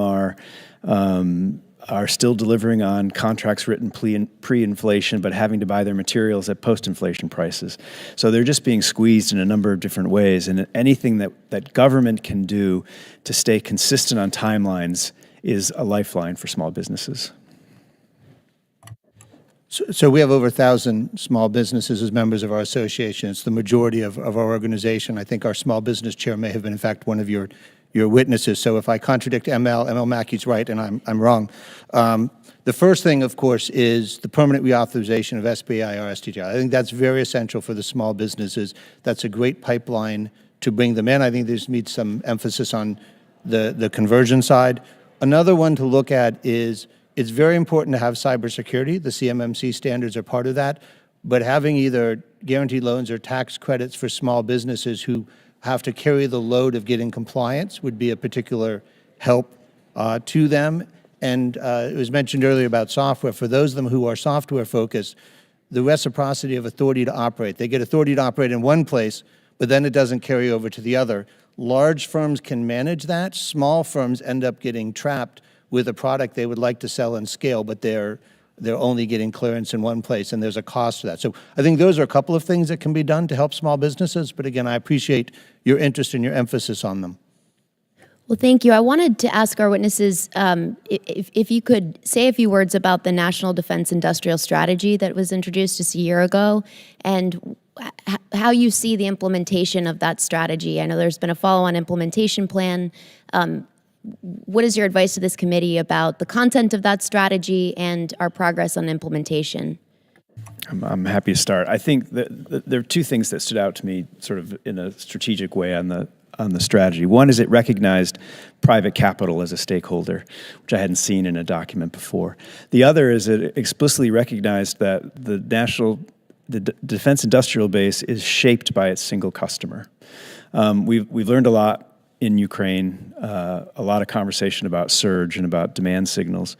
are still delivering on contracts written pre-inflation, but having to buy their materials at post-inflation prices. So they're just being squeezed in a number of different ways. And anything that government can do to stay consistent on timelines is a lifeline for small businesses. So we have over 1,000 small businesses as members of our association. It's the majority of our organization. I think our small business chair may have been, in fact, one of your witnesses. So if I contradict ML Mackey's right and I'm wrong. The first thing, of course, is the permanent reauthorization of SBIR, STTR. I think that's very essential for the small businesses. That's a great pipeline to bring them in. I think this needs some emphasis on the conversion side. Another one to look at is it's very important to have cybersecurity. The CMMC standards are part of that. But having either guaranteed loans or tax credits for small businesses who have to carry the load of getting compliance would be a particular help to them. And it was mentioned earlier about software. For those of them who are software focused, the reciprocity of authority to operate. They get authority to operate in one place, but then it doesn't carry over to the other. Large firms can manage that. Small firms end up getting trapped with a product they would like to sell and scale, but they're only getting clearance in one place, and there's a cost to that. So I think those are a couple of things that can be done to help small businesses, but again, I appreciate your interest and your emphasis on them. Well, thank you. I wanted to ask our witnesses if you could say a few words about the National Defense Industrial Strategy that was introduced just a year ago, and how you see the implementation of that strategy. I know there's been a follow-on implementation plan. What is your advice to this committee about the content of that strategy and our progress on implementation? I'm happy to start. I think that there are two things that stood out to me sort of in a strategic way on the strategy. One is it recognized private capital as a stakeholder, which I hadn't seen in a document before. The other is it explicitly recognized that the defense industrial base is shaped by its single customer. We've learned a lot in Ukraine, a lot of conversation about surge and about demand signals.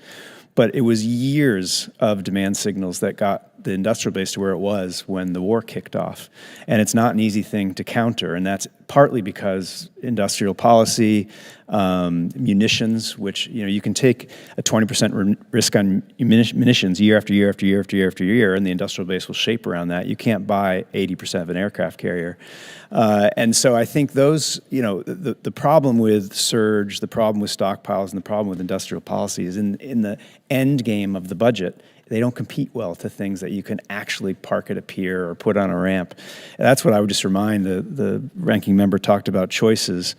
But it was years of demand signals that got the industrial base to where it was when the war kicked off. And it's not an easy thing to counter. And that's partly because industrial policy, munitions, which, you can take a 20% risk on munitions year after year after year after year after year, and the industrial base will shape around that. You can't buy 80% of an aircraft carrier. And so I think those, the problem with surge, the problem with stockpiles, and the problem with industrial policy is in the end game of the budget. They don't compete well to things that you can actually park at a pier or put on a ramp. And that's what I would just remind the ranking member talked about choices.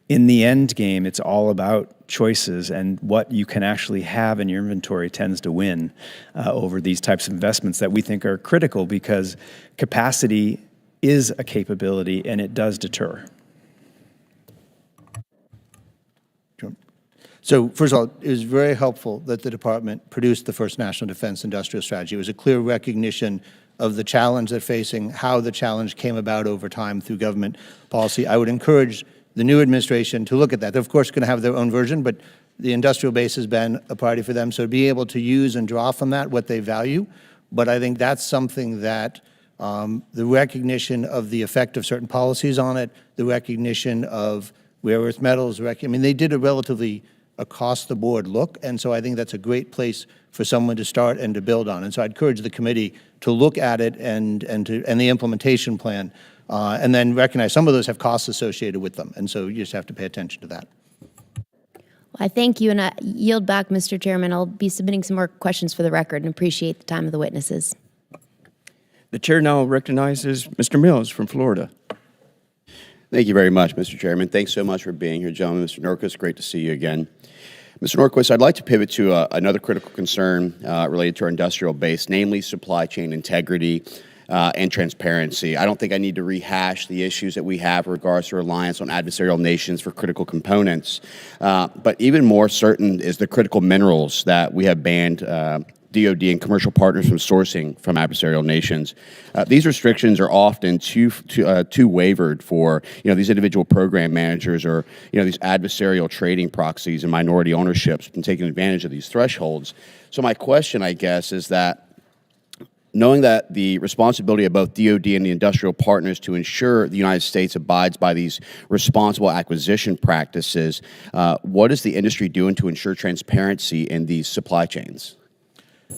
In the end game, it's all about choices, and what you can actually have in your inventory tends to win over these types of investments that we think are critical, because capacity is a capability and it does deter. So first of all, it was very helpful that the department produced the first National Defense Industrial Strategy. It was a clear recognition of the challenge they're facing, how the challenge came about over time through government policy. I would encourage the new administration to look at that. They're of course going to have their own version, but the industrial base has been a priority for them. So to be able to use and draw from that what they value. But I think that's something that the recognition of the effect of certain policies on it, the recognition of rare earth metals, they did a relatively across-the-board look, and so I think that's a great place for someone to start and to build on. And so I'd encourage the committee to look at it and the implementation plan, and then recognize some of those have costs associated with them, and so you just have to pay attention to that. Well, I thank you, and I yield back, Mr. Chairman. I'll be submitting some more questions for the record and appreciate the time of the witnesses. The chair now recognizes Mr. Mills from Florida. Thank you very much, Mr. Chairman. Thanks so much for being here, gentlemen. Mr. Norquist, great to see you again. Mr. Norquist, I'd like to pivot to another critical concern related to our industrial base, namely supply chain integrity and transparency. I don't think I need to rehash the issues that we have in regards to reliance on adversarial nations for critical components, but even more certain is the critical minerals that we have banned DoD and commercial partners from sourcing from adversarial nations. These restrictions are often too wavered for these individual program managers or these adversarial trading proxies and minority ownerships and taking advantage of these thresholds. So my question, I guess, is that knowing that the responsibility of both DoD and the industrial partners to ensure the United States abides by these responsible acquisition practices, what is the industry doing to ensure transparency in these supply chains?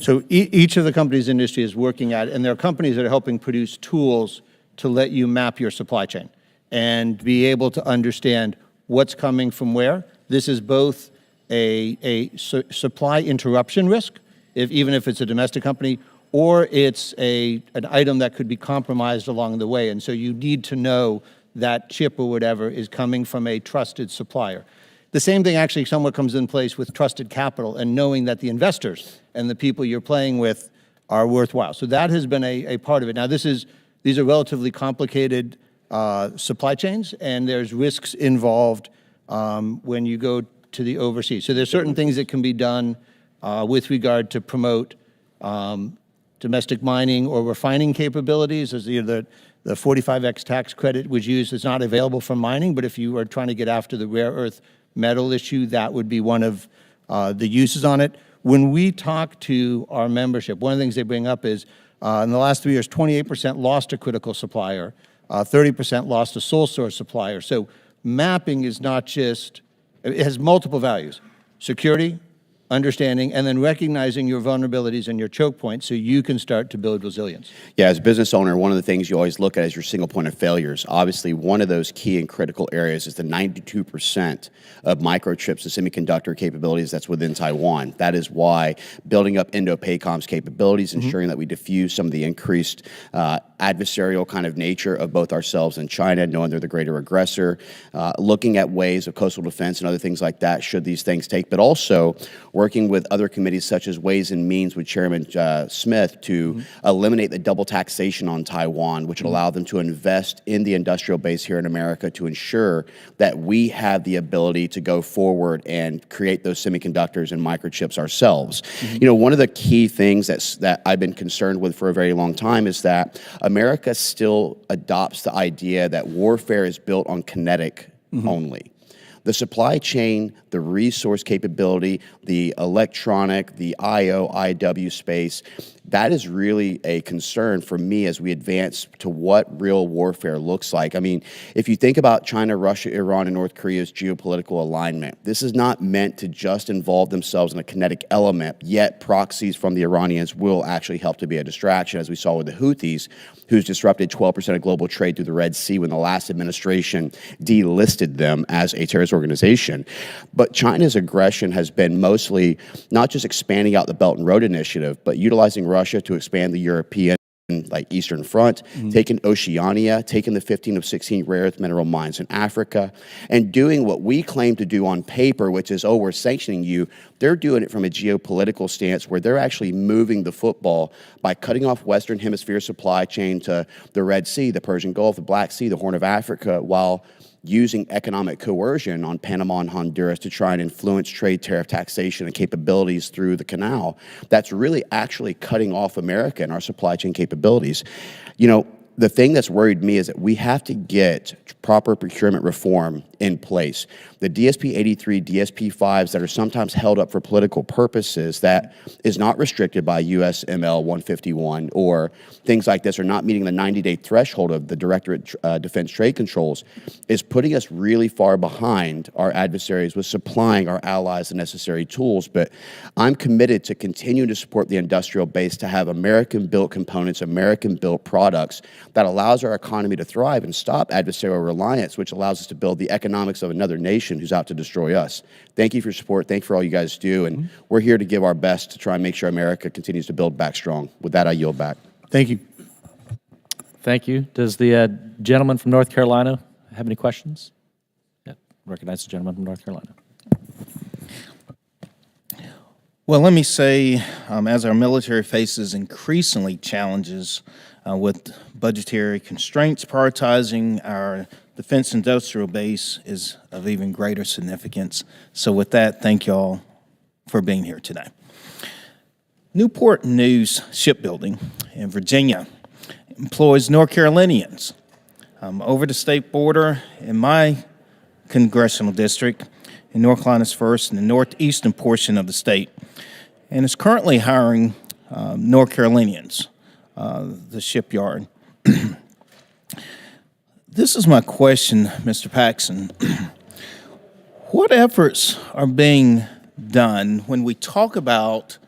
So each of the companies in the industry is working at it, and there are companies that are helping produce tools to let you map your supply chain and be able to understand what's coming from where. This is both a supply interruption risk, even if it's a domestic company, or it's an item that could be compromised along the way. And so you need to know that chip or whatever is coming from a trusted supplier. The same thing actually somewhat comes in place with trusted capital and knowing that the investors and the people you're playing with are worthwhile. So that has been a part of it. Now these are relatively complicated supply chains, and there's risks involved when you go to the overseas. So there's certain things that can be done with regard to promote domestic mining or refining capabilities. As the 45X tax credit was used, it's not available for mining, but if you are trying to get after the rare earth metal issue, that would be one of the uses on it. When we talk to our membership, one of the things they bring up is in the last 3 years, 28% lost a critical supplier, 30% lost a sole source supplier. So mapping is not just, it has multiple values: security, understanding, and then recognizing your vulnerabilities and your choke points so you can start to build resilience. Yeah, as a business owner, one of the things you always look at is your single point of failures. Obviously, one of those key and critical areas is the 92% of microchips and semiconductor capabilities that's within Taiwan. That is why building up Indo-PACOM's capabilities, ensuring that we diffuse some of the increased adversarial kind of nature of both ourselves and China, knowing they're the greater aggressor, looking at ways of coastal defense and other things like that should these things take, but also working with other committees such as Ways and Means with Chairman Smith to eliminate the double taxation on Taiwan, which would allow them to invest in the industrial base here in America to ensure that we have the ability to go forward and create those semiconductors and microchips ourselves. You know, one of the key things that I've been concerned with for a very long time is that America still adopts the idea that warfare is built on kinetic only. The supply chain, the resource capability, the electronic, the IO/IW space, that is really a concern for me as we advance to what real warfare looks like. I mean, if you think about China, Russia, Iran, and North Korea's geopolitical alignment, this is not meant to just involve themselves in a kinetic element, yet proxies from the Iranians will actually help to be a distraction, as we saw with the Houthis, who's disrupted 12% of global trade through the Red Sea when the last administration delisted them as a terrorist organization. But China's aggression has been mostly not just expanding out the Belt and Road Initiative, but utilizing Russia to expand the European like Eastern Front, taking Oceania, taking the 15 of 16 rare earth mineral mines in Africa, and doing what we claim to do on paper, which is, oh, we're sanctioning you. They're doing it from a geopolitical stance where they're actually moving the football by cutting off Western Hemisphere supply chain to the Red Sea, the Persian Gulf, the Black Sea, the Horn of Africa, while using economic coercion on Panama and Honduras to try and influence trade, tariff, taxation, and capabilities through the canal. That's really actually cutting off America and our supply chain capabilities. You know, the thing that's worried me is that we have to get proper procurement reform in place. The DSP 83, DSP 5s that are sometimes held up for political purposes that is not restricted by USML 151 or things like this, are not meeting the 90-day threshold of the Directorate Defense Trade Controls, is putting us really far behind our adversaries with supplying our allies the necessary tools. But I'm committed to continue to support the industrial base to have American-built components, American-built products that allows our economy to thrive and stop adversarial reliance, which allows us to build the economics of another nation who's out to destroy us. Thank you for your support. Thank you for all you guys do. And we're here to give our best to try and make sure America continues to build back strong. With that, I yield back. Thank you. Thank you. Does the gentleman from North Carolina have any questions? Yeah, recognize the gentleman from North Carolina. Well, let me say, as our military faces increasingly challenges with budgetary constraints, prioritizing our defense industrial base is of even greater significance. So with that, thank you all for being here today. Newport News Shipbuilding in Virginia employs North Carolinians over the state border in my congressional district in North Carolina's first in the northeastern portion of the state, and is currently hiring North Carolinians, the shipyard. This is my question, Mr. Paxton. What efforts are being done when we talk about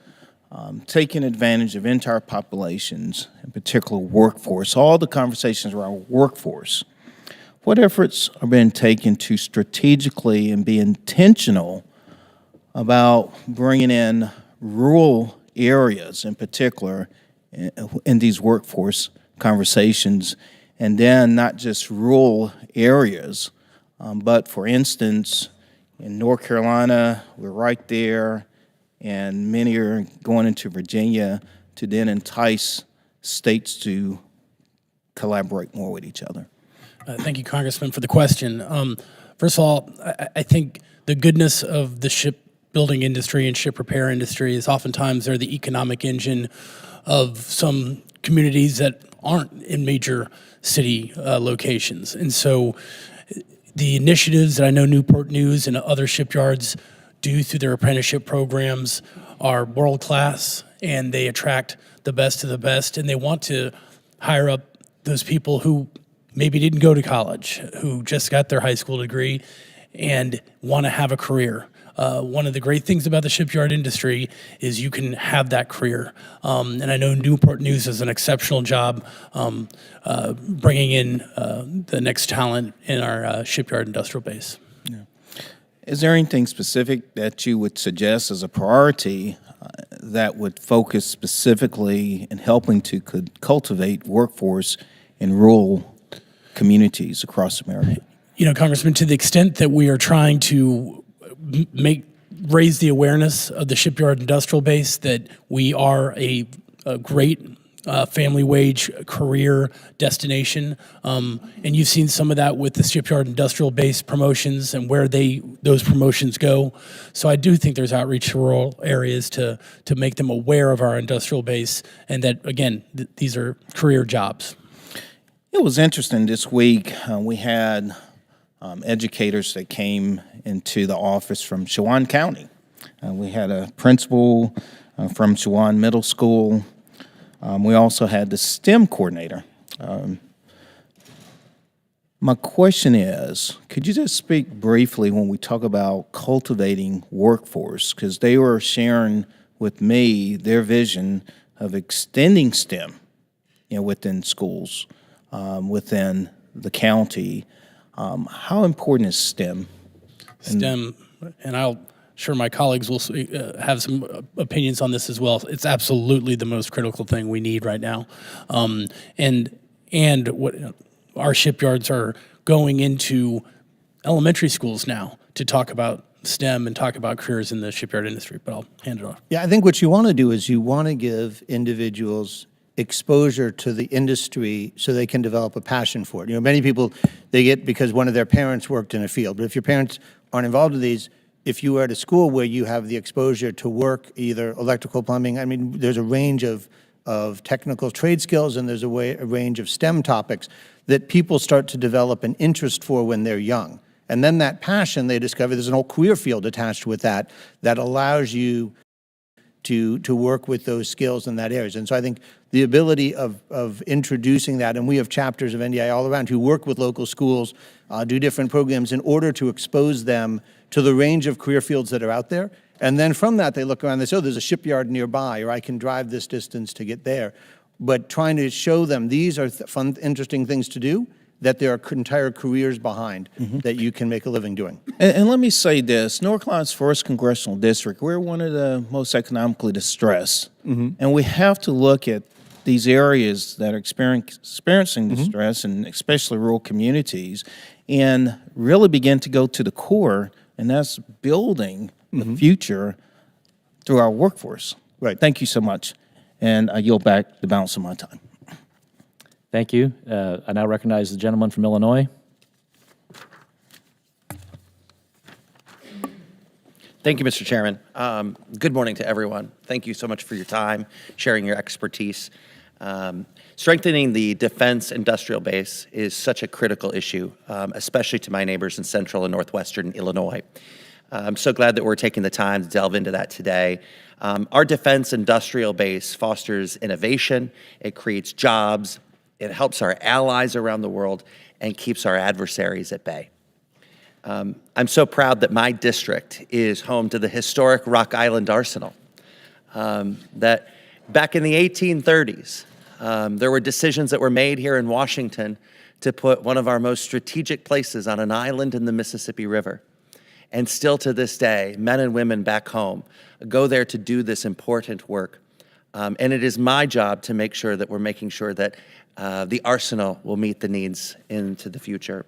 taking advantage of entire populations, in particular workforce, all the conversations around workforce? What efforts are being taken to strategically and be intentional about bringing in rural areas in particular in these workforce conversations, and then not just rural areas, but for instance, in North Carolina, we're right there, and many are going into Virginia to then entice states to collaborate more with each other. Thank you, Congressman, for the question. First of all, I think the goodness of the shipbuilding industry and ship repair industry is oftentimes they're the economic engine of some communities that aren't in major city locations. And so The initiatives that I know Newport News and other shipyards do through their apprenticeship programs are world class, and they attract the best of the best, and they want to hire up those people who maybe didn't go to college, who just got their high school degree and want to have a career. One of the great things about the shipyard industry is you can have that career. And I know Newport News does an exceptional job bringing in the next talent in our shipyard industrial base. Is there anything specific that you would suggest as a priority that would focus specifically in helping to cultivate workforce in rural communities across America? You know, Congressman, to the extent that we are trying to raise the awareness of the shipyard industrial base, that we are a great family wage career destination, and you've seen some of that with the shipyard industrial base promotions and where those promotions go. So I do think there's outreach to rural areas to make them aware of our industrial base, and that again, these are career jobs. It was interesting this week. We had educators that came into the office from Chowan County. We had a principal from Chowan Middle School. We also had the STEM coordinator. My question is, could you just speak briefly when we talk about cultivating workforce? Because they were sharing with me their vision of extending STEM, within schools, within the county. How important is STEM? STEM, and I'm sure my colleagues will have some opinions on this as well. It's absolutely the most critical thing we need right now. And what our shipyards are going into elementary schools now to talk about STEM and talk about careers in the shipyard industry, but I'll hand it off. Yeah, I think what you want to do is you want to give individuals exposure to the industry so they can develop a passion for it. Many people, they get because one of their parents worked in a field. But if your parents aren't involved in these, if you are at a school where you have the exposure to work, either electrical, plumbing, I mean, there's a range of technical trade skills, and there's a range of STEM topics that people start to develop an interest for when they're young. And then that passion, they discover there's an whole career field attached with that allows you to work with those skills in that areas. And so I think the ability of introducing that, and we have chapters of NDI all around who work with local schools, do different programs in order to expose them to the range of career fields that are out there. And then from that, they look around and they say, oh, there's a shipyard nearby, or I can drive this distance to get there. But trying to show them these are fun, interesting things to do, that there are entire careers behind that you can make a living doing. And let me say this, North Carolina's 1st Congressional District, we're one of the most economically distressed. And we have to look at these areas that are experiencing distress, and especially rural communities, and really begin to go to the core, and that's building the future through our workforce. Right. Thank you so much. And I yield back the balance of my time. Thank you. I now recognize the gentleman from Illinois. Thank you, Mr. Chairman. Good morning to everyone. Thank you so much for your time, sharing your expertise. Strengthening the defense industrial base is such a critical issue, especially to my neighbors in central and northwestern Illinois. I'm so glad that we're taking the time to delve into that today. Our defense industrial base fosters innovation, it creates jobs, it helps our allies around the world, and keeps our adversaries at bay. I'm so proud that my district is home to the historic Rock Island Arsenal. That back in the 1830s, there were decisions that were made here in Washington to put one of our most strategic places on an island in the Mississippi River. And still to this day, men and women back home go there to do this important work. And it is my job to make sure that we're making sure that the arsenal will meet the needs into the future.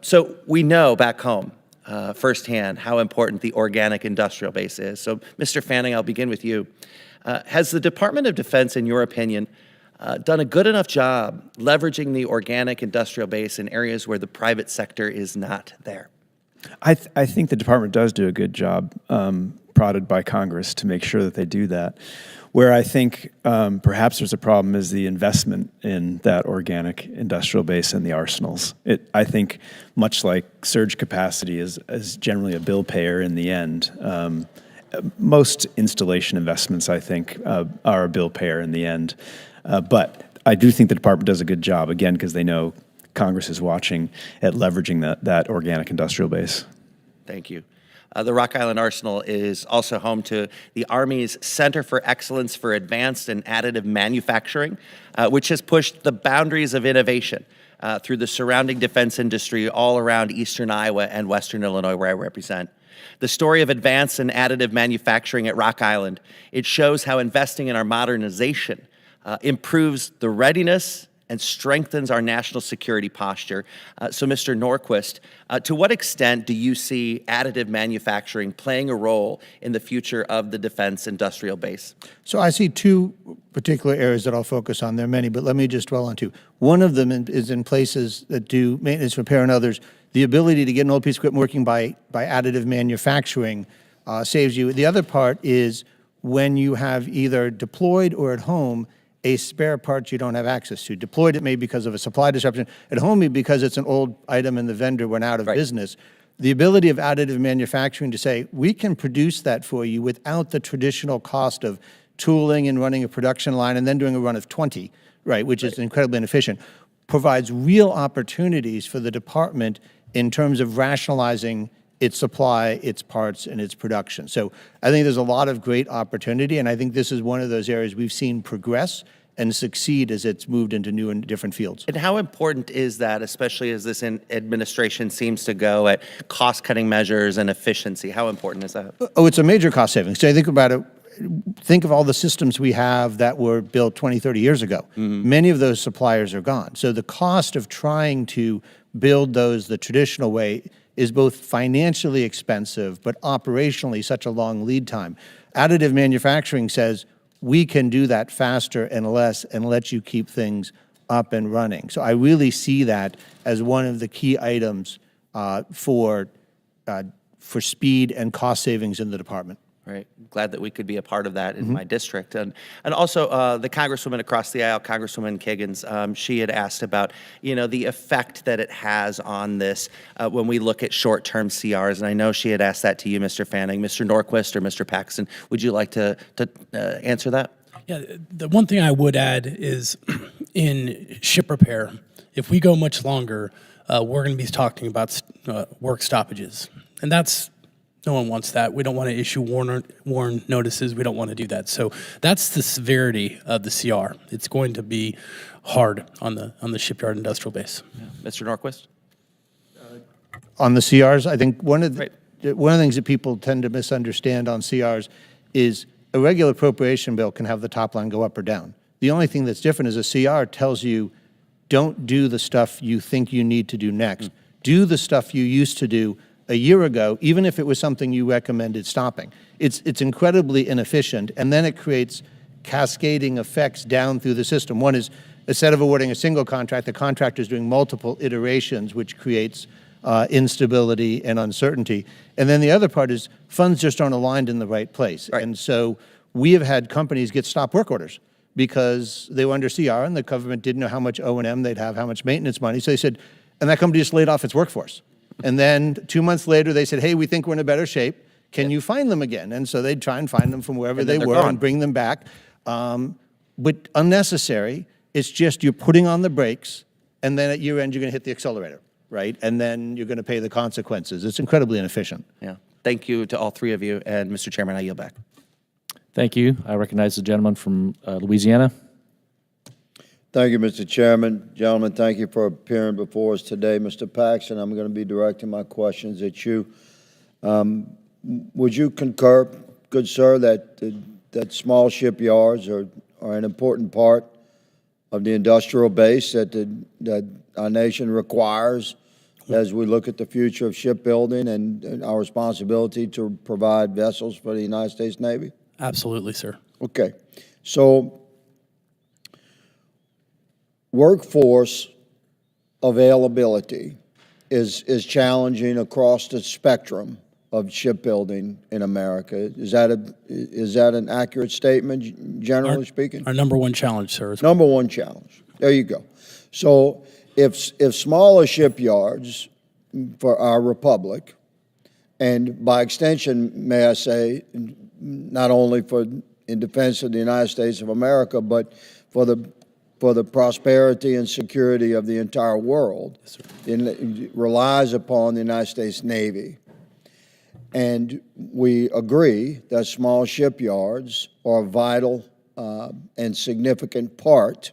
So we know back home firsthand how important the organic industrial base is. So Mr. Fanning, I'll begin with you. Has the Department of Defense, in your opinion, done a good enough job leveraging the organic industrial base in areas where the private sector is not there? I think the department does do a good job, prodded by Congress to make sure that they do that. Where I think perhaps there's a problem is the investment in that organic industrial base and the arsenals. I think much like surge capacity is generally a bill payer in the end. Most installation investments, I think, are a bill payer in the end. But I do think the department does a good job, again, because they know Congress is watching at leveraging that organic industrial base. Thank you. The Rock Island Arsenal is also home to the Army's Center for Excellence for Advanced and Additive Manufacturing, which has pushed the boundaries of innovation through the surrounding defense industry all around eastern Iowa and western Illinois, where I represent. The story of advanced and additive manufacturing at Rock Island, it shows how investing in our modernization improves the readiness and strengthens our national security posture. So, Mr. Norquist, to what extent do you see additive manufacturing playing a role in the future of the defense industrial base? So I see two particular areas that I'll focus on. There are many, but let me just dwell on two. One of them is in places that do maintenance, repair, and others. The ability to get an old piece of equipment working by additive manufacturing saves you. The other part is when you have either deployed or at home a spare part you don't have access to. Deployed, it may be because of a supply disruption. At home, it may be because it's an old item and the vendor went out of business. The ability of additive manufacturing to say, we can produce that for you without the traditional cost of tooling and running a production line and then doing a run of 20, which is incredibly inefficient, provides real opportunities for the department in terms of rationalizing its supply, its parts, and its production. So I think there's a lot of great opportunity, and I think this is one of those areas we've seen progress and succeed as it's moved into new and different fields. And how important is that, especially as this administration seems to go at cost-cutting measures and efficiency? How important is that? Oh, it's a major cost savings. So I think about it, think of all the systems we have that were built 20, 30 years ago. Many of those suppliers are gone. So the cost of trying to build those the traditional way is both financially expensive, but operationally such a long lead time. Additive manufacturing says, we can do that faster and less and let you keep things up and running. So I really see that as one of the key items for speed and cost savings in the department. Right. Glad that we could be a part of that in my district. And also the Congresswoman across the aisle, Congresswoman Kiggins, she had asked about, the effect that it has on this when we look at short-term CRs. And I know she had asked that to you, Mr. Fanning. Mr. Norquist or Mr. Paxton, would you like to answer that? Yeah, the one thing I would add is in ship repair, if we go much longer, we're going to be talking about work stoppages. And no one wants that. We don't want to issue warn notices. We don't want to do that. So that's the severity of the CR. It's going to be hard on the shipyard industrial base. Yeah. Mr. Norquist? On the CRs, I think one of the things that people tend to misunderstand on CRs is a regular appropriation bill can have the top line go up or down. The only thing that's different is a CR tells you, don't do the stuff you think you need to do next. Do the stuff you used to do a year ago, even if it was something you recommended stopping. It's incredibly inefficient, and then it creates cascading effects down through the system. One is, instead of awarding a single contract, the contractor is doing multiple iterations, which creates instability and uncertainty. And then the other part is funds just aren't aligned in the right place. And so we have had companies get stop work orders because they were under CR and the government didn't know how much O&M they'd have, how much maintenance money. So they said, and that company just laid off its workforce. And then 2 months later, they said, hey, we think we're in a better shape. Can you find them again? And so they'd try and find them from wherever they were and bring them back. But unnecessary. It's just you're putting on the brakes, and then at year end, you're going to hit the accelerator, and then you're going to pay the consequences. It's incredibly inefficient. Yeah. Thank you to all three of you. And Mr. Chairman, I yield back. Thank you. I recognize the gentleman from Louisiana. Thank you, Mr. Chairman. Gentlemen, thank you for appearing before us today. Mr. Paxton, I'm going to be directing my questions at you. Would you concur, good sir, that small shipyards are an important part of the industrial base that our nation requires as we look at the future of shipbuilding and our responsibility to provide vessels for the United States Navy? Absolutely, sir. Okay. So workforce availability is challenging across the spectrum of shipbuilding in America. Is that an accurate statement, generally speaking? Our number one challenge, sir. Number one challenge. There you go. So if smaller shipyards for our republic, and by extension, may I say, not only in defense of the United States of America, but for the prosperity and security of the entire world, it relies upon the United States Navy. And we agree that small shipyards are a vital and significant part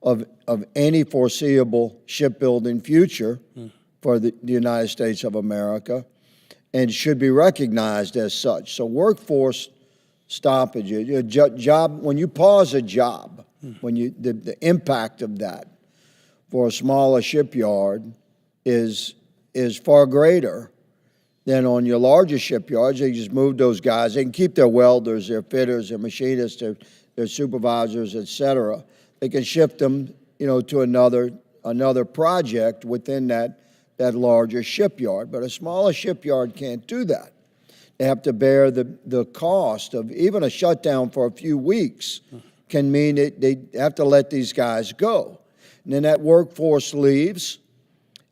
of any foreseeable shipbuilding future for the United States of America, and should be recognized as such. So workforce stoppage, when you pause a job, the impact of that for a smaller shipyard is far greater than on your larger shipyards. They just move those guys. They can keep their welders, their fitters, their machinists, their supervisors, et cetera. They can shift them, to another project within that larger shipyard. But a smaller shipyard can't do that. They have to bear the cost of even a shutdown for a few weeks can mean they have to let these guys go. And then that workforce leaves,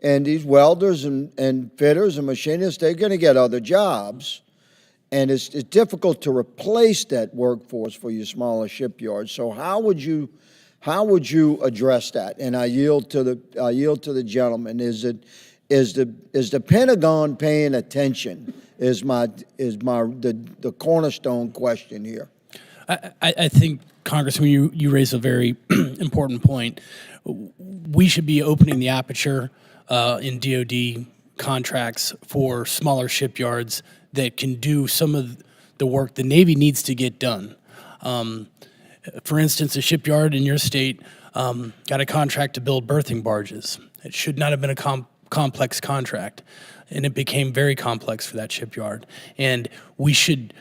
and these welders and fitters and machinists, they're going to get other jobs. And it's difficult to replace that workforce for your smaller shipyards. So how would you address that? And I yield to the gentleman. Is the Pentagon paying attention? Is the cornerstone question here. I think, Congressman, you raise a very important point. We should be opening the aperture in DoD contracts for smaller shipyards that can do some of the work the Navy needs to get done. For instance, a shipyard in your state got a contract to build berthing barges. It should not have been a complex contract, and it became very complex for that shipyard. And we should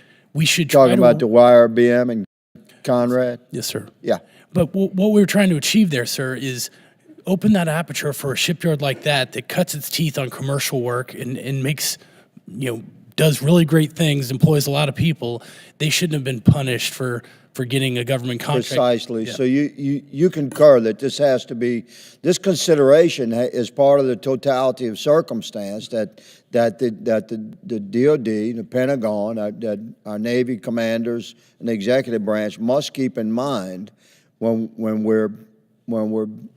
talking about the YRBM and Conrad. Yes, sir. Yeah. But what we're trying to achieve there, sir, is open that aperture for a shipyard like that cuts its teeth on commercial work and makes, does really great things, employs a lot of people. They shouldn't have been punished for getting a government contract. Precisely. Yeah. So you concur that this consideration is part of the totality of circumstance that the DoD, the Pentagon, that our Navy commanders and the executive branch must keep in mind when we're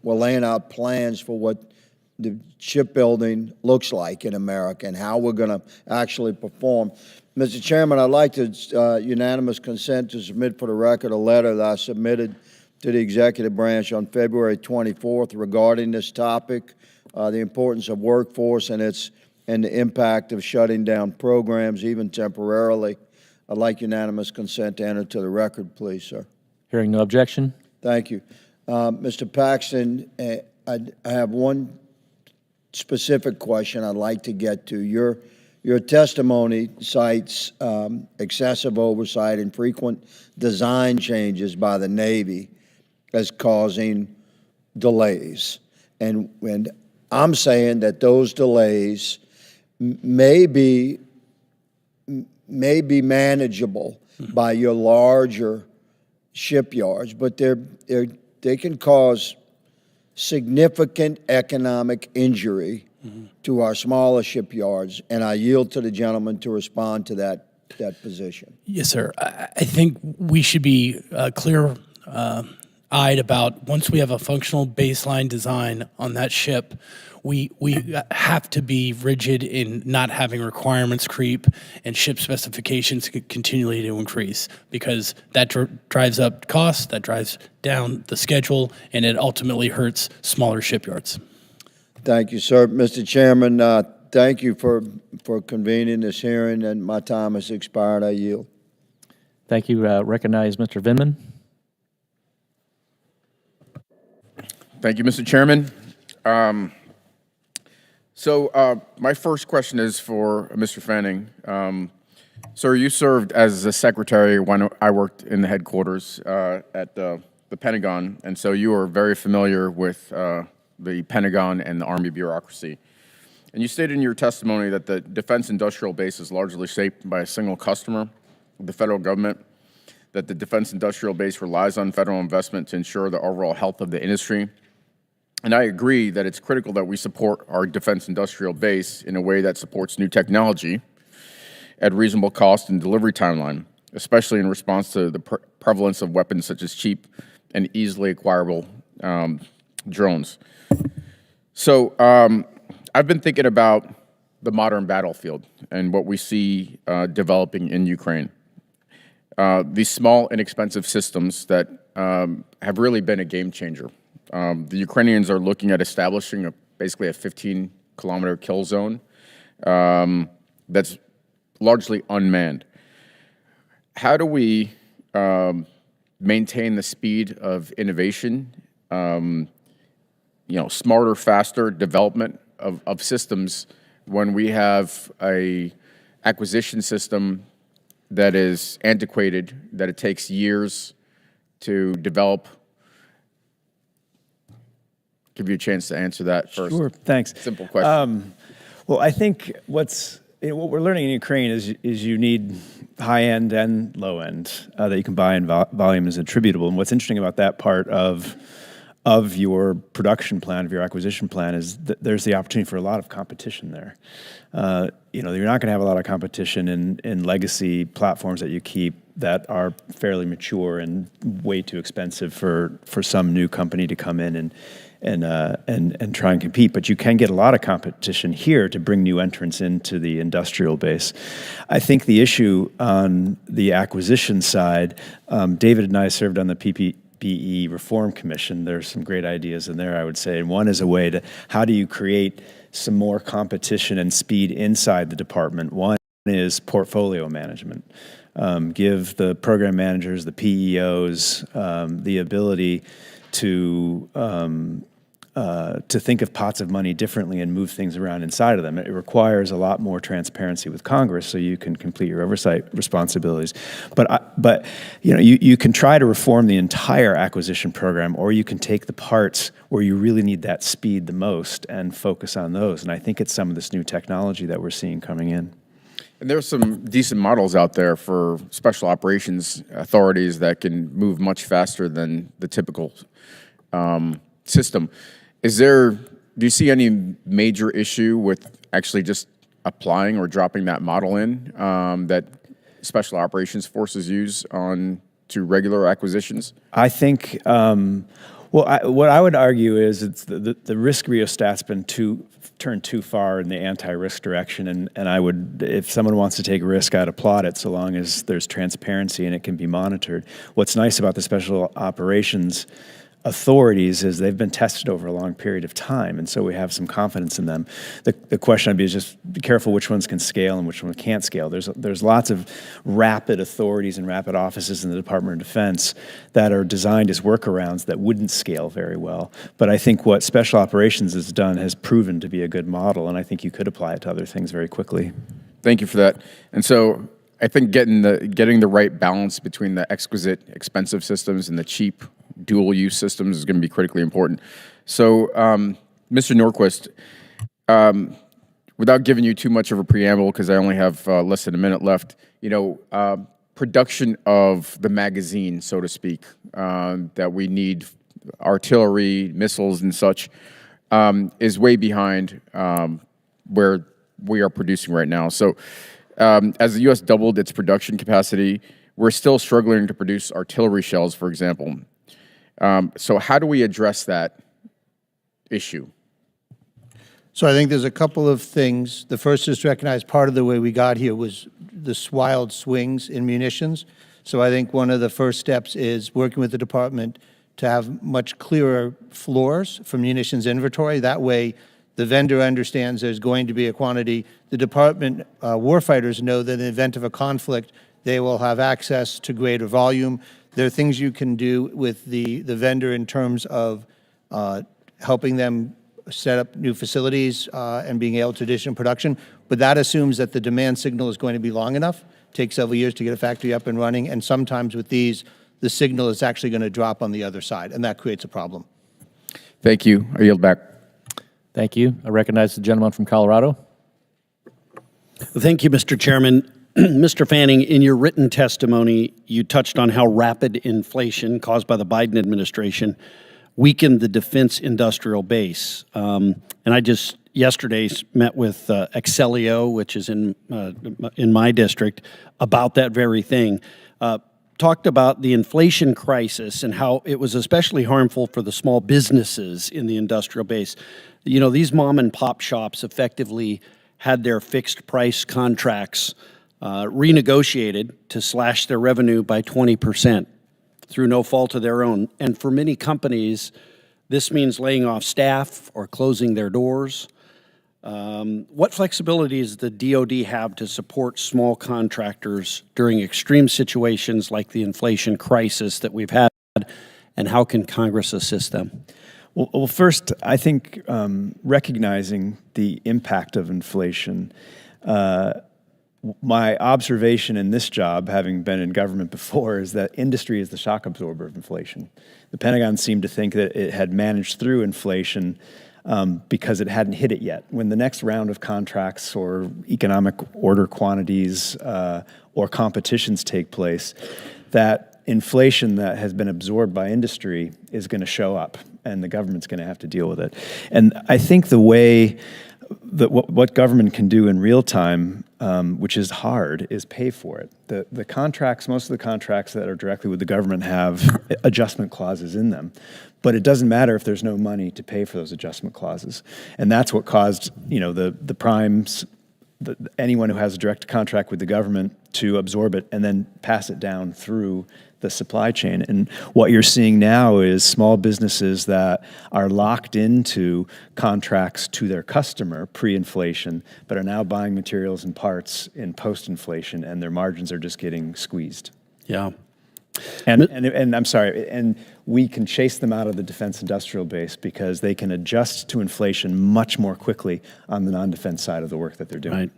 laying out plans for what the shipbuilding looks like in America and how we're going to actually perform. Mr. Chairman, I'd like to unanimous consent to submit for the record a letter that I submitted to the executive branch on February 24th regarding this topic, the importance of workforce and the impact of shutting down programs, even temporarily. I'd like unanimous consent to enter to the record, please, sir. Hearing no objection. Thank you. Mr. Paxton, I have one specific question I'd like to get to. Your testimony cites excessive oversight and frequent design changes by the Navy as causing delays. And I'm saying that those delays may be manageable by your larger shipyards, but they can cause significant economic injury to our smaller shipyards, and I yield to the gentleman to respond to that position. Yes, sir. I think we should be clear-eyed about once we have a functional baseline design on that ship, we have to be rigid in not having requirements creep and ship specifications continually to increase, because that drives up costs, that drives down the schedule, and it ultimately hurts smaller shipyards. Thank you, sir. Mr. Chairman, thank you for convening this hearing, and my time has expired. I yield. Thank you. Recognize Mr. Vindman. Thank you, Mr. Chairman. My first question is for Mr. Fanning. Sir, you served as a secretary when I worked in the headquarters at the Pentagon, and so you are very familiar with the Pentagon and the Army bureaucracy. And you stated in your testimony that the defense industrial base is largely shaped by a single customer, the federal government, that the defense industrial base relies on federal investment to ensure the overall health of the industry. And I agree that it's critical that we support our defense industrial base in a way that supports new technology at reasonable cost and delivery timeline, especially in response to the prevalence of weapons such as cheap and easily acquirable drones. So I've been thinking about the modern battlefield and what we see developing in Ukraine. These small, inexpensive systems that have really been a game changer. The Ukrainians are looking at establishing basically a 15-kilometer kill zone that's largely unmanned. How do we maintain the speed of innovation, smarter, faster development of systems when we have a acquisition system that is antiquated, that it takes years to develop? Give you a chance to answer that first. Sure, thanks. Simple question. Well, I think what we're learning in Ukraine is you need high end and low end that you can buy in volume is attributable. And what's interesting about that part of your production plan, of your acquisition plan, is that there's the opportunity for a lot of competition there. You're not going to have a lot of competition in legacy platforms that you keep that are fairly mature and way too expensive for some new company to come in and try and compete. But you can get a lot of competition here to bring new entrants into the industrial base. I think the issue on the acquisition side, David and I served on the PPE Reform Commission. There's some great ideas in there, I would say. And one is a way to, how do you create some more competition and speed inside the department? One is portfolio management. Give the program managers, the PEOs, the ability to think of pots of money differently and move things around inside of them. It requires a lot more transparency with Congress so you can complete your oversight responsibilities. But you can try to reform the entire acquisition program, or you can take the parts where you really need that speed the most and focus on those. And I think it's some of this new technology that we're seeing coming in. And there's some decent models out there for special operations authorities that can move much faster than the typical system. Do you see any major issue with actually just applying or dropping that model in that special operations forces use to regular acquisitions? I think, what I would argue is it's the risk rheostat's been turned too far in the anti-risk direction, and I would, if someone wants to take risk, I'd applaud it so long as there's transparency and it can be monitored. What's nice about the special operations authorities is they've been tested over a long period of time, and so we have some confidence in them. The question I'd be is just be careful which ones can scale and which ones can't scale. There's lots of rapid authorities and rapid offices in the Department of Defense that are designed as workarounds that wouldn't scale very well. But I think what special operations has done has proven to be a good model, and I think you could apply it to other things very quickly. Thank you for that. And so I think getting the right balance between the exquisite, expensive systems and the cheap, dual-use systems is going to be critically important. So, Mr. Norquist, without giving you too much of a preamble, because I only have less than a minute left, production of the magazine, so to speak, that we need, artillery, missiles, and such, is way behind where we are producing right now. So, as the U.S. doubled its production capacity, we're still struggling to produce artillery shells, for example. So how do we address that issue? So I think there's a couple of things. The first is to recognize part of the way we got here was the wild swings in munitions. So I think one of the first steps is working with the department to have much clearer floors for munitions inventory. That way the vendor understands there's going to be a quantity. The department warfighters know that in the event of a conflict, they will have access to greater volume. There are things you can do with the vendor in terms of helping them set up new facilities and being able to addition production, but that assumes that the demand signal is going to be long enough. It takes several years to get a factory up and running, and sometimes with these, the signal is actually going to drop on the other side, and that creates a problem. Thank you. I yield back. Thank you. I recognize the gentleman from Colorado. Thank you, Mr. Chairman. Mr. Fanning, in your written testimony, you touched on how rapid inflation caused by the Biden administration weakened the defense industrial base. And I just yesterday met with Excelio, which is in my district, about that very thing. Talked about the inflation crisis and how it was especially harmful for the small businesses in the industrial base. You know, these mom and pop shops effectively had their fixed price contracts renegotiated to slash their revenue by 20% through no fault of their own. And for many companies, this means laying off staff or closing their doors. What flexibility does the DoD have to support small contractors during extreme situations like the inflation crisis that we've had, and how can Congress assist them? Well, first, I think recognizing the impact of inflation, my observation in this job, having been in government before, is that industry is the shock absorber of inflation. The Pentagon seemed to think that it had managed through inflation because it hadn't hit it yet. When the next round of contracts or economic order quantities or competitions take place, that inflation that has been absorbed by industry is going to show up, and the government's going to have to deal with it. And I think the way that what government can do in real time, which is hard, is pay for it. The contracts, most of the contracts that are directly with the government have adjustment clauses in them. But it doesn't matter if there's no money to pay for those adjustment clauses. And that's what caused, you know, the primes, anyone who has a direct contract with the government to absorb it and then pass it down through the supply chain. And what you're seeing now is small businesses that are locked into contracts to their customer pre-inflation, but are now buying materials and parts in post-inflation, and their margins are just getting squeezed. Yeah. And I'm sorry, and we can chase them out of the defense industrial base because they can adjust to inflation much more quickly on the non-defense side of the work that they're doing. Right.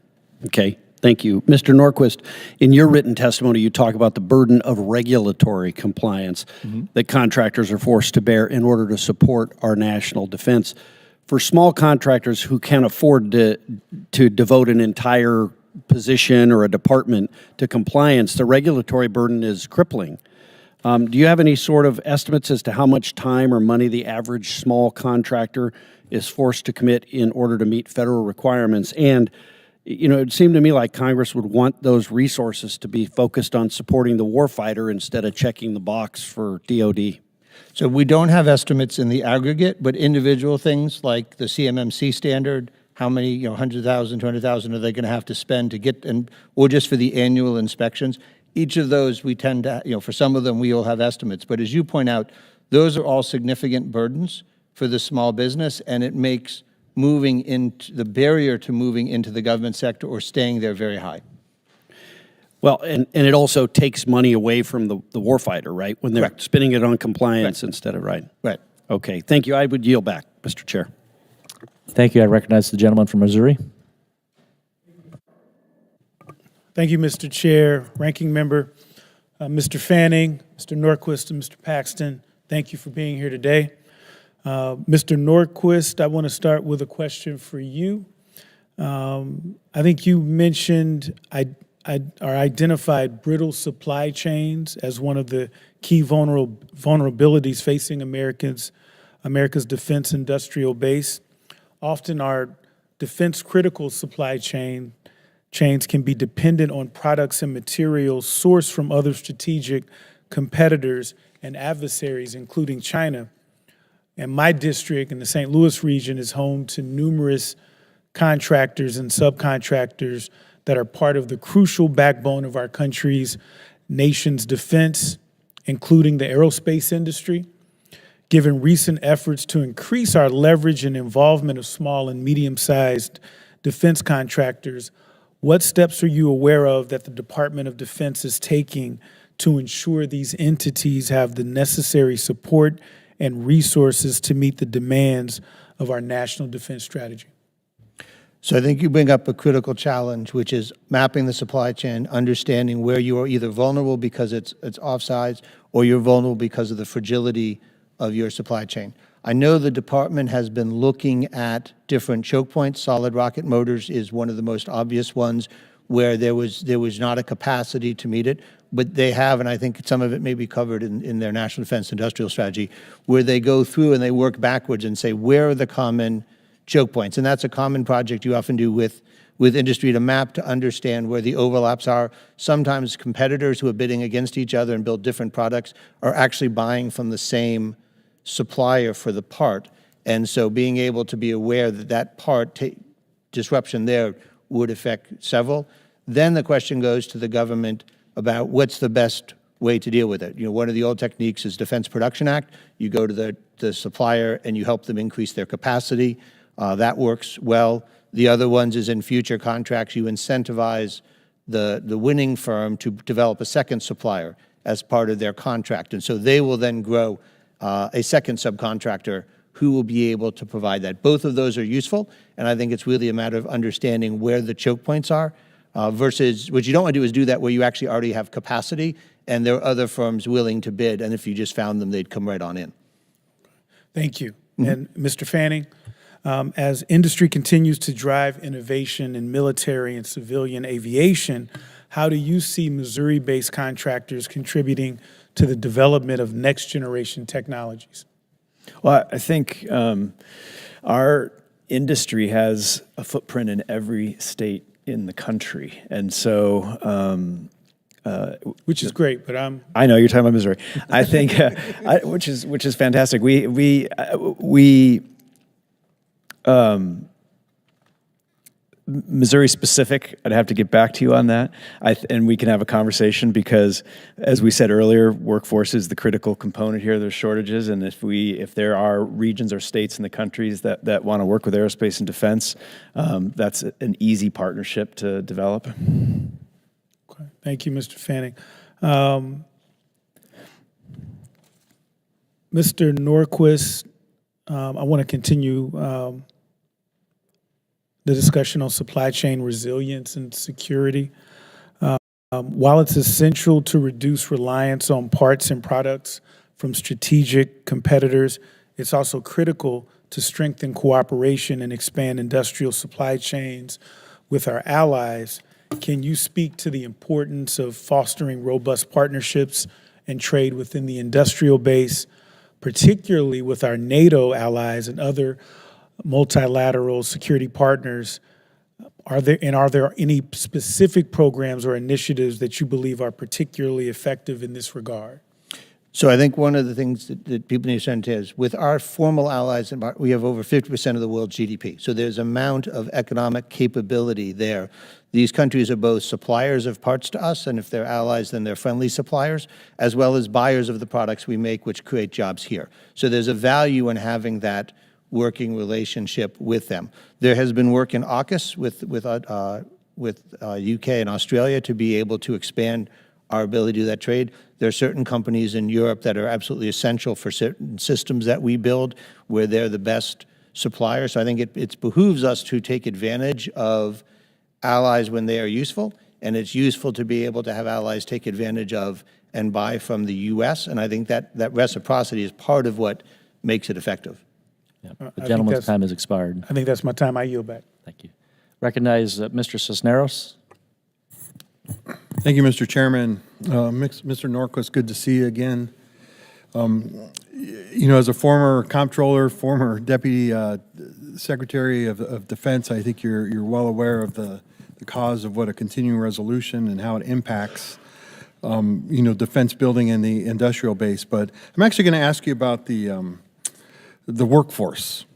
Okay. Thank you. Mr. Norquist, in your written testimony, you talk about the burden of regulatory compliance that contractors are forced to bear in order to support our national defense. For small contractors who can't afford to devote an entire position or a department to compliance, the regulatory burden is crippling. Do you have any sort of estimates as to how much time or money the average small contractor is forced to commit in order to meet federal requirements? And you know, it seemed to me like Congress would want those resources to be focused on supporting the warfighter instead of checking the box for DoD. So we don't have estimates in the aggregate, but individual things like the CMMC standard, how many, you know, 100,000, 200,000 are they going to have to spend to get, or just for the annual inspections? Each of those we tend to, you know, for some of them we all have estimates. But as you point out, those are all significant burdens for the small business, and it makes moving into the barrier to moving into the government sector or staying there very high. Well, and it also takes money away from the warfighter, right? When they're spending it on compliance instead of, right? Right. Okay, thank you. I would yield back, Mr. Chair. Thank you. I recognize the gentleman from Missouri. Thank you, Mr. Chair, Ranking Member, Mr. Fanning, Mr. Norquist, and Mr. Paxton. Thank you for being here today. Mr. Norquist, I want to start with a question for you. I think you mentioned or identified brittle supply chains as one of the key vulnerabilities facing America's defense industrial base. Often our defense critical supply chains can be dependent on products and materials sourced from other strategic competitors and adversaries, including China. And my district in the St. Louis region is home to numerous contractors and subcontractors that are part of the crucial backbone of our nation's defense, including the aerospace industry. Given recent efforts to increase our leverage and involvement of small and medium-sized defense contractors, what steps are you aware of that the Department of Defense is taking to ensure these entities have the necessary support and resources to meet the demands of our national defense strategy? So I think you bring up a critical challenge, which is mapping the supply chain, understanding where you are either vulnerable because it's offsides or you're vulnerable because of the fragility of your supply chain. I know the department has been looking at different choke points. Solid rocket motors is one of the most obvious ones where there was not a capacity to meet it, but they have, and I think some of it may be covered in their National Defense Industrial Strategy, where they go through and they work backwards and say, where are the common choke points? And that's a common project you often do with industry to map, to understand where the overlaps are. Sometimes competitors who are bidding against each other and build different products are actually buying from the same supplier for the part. And so being able to be aware that that part disruption there would affect several. Then the question goes to the government about what's the best way to deal with it. You know, one of the old techniques is Defense Production Act. You go to the supplier and you help them increase their capacity. That works well. The other ones is in future contracts, you incentivize the winning firm to develop a second supplier as part of their contract. And so they will then grow a second subcontractor who will be able to provide that. Both of those are useful, and I think it's really a matter of understanding where the choke points are versus what you don't want to do is do that where you actually already have capacity and there are other firms willing to bid, and if you just found them, they'd come right on in. Thank you. And Mr. Fanning, as industry continues to drive innovation in military and civilian aviation, how do you see Missouri-based contractors contributing to the development of next-generation technologies? Well, I think our industry has a footprint in every state in the country, and so which is great, but I know you're talking about Missouri. I think which is fantastic. We Missouri specific, I'd have to get back to you on that, and we can have a conversation because, as we said earlier, workforce is the critical component here. There's shortages, and if there are regions or states in the countries that want to work with aerospace and defense, that's an easy partnership to develop. Okay. Thank you, Mr. Fanning. Mr. Norquist, I want to continue the discussion on supply chain resilience and security. While it's essential to reduce reliance on parts and products from strategic competitors, it's also critical to strengthen cooperation and expand industrial supply chains with our allies. Can you speak to the importance of fostering robust partnerships and trade within the industrial base, particularly with our NATO allies and other multilateral security partners? Are there any specific programs or initiatives that you believe are particularly effective in this regard? So I think one of the things that people need to understand is with our formal allies, we have over 50% of the world's GDP. So there's amount of economic capability there. These countries are both suppliers of parts to us, and if they're allies, then they're friendly suppliers, as well as buyers of the products we make, which create jobs here. So there's a value in having that working relationship with them. There has been work in AUKUS with UK and Australia to be able to expand our ability to do that trade. There are certain companies in Europe that are absolutely essential for certain systems that we build where they're the best supplier. So I think it behooves us to take advantage of allies when they are useful, and it's useful to be able to have allies take advantage of and buy from the U.S., and I think that reciprocity is part of what makes it effective. The gentleman's time has expired. I think that's my time. I yield back. Thank you. Recognize Mr. Cisneros. Thank you, Mr. Chairman. Mr. Norquist, good to see you again. You know, as a former comptroller, former deputy secretary of defense, I think you're well aware of the cause of what a continuing resolution and how it impacts you know, defense building and the industrial base. But I'm actually going to ask you about the workforce.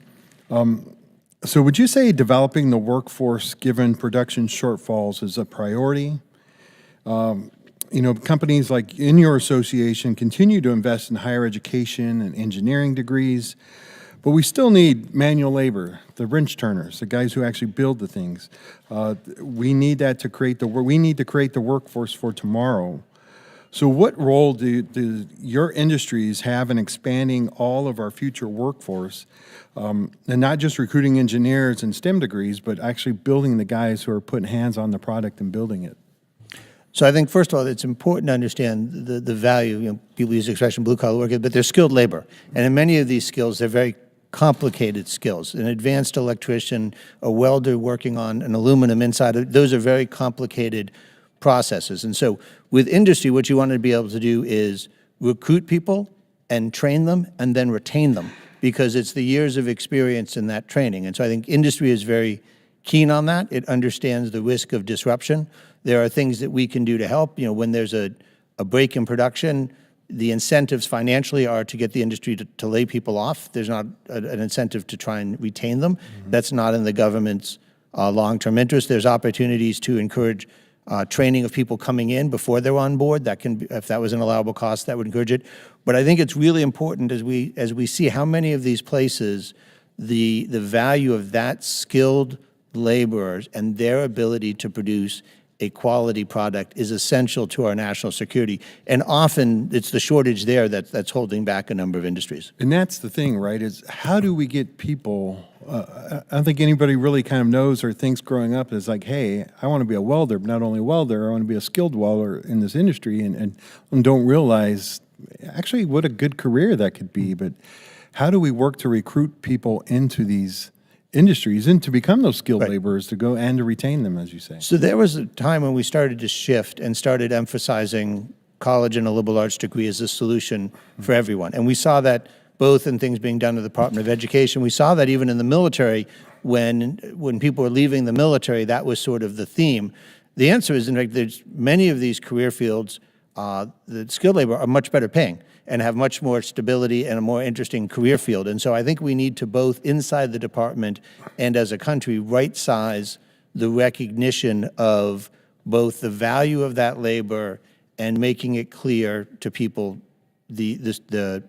So would you say developing the workforce given production shortfalls is a priority? You know, companies like in your association continue to invest in higher education and engineering degrees, but we still need manual labor, the wrench turners, the guys who actually build the things. We need that to create we need to create the workforce for tomorrow. So what role do your industries have in expanding all of our future workforce, and not just recruiting engineers and STEM degrees, but actually building the guys who are putting hands on the product and building it? So I think, first of all, it's important to understand the value. People use the expression blue-collar workers, but they're skilled labor. And in many of these skills, they're very complicated skills. An advanced electrician, a welder working on an aluminum inside, those are very complicated processes. And so with industry, what you want to be able to do is recruit people and train them and then retain them, because it's the years of experience in that training. And so I think industry is very keen on that. It understands the risk of disruption. There are things that we can do to help. When there's a break in production, the incentives financially are to get the industry to lay people off. There's not an incentive to try and retain them. That's not in the government's long-term interest. There's opportunities to encourage training of people coming in before they're on board. That can, if that was an allowable cost, that would encourage it. But I think it's really important as we see how many of these places, the value of that skilled laborers and their ability to produce a quality product is essential to our national security. And often it's the shortage there that's holding back a number of industries. And that's the thing, right, is how do we get people, I don't think anybody really kind of knows or thinks growing up is like, hey, I want to be a welder, but not only a welder, I want to be a skilled welder in this industry, and don't realize actually what a good career that could be. But how do we work to recruit people into these industries and to become those skilled laborers, to go and to retain them, as you say? So there was a time when we started to shift and started emphasizing college and a liberal arts degree as a solution for everyone. And we saw that both in things being done in the Department of Education. We saw that even in the military, when people were leaving the military, that was sort of the theme. The answer is, in fact, there's many of these career fields, the skilled labor are much better paying and have much more stability and a more interesting career field. And so I think we need to both inside the department and as a country right-size the recognition of both the value of that labor and making it clear to people the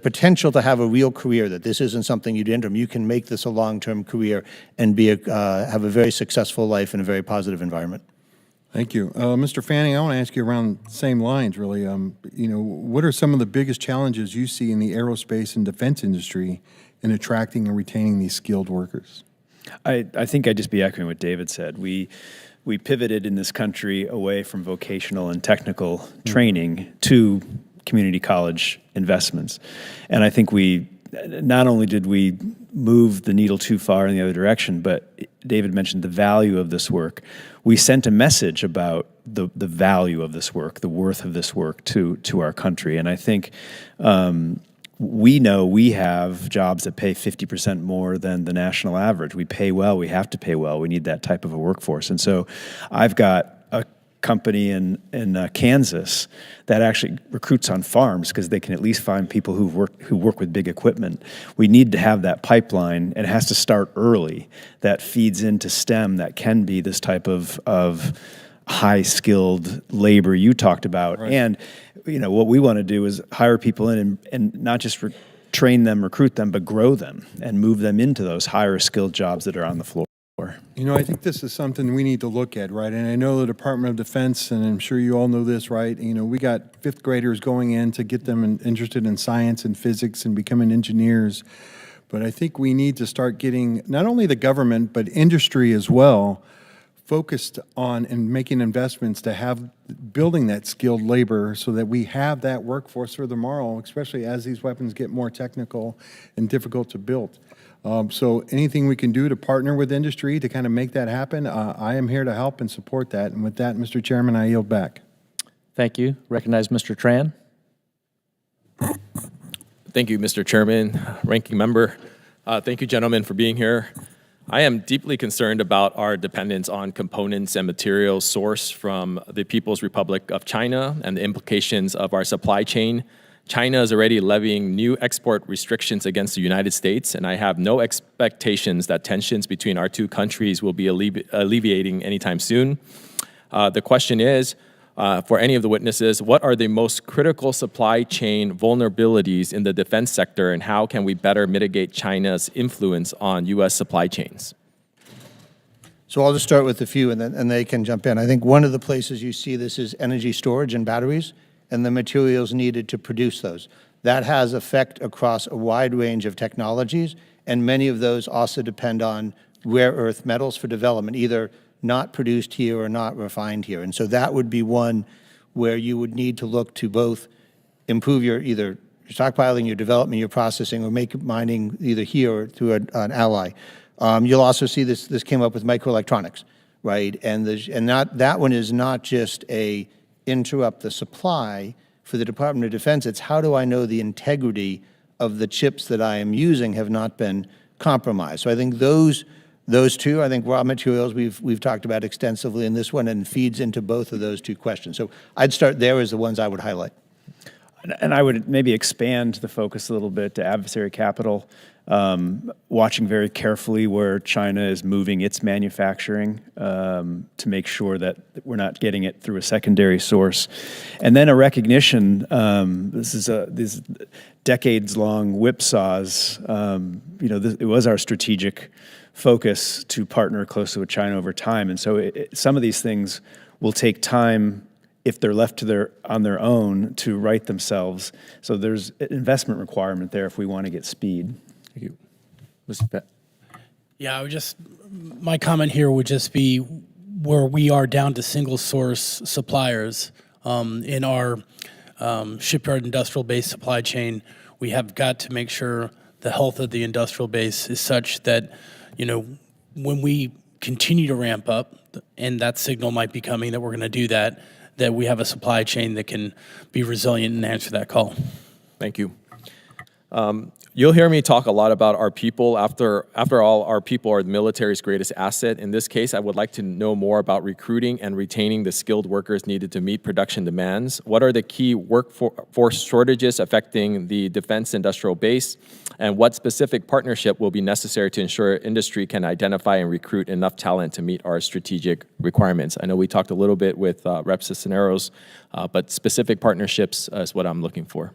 potential to have a real career, that this isn't something you'd interim. You can make this a long-term career and have a very successful life in a very positive environment. Thank you. Mr. Fanning, I want to ask you around the same lines, really. What are some of the biggest challenges you see in the aerospace and defense industry in attracting and retaining these skilled workers? I think I'd just be echoing what David said. We pivoted in this country away from vocational and technical training to community college investments. And I think not only did we move the needle too far in the other direction, but David mentioned the value of this work. We sent a message about the value of this work, the worth of this work to our country. And I think we know we have jobs that pay 50% more than the national average. We pay well, we have to pay well. We need that type of a workforce. And so I've got a company in Kansas that actually recruits on farms because they can at least find people who work with big equipment. We need to have that pipeline, and it has to start early. That feeds into STEM, that can be this type of high-skilled labor you talked about. Right. And what we want to do is hire people in and not just train them, recruit them, but grow them and move them into those higher-skilled jobs that are on the floor. I think this is something we need to look at, right? And I know the Department of Defense, and I'm sure you all know this, right? We got fifth graders going in to get them interested in science and physics and becoming engineers. But I think we need to start getting not only the government, but industry as well, focused on and making investments to have building that skilled labor so that we have that workforce for tomorrow, especially as these weapons get more technical and difficult to build. So anything we can do to partner with industry to kind of make that happen, I am here to help and support that. And with that, Mr. Chairman, I yield back. Thank you. Recognize Mr. Tran. Thank you, Mr. Chairman, Ranking Member. Thank you, gentlemen, for being here. I am deeply concerned about our dependence on components and materials sourced from the People's Republic of China and the implications of our supply chain. China is already levying new export restrictions against the United States, and I have no expectations that tensions between our two countries will be alleviating anytime soon. The question is, for any of the witnesses, what are the most critical supply chain vulnerabilities in the defense sector, and how can we better mitigate China's influence on U.S. supply chains? So I'll just start with a few, and they can jump in. I think one of the places you see this is energy storage and batteries, and the materials needed to produce those. That has effect across a wide range of technologies, and many of those also depend on rare earth metals for development, either not produced here or not refined here. And so that would be one where you would need to look to both improve your either your stockpiling, your development, your processing, or make mining either here or through an ally. You'll also see this came up with microelectronics, right? And that one is not just a interrupt the supply for the Department of Defense. It's how do I know the integrity of the chips that I am using have not been compromised. So I think those two, I think raw materials we've talked about extensively in this one, and feeds into both of those two questions. So I'd start there as the ones I would highlight. And I would maybe expand the focus a little bit to adversary capital, watching very carefully where China is moving its manufacturing to make sure that we're not getting it through a secondary source. And then a recognition, this is decades-long whipsaws. It was our strategic focus to partner closely with China over time. And so some of these things will take time if they're left on their own to right themselves. So there's an investment requirement there if we want to get speed. Thank you. Mr. Pat. Yeah, my comment here would just be where we are down to single source suppliers in our shipyard industrial base supply chain. We have got to make sure the health of the industrial base is such that, when we continue to ramp up, and that signal might be coming that we're going to do that we have a supply chain that can be resilient and answer that call. Thank you. You'll hear me talk a lot about our people. After all, our people are the military's greatest asset. In this case, I would like to know more about recruiting and retaining the skilled workers needed to meet production demands. What are the key workforce shortages affecting the defense industrial base? And what specific partnership will be necessary to ensure industry can identify and recruit enough talent to meet our strategic requirements? I know we talked a little bit with Rep. Cisneros, but specific partnerships is what I'm looking for.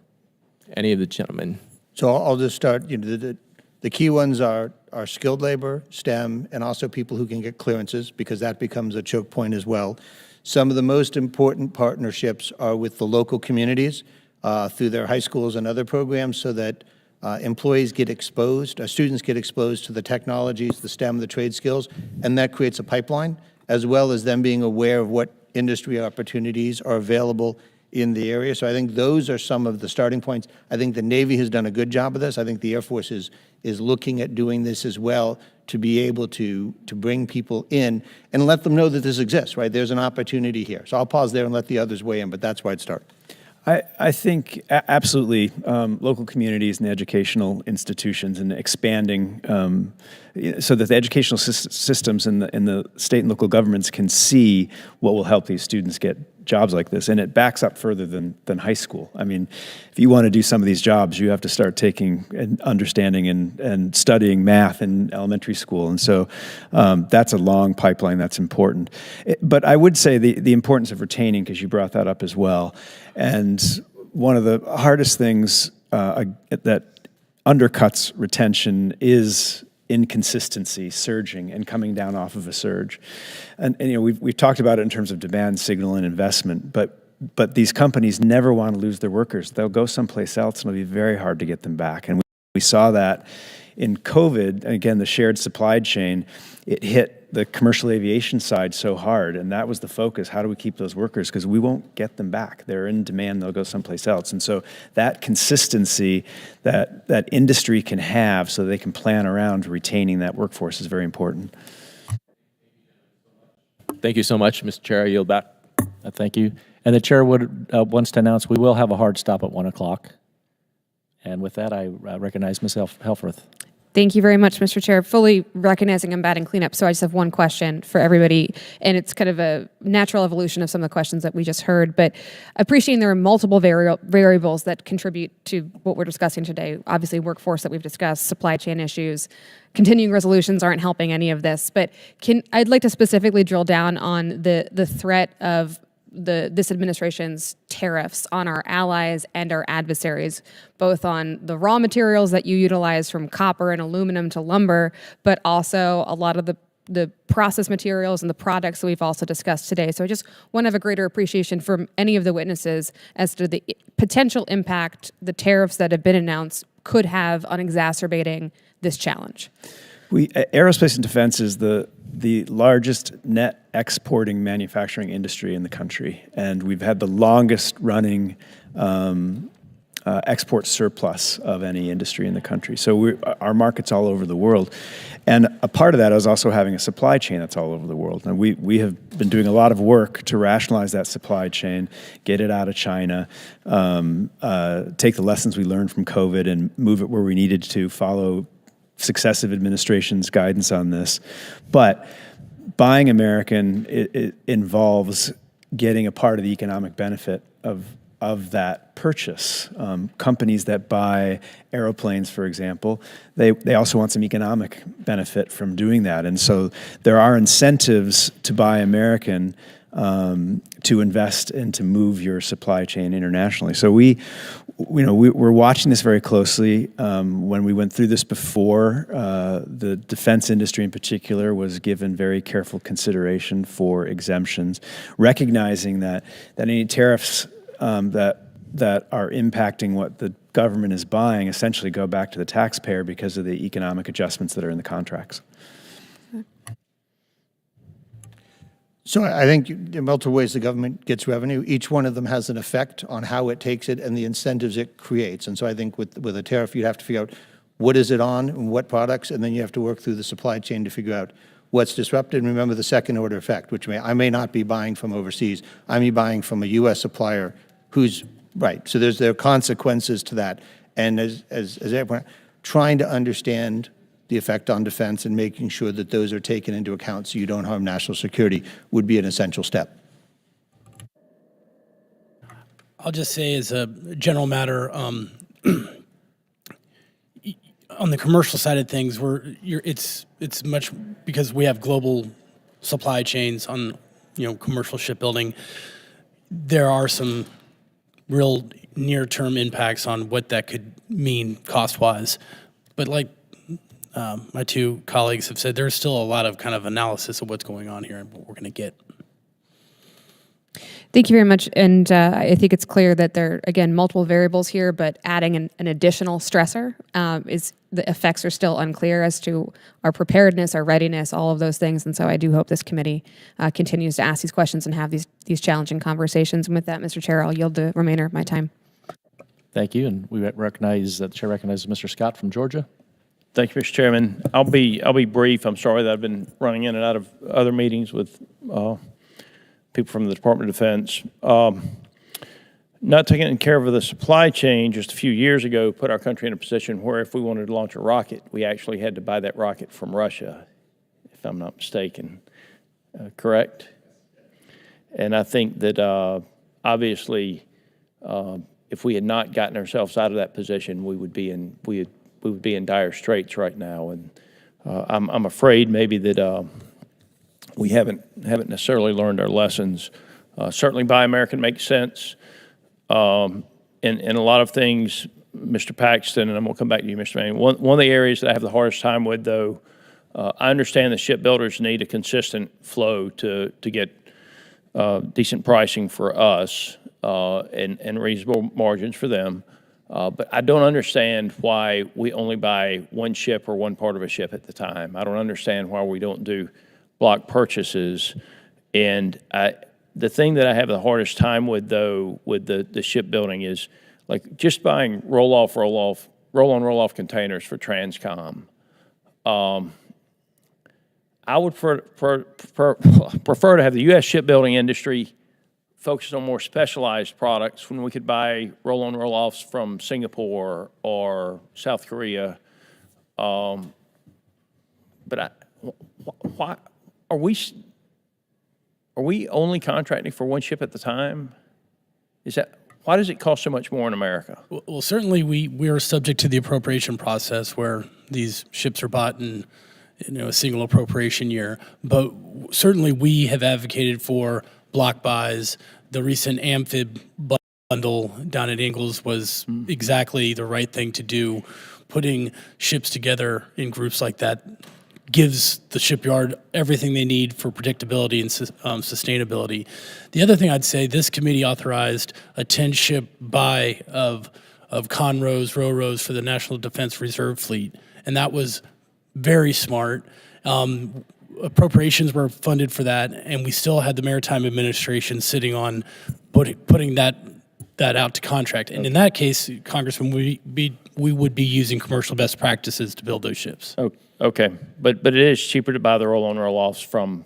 Any of the gentlemen? So I'll just start. The key ones are skilled labor, STEM, and also people who can get clearances, because that becomes a choke point as well. Some of the most important partnerships are with the local communities through their high schools and other programs, so that employees get exposed, students get exposed to the technologies, the STEM, the trade skills, and that creates a pipeline, as well as them being aware of what industry opportunities are available in the area. So I think those are some of the starting points. I think the Navy has done a good job of this. I think the Air Force is looking at doing this as well, to be able to bring people in and let them know that this exists, right? There's an opportunity here. So I'll pause there and let the others weigh in, but that's where I'd start. I think absolutely local communities and educational institutions, and expanding so that the educational systems and the state and local governments can see what will help these students get jobs like this. And it backs up further than high school. I mean, if you want to do some of these jobs, you have to start taking and understanding and studying math in elementary school. And so that's a long pipeline that's important. But I would say the importance of retaining, because you brought that up as well. And one of the hardest things that undercuts retention is inconsistency, surging, and coming down off of a surge. And we've talked about it in terms of demand signal and investment, but these companies never want to lose their workers. They'll go someplace else, and it'll be very hard to get them back. And we saw that in COVID. And again, the shared supply chain, it hit the commercial aviation side so hard, and that was the focus. How do we keep those workers? Because we won't get them back. They're in demand, they'll go someplace else. And so that consistency that industry can have, so they can plan around retaining that workforce, is very important. Thank you so much, Mr. Chair. I yield back. Thank you. And the chair wants to announce we will have a hard stop at 1 o'clock. And with that, I recognize Ms. Helfrith. Thank you very much, Mr. Chair. Fully recognizing I'm bad in cleanup, so I just have one question for everybody, and it's kind of a natural evolution of some of the questions that we just heard, but appreciating there are multiple variables that contribute to what we're discussing today. Obviously, workforce that we've discussed, supply chain issues, continuing resolutions aren't helping any of this, but I'd like to specifically drill down on the threat of this administration's tariffs on our allies and our adversaries, both on the raw materials that you utilize, from copper and aluminum to lumber, but also a lot of the process materials and the products that we've also discussed today. So I just want to have a greater appreciation from any of the witnesses as to the potential impact the tariffs that have been announced could have on exacerbating this challenge. Aerospace and defense is the largest net exporting manufacturing industry in the country, and we've had the longest running export surplus of any industry in the country. So our market's all over the world. And a part of that is also having a supply chain that's all over the world. And we have been doing a lot of work to rationalize that supply chain, get it out of China, take the lessons we learned from COVID and move it where we needed to, follow successive administrations' guidance on this. But buying American, it involves getting a part of the economic benefit of that purchase. Companies that buy aeroplanes, for example, they also want some economic benefit from doing that. And so there are incentives to buy American to invest and to move your supply chain internationally. So we're watching this very closely. When we went through this before, the defense industry in particular was given very careful consideration for exemptions, recognizing that any tariffs that are impacting what the government is buying essentially go back to the taxpayer because of the economic adjustments that are in the contracts. So I think there are multiple ways the government gets revenue. Each one of them has an effect on how it takes it and the incentives it creates. And so I think with a tariff, you'd have to figure out what is it on and what products, and then you have to work through the supply chain to figure out what's disrupted. And remember the second order effect, which I may not be buying from overseas. I may be buying from a U.S. supplier who's right. So there are consequences to that. And as everyone, trying to understand the effect on defense and making sure that those are taken into account so you don't harm national security would be an essential step. I'll just say as a general matter, on the commercial side of things, it's much because we have global supply chains on commercial shipbuilding. There are some real near-term impacts on what that could mean cost-wise, but like my two colleagues have said, there's still a lot of kind of analysis of what's going on here and what we're going to get. Thank you very much. And I think it's clear that there are, again, multiple variables here, but adding an additional stressor the effects are still unclear as to our preparedness, our readiness, all of those things. And so I do hope this committee continues to ask these questions and have these challenging conversations. And with that, Mr. Chair, I'll yield the remainder of my time. Thank you. And the chair recognizes Mr. Scott from Georgia. Thank you, Mr. Chairman. I'll be brief. I'm sorry that I've been running in and out of other meetings with people from the Department of Defense. Not taking care of the supply chain just a few years ago put our country in a position where if we wanted to launch a rocket, we actually had to buy that rocket from Russia, if I'm not mistaken. Correct? And I think that obviously if we had not gotten ourselves out of that position, we would be in dire straits right now. And I'm afraid maybe that we haven't necessarily learned our lessons. Certainly Buy American makes sense. In a lot of things, Mr. Paxton, and I'm going to come back to you, Mr. Manning, one of the areas that I have the hardest time with, though, I understand the shipbuilders need a consistent flow to get decent pricing for us and reasonable margins for them. But I don't understand why we only buy one ship or one part of a ship at the time. I don't understand why we don't do block purchases. And the thing that I have the hardest time with, though, with the shipbuilding is like just buying roll-on containers for Transcom. I would prefer to have the U.S. shipbuilding industry focus on more specialized products when we could buy roll-on roll-offs from Singapore or South Korea. But why are we only contracting for one ship at the time? Why does it cost so much more in America? Well, certainly we are subject to the appropriation process where these ships are bought in a single appropriation year. But certainly we have advocated for block buys. The recent amphib bundle down at Ingalls was exactly the right thing to do. Putting ships together in groups like that gives the shipyard everything they need for predictability and sustainability. The other thing I'd say, this committee authorized a 10-ship buy of Conroes, Ro-Ros for the National Defense Reserve Fleet, and that was very smart. Appropriations were funded for that, and we still had the Maritime Administration sitting on putting that out to contract. And in that case, Congressman, we would be using commercial best practices to build those ships. Oh, okay, but it is cheaper to buy the roll-on roll-offs from.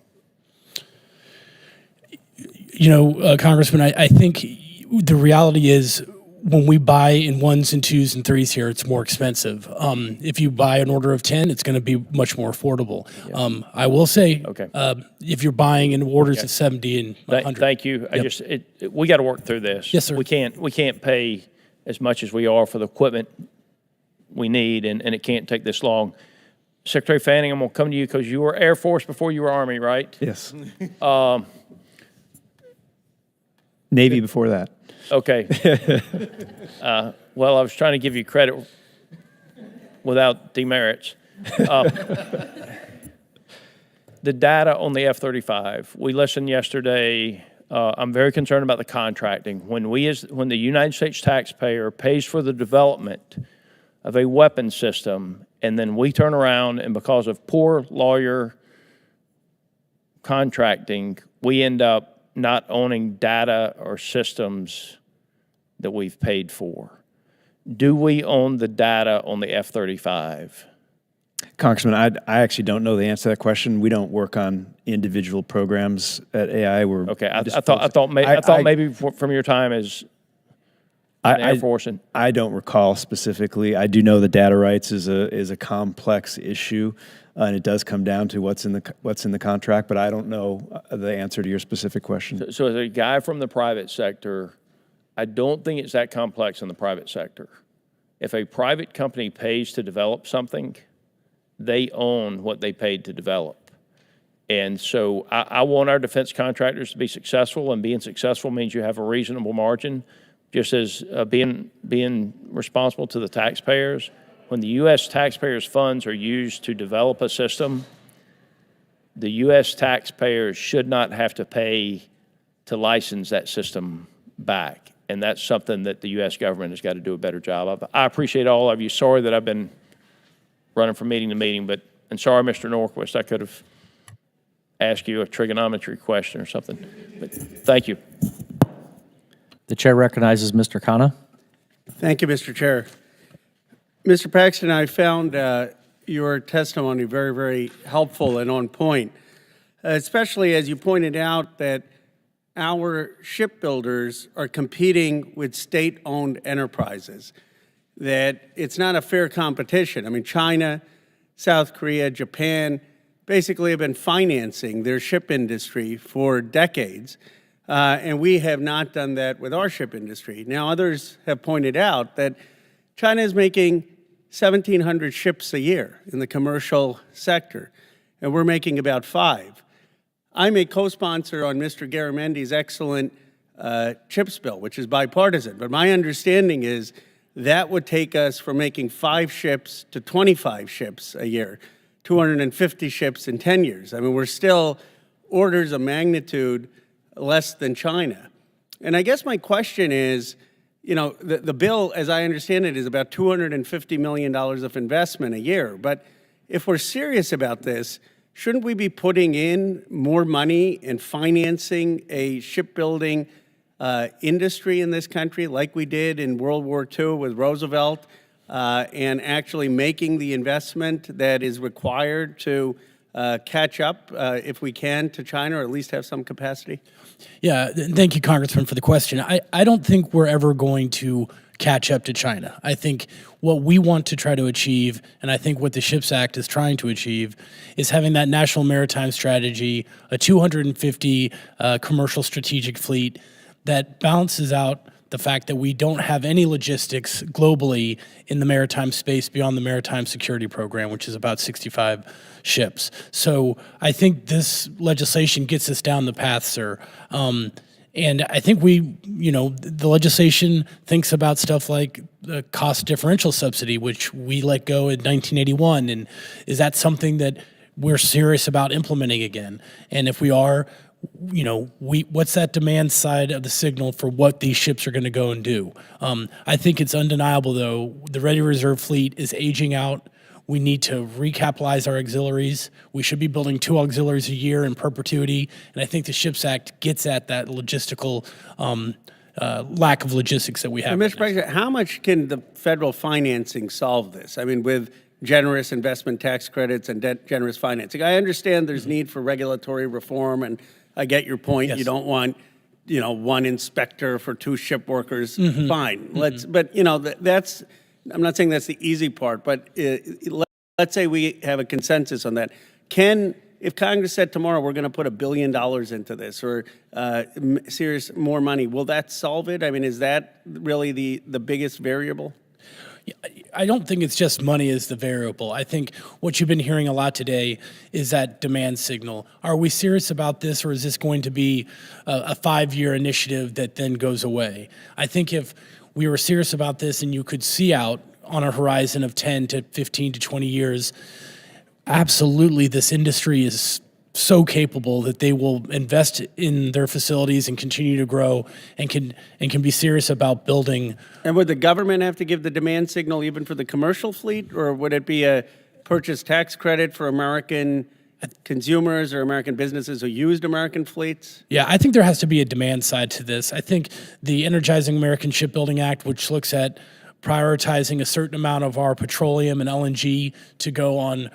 Congressman, I think the reality is when we buy in 1s and 2s and 3s here, it's more expensive. If you buy an order of 10, it's going to be much more affordable. Yeah. I will say, okay. If you're buying in orders of 70 and 100. Thank you. Yep. We got to work through this. Yes, sir. We can't pay as much as we are for the equipment we need, and it can't take this long. Secretary Fanning, I'm going to come to you because you were Air Force before you were Army, right? Yes. Navy before that. Okay. Well, I was trying to give you credit without demerits. The data on the F-35, we listened yesterday. I'm very concerned about the contracting. When the United States taxpayer pays for the development of a weapon system, and then we turn around and because of poor lawyer contracting, we end up not owning data or systems that we've paid for. Do we own the data on the F-35? Congressman, I actually don't know the answer to that question. We don't work on individual programs at AI. We're okay. I thought maybe from your time as Air Force. I don't recall specifically. I do know the data rights is a complex issue, and it does come down to what's in the contract. But I don't know the answer to your specific question. So as a guy from the private sector, I don't think it's that complex in the private sector. If a private company pays to develop something, they own what they paid to develop. And so I want our defense contractors to be successful, and being successful means you have a reasonable margin, just as being responsible to the taxpayers. When the U.S. taxpayers' funds are used to develop a system, the U.S. taxpayers should not have to pay to license that system back. And that's something that the U.S. government has got to do a better job of. I appreciate all of you. Sorry that I've been running from meeting to meeting, and sorry, Mr. Norquist, I could have asked you a trigonometry question or something, but thank you. The chair recognizes Mr. Khanna. Thank you, Mr. Chair. Mr. Paxton, I found your testimony very, very helpful and on point, especially as you pointed out that our shipbuilders are competing with state-owned enterprises, that it's not a fair competition. I mean, China, South Korea, Japan basically have been financing their ship industry for decades, and we have not done that with our ship industry. Now, others have pointed out that China is making 1,700 ships a year in the commercial sector, and we're making about 5. I'm a co-sponsor on Mr. Garamendi's excellent CHIPS bill, which is bipartisan, but my understanding is that would take us from making 5 ships to 25 ships a year, 250 ships in 10 years. I mean, we're still orders of magnitude less than China. And I guess my question is, you know, the bill, as I understand it, is about $250 million of investment a year. But if we're serious about this, shouldn't we be putting in more money and financing a shipbuilding industry in this country like we did in World War II with Roosevelt, and actually making the investment that is required to catch up, if we can, to China, or at least have some capacity? Yeah, thank you, Congressman, for the question. I don't think we're ever going to catch up to China. I think what we want to try to achieve, and I think what the SHIPS Act is trying to achieve, is having that national maritime strategy, a 250 commercial strategic fleet that balances out the fact that we don't have any logistics globally in the maritime space beyond the Maritime Security Program, which is about 65 ships. So I think this legislation gets us down the path, sir. And I think the legislation thinks about stuff like the cost differential subsidy, which we let go in 1981. And is that something that we're serious about implementing again? And if we are, what's that demand side of the signal for what these ships are going to go and do? I think it's undeniable, though, the Ready Reserve fleet is aging out. We need to recapitalize our auxiliaries. We should be building 2 auxiliaries a year in perpetuity. And I think the SHIPS Act gets at that logistical lack of logistics that we have. And Mr. President, how much can the federal financing solve this? I mean, with generous investment tax credits and generous financing. I understand there's need for regulatory reform, and I get your point. Yes. You don't want, one inspector for 2 ship workers. Mhm. Fine. But that's. I'm not saying that's the easy part, but let's say we have a consensus on that. If Congress said tomorrow we're going to put $1 billion into this or more money, will that solve it? I mean, is that really the biggest variable? I don't think it's just money is the variable. I think what you've been hearing a lot today is that demand signal. Are we serious about this, or is this going to be a 5-year initiative that then goes away? I think if we were serious about this and you could see out on a horizon of 10 to 15 to 20 years, absolutely this industry is so capable that they will invest in their facilities and continue to grow and can be serious about building. And would the government have to give the demand signal even for the commercial fleet, or would it be a purchase tax credit for American consumers or American businesses who used American fleets? Yeah, I think there has to be a demand side to this. I think the Energizing American Shipbuilding Act, which looks at prioritizing a certain amount of our petroleum and LNG to go on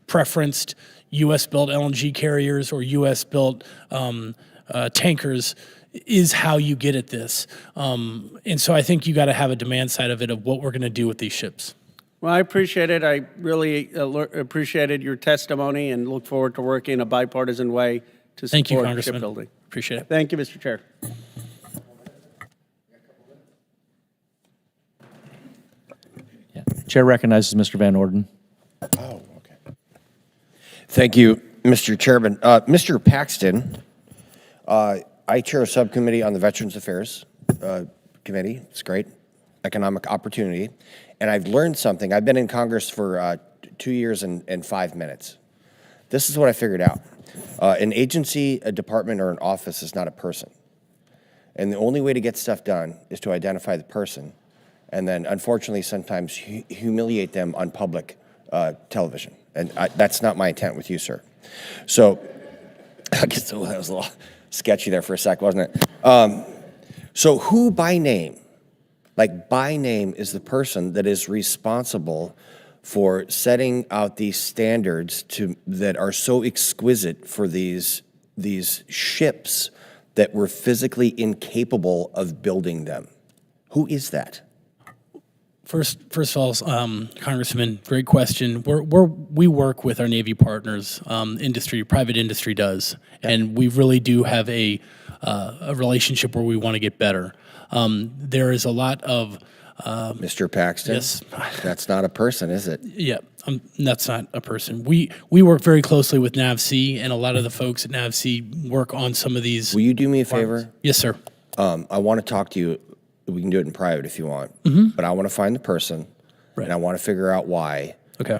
preferenced U.S.-built LNG carriers or U.S.-built tankers, is how you get at this. And so I think you got to have a demand side of it of what we're going to do with these ships. Well, I appreciate it. I really appreciated your testimony and look forward to working in a bipartisan way to Thank you, support Congressman. shipbuilding. Appreciate it. Thank you, Mr. Chair. Chair recognizes Mr. Van Orden. Thank you, Mr. Chairman. Mr. Paxton, I chair a subcommittee on the Veterans Affairs Committee. It's great. Economic opportunity. And I've learned something. I've been in Congress for 2 years and 5 minutes. This is what I figured out. An agency, a department, or an office is not a person. And the only way to get stuff done is to identify the person and then, unfortunately, sometimes humiliate them on public television. And that's not my intent with you, sir. So I guess that was a little sketchy there for a sec, wasn't it? So who by name, is the person that is responsible for setting out these standards that are so exquisite for these ships that we're physically incapable of building them? Who is that? First of all, Congressman, great question. We work with our Navy partners, private industry does, and we really do have a relationship where we want to get better. There is a lot of Mr. Paxton. Yes, that's not a person, is it? Yeah, that's not a person. We work very closely with NAVSEA, and a lot of the folks at NAVSEA work on some of these. Will you do me a favor? Yes, sir. I want to talk to you. We can do it in private if you want, but I want to find the person, and I want to figure out why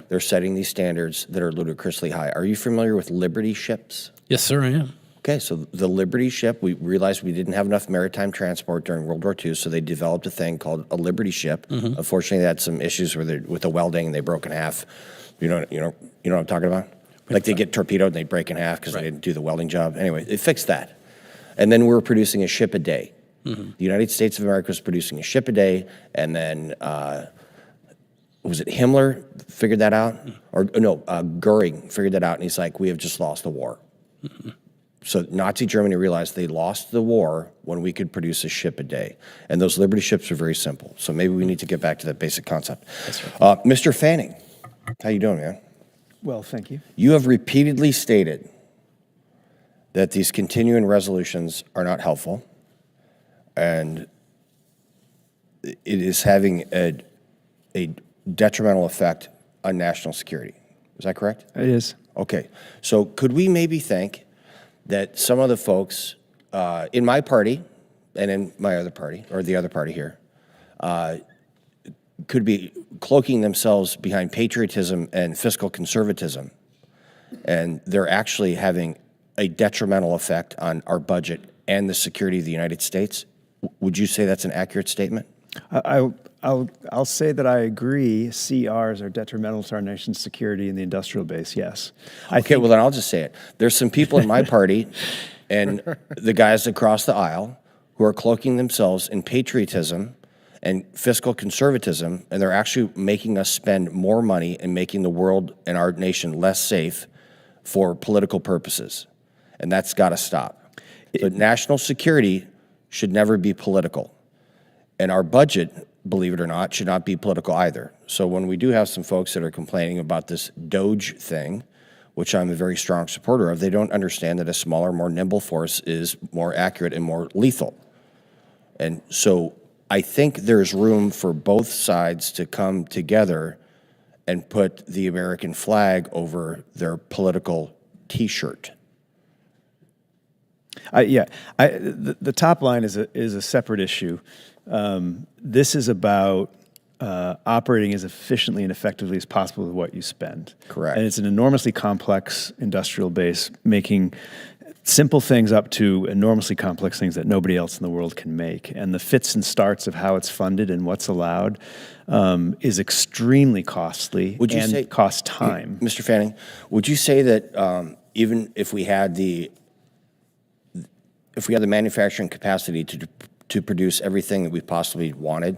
they're setting these standards that are ludicrously high. Are you familiar with Liberty ships? Yes, sir, I am. Okay, so the Liberty ship, we realized we didn't have enough maritime transport during World War II, so they developed a thing called a Liberty ship. Unfortunately, they had some issues with the welding, and they broke in half. You know what I'm talking about? Like they get torpedoed and they break in half because they didn't do the welding job. Anyway, they fixed that. And then we were producing a ship a day. The United States of America was producing a ship a day, and then was it Himmler figured that out? Or no, Goering figured that out, and he's like, we have just lost the war. So Nazi Germany realized they lost the war when we could produce a ship a day. And those Liberty ships are very simple. So maybe we need to get back to that basic concept. Mr. Fanning, how you doing, man? Well, thank you. You have repeatedly stated that these continuing resolutions are not helpful, and it is having a detrimental effect on national security. Is that correct? It is. Okay. So could we maybe think that some of the folks in my party and in my other party, or the other party here, could be cloaking themselves behind patriotism and fiscal conservatism, and they're actually having a detrimental effect on our budget and the security of the United States? Would you say that's an accurate statement? I'll say that I agree. CRs are detrimental to our nation's security in the industrial base. Yes. Okay, well then I'll just say it. There's some people in my party and the guys across the aisle who are cloaking themselves in patriotism and fiscal conservatism, and they're actually making us spend more money and making the world and our nation less safe for political purposes. And that's got to stop. But national security should never be political. And our budget, believe it or not, should not be political either. So when we do have some folks that are complaining about this Doge thing, which I'm a very strong supporter of, they don't understand that a smaller, more nimble force is more accurate and more lethal. And so I think there's room for both sides to come together and put the American flag over their political T-shirt. The top line is a separate issue. This is about operating as efficiently and effectively as possible with what you spend. Correct. And it's an enormously complex industrial base, making simple things up to enormously complex things that nobody else in the world can make. And the fits and starts of how it's funded and what's allowed is extremely costly and costs time. Mr. Fanning, would you say that even if we had the manufacturing capacity to produce everything that we possibly wanted,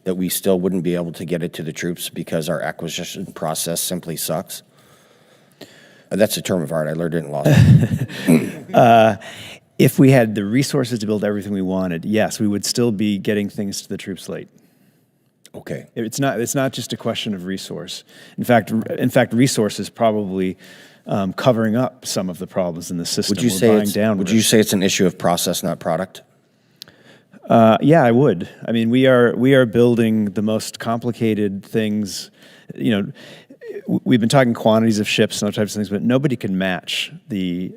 that we still wouldn't be able to get it to the troops because our acquisition process simply sucks? That's a term of art. I learned it in law school. If we had the resources to build everything we wanted, yes, we would still be getting things to the troops late. Okay. It's not just a question of resource. In fact, resource is probably covering up some of the problems in the system. Would you say it's an issue of process, not product? Yeah, I would. I mean, we are building the most complicated things. You know, we've been talking quantities of ships and other types of things, but nobody can match the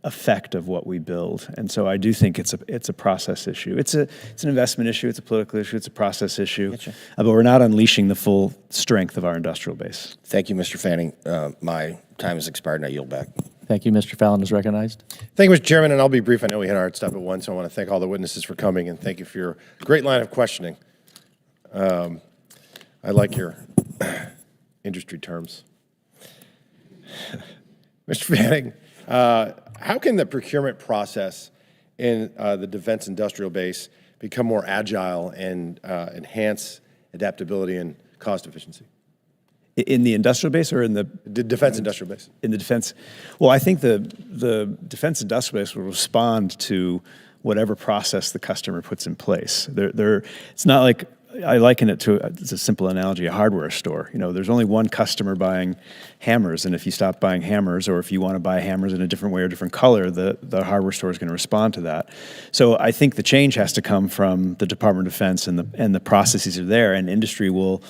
effect of what we build. And so I do think it's a process issue. It's an investment issue. It's a political issue. It's a process issue. Gotcha. But we're not unleashing the full strength of our industrial base. Thank you, Mr. Fanning. My time has expired, and I yield back. Thank you. Mr. Fallon is recognized. Thank you, Mr. Chairman, and I'll be brief. I know we had a hard stop at 1, so I want to thank all the witnesses for coming, and thank you for your great line of questioning. I like your industry terms. Mr. Fanning, how can the procurement process in the defense industrial base become more agile and enhance adaptability and cost efficiency? In the industrial base or in the defense industrial base? In the defense. Well, I think the defense industrial base will respond to whatever process the customer puts in place. It's not like, I liken it to, it's a simple analogy, a hardware store. You know, there's only one customer buying hammers, and if you stop buying hammers, or if you want to buy hammers in a different way or different color, the hardware store is going to respond to that. So I think the change has to come from the Department of Defense, and the processes are there, and industry will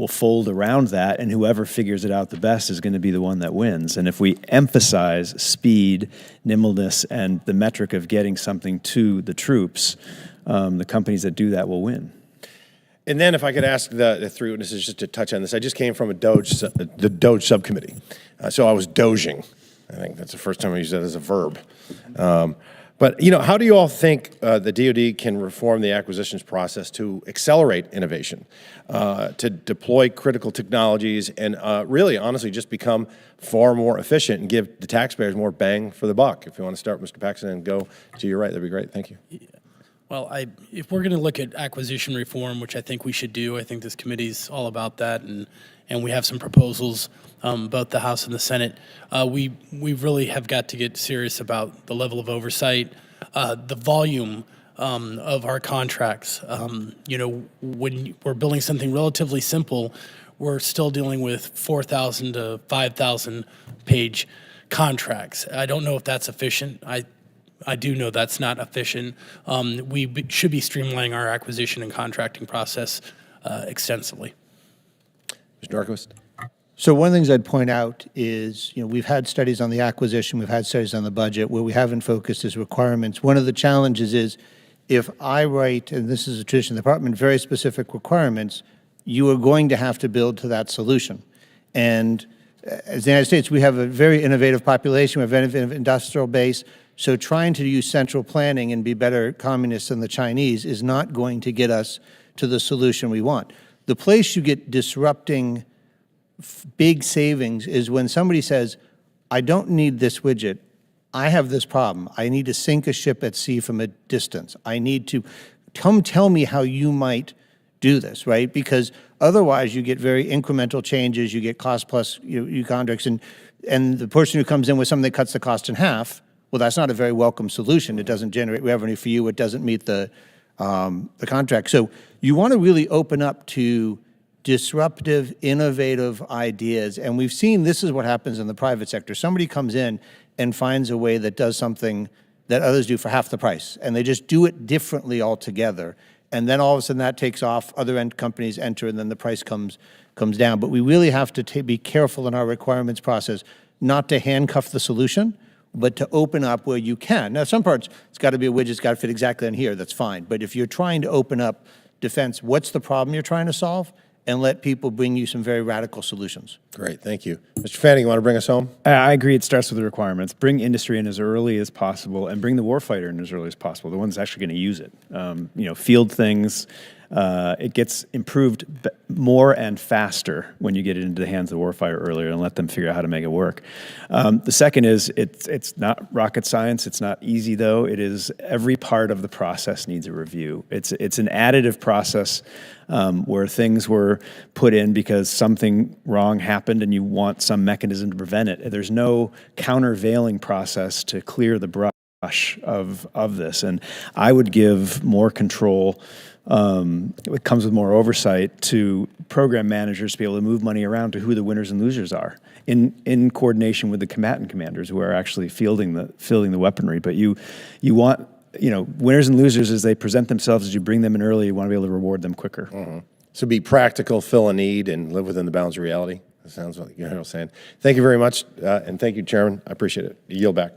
fold around that, and whoever figures it out the best is going to be the one that wins. And if we emphasize speed, nimbleness, and the metric of getting something to the troops, the companies that do that will win. And then if I could ask the three witnesses just to touch on this. I just came from the Doge subcommittee. So I was doging. I think that's the first time I used that as a verb. But, you know, how do you all think the DoD can reform the acquisitions process to accelerate innovation, to deploy critical technologies, and really, honestly, just become far more efficient and give the taxpayers more bang for the buck? If you want to start, Mr. Paxton, and go to your right, that'd be great. Thank you. Well, if we're going to look at acquisition reform, which I think we should do, I think this committee's all about that, and we have some proposals, both the House and the Senate. We really have got to get serious about the level of oversight, the volume of our contracts. You know, when we're building something relatively simple, we're still dealing with 4,000 to 5,000 page contracts. I don't know if that's efficient. I do know that's not efficient. We should be streamlining our acquisition and contracting process extensively. Mr. Norquist. So one of the things I'd point out is, you know, we've had studies on the acquisition, we've had studies on the budget. Where we haven't focused is requirements. One of the challenges is if I write, and this is a tradition of the department, very specific requirements, you are going to have to build to that solution. And as the United States, we have a very innovative population, we have an innovative industrial base. So trying to use central planning and be better communists than the Chinese is not going to get us to the solution we want. The place you get disrupting big savings is when somebody says, I don't need this widget. I have this problem. I need to sink a ship at sea from a distance. I need to come tell me how you might do this, right? Because otherwise you get very incremental changes, you get cost plus contracts, and the person who comes in with something that cuts the cost in half, well, that's not a very welcome solution. It doesn't generate revenue for you. It doesn't meet the contract. So you want to really open up to disruptive, innovative ideas. And we've seen this is what happens in the private sector. Somebody comes in and finds a way that does something that others do for half the price, and they just do it differently altogether. And then all of a sudden that takes off, other end companies enter, and then the price comes down. But we really have to be careful in our requirements process not to handcuff the solution, but to open up where you can. Now, some parts, it's got to be a widget, it's got to fit exactly in here, that's fine. But if you're trying to open up defense, what's the problem you're trying to solve? And let people bring you some very radical solutions. Great, thank you. Mr. Fanning, you want to bring us home? I agree. It starts with the requirements. Bring industry in as early as possible, and bring the warfighter in as early as possible. The one that's actually going to use it. Field things. It gets improved more and faster when you get it into the hands of the warfighter earlier and let them figure out how to make it work. The second is it's not rocket science. It's not easy though. It is every part of the process needs a review. It's an additive process where things were put in because something wrong happened and you want some mechanism to prevent it. There's no countervailing process to clear the brush of this. And I would give more control. It comes with more oversight to program managers to be able to move money around to who the winners and losers are in coordination with the combatant commanders who are actually fielding the weaponry. But you want, winners and losers as they present themselves, as you bring them in early, you want to be able to reward them quicker. Mm-hmm. So be practical, fill a need, and live within the bounds of reality. That sounds like you're saying. Thank you very much, and thank you, Chairman. I appreciate it. I yield back.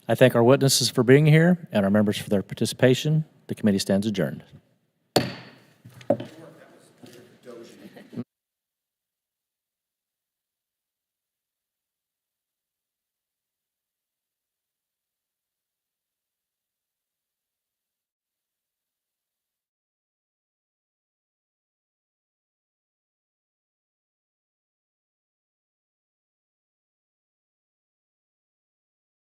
I thank our witnesses for being here and our members for their participation. The committee stands adjourned.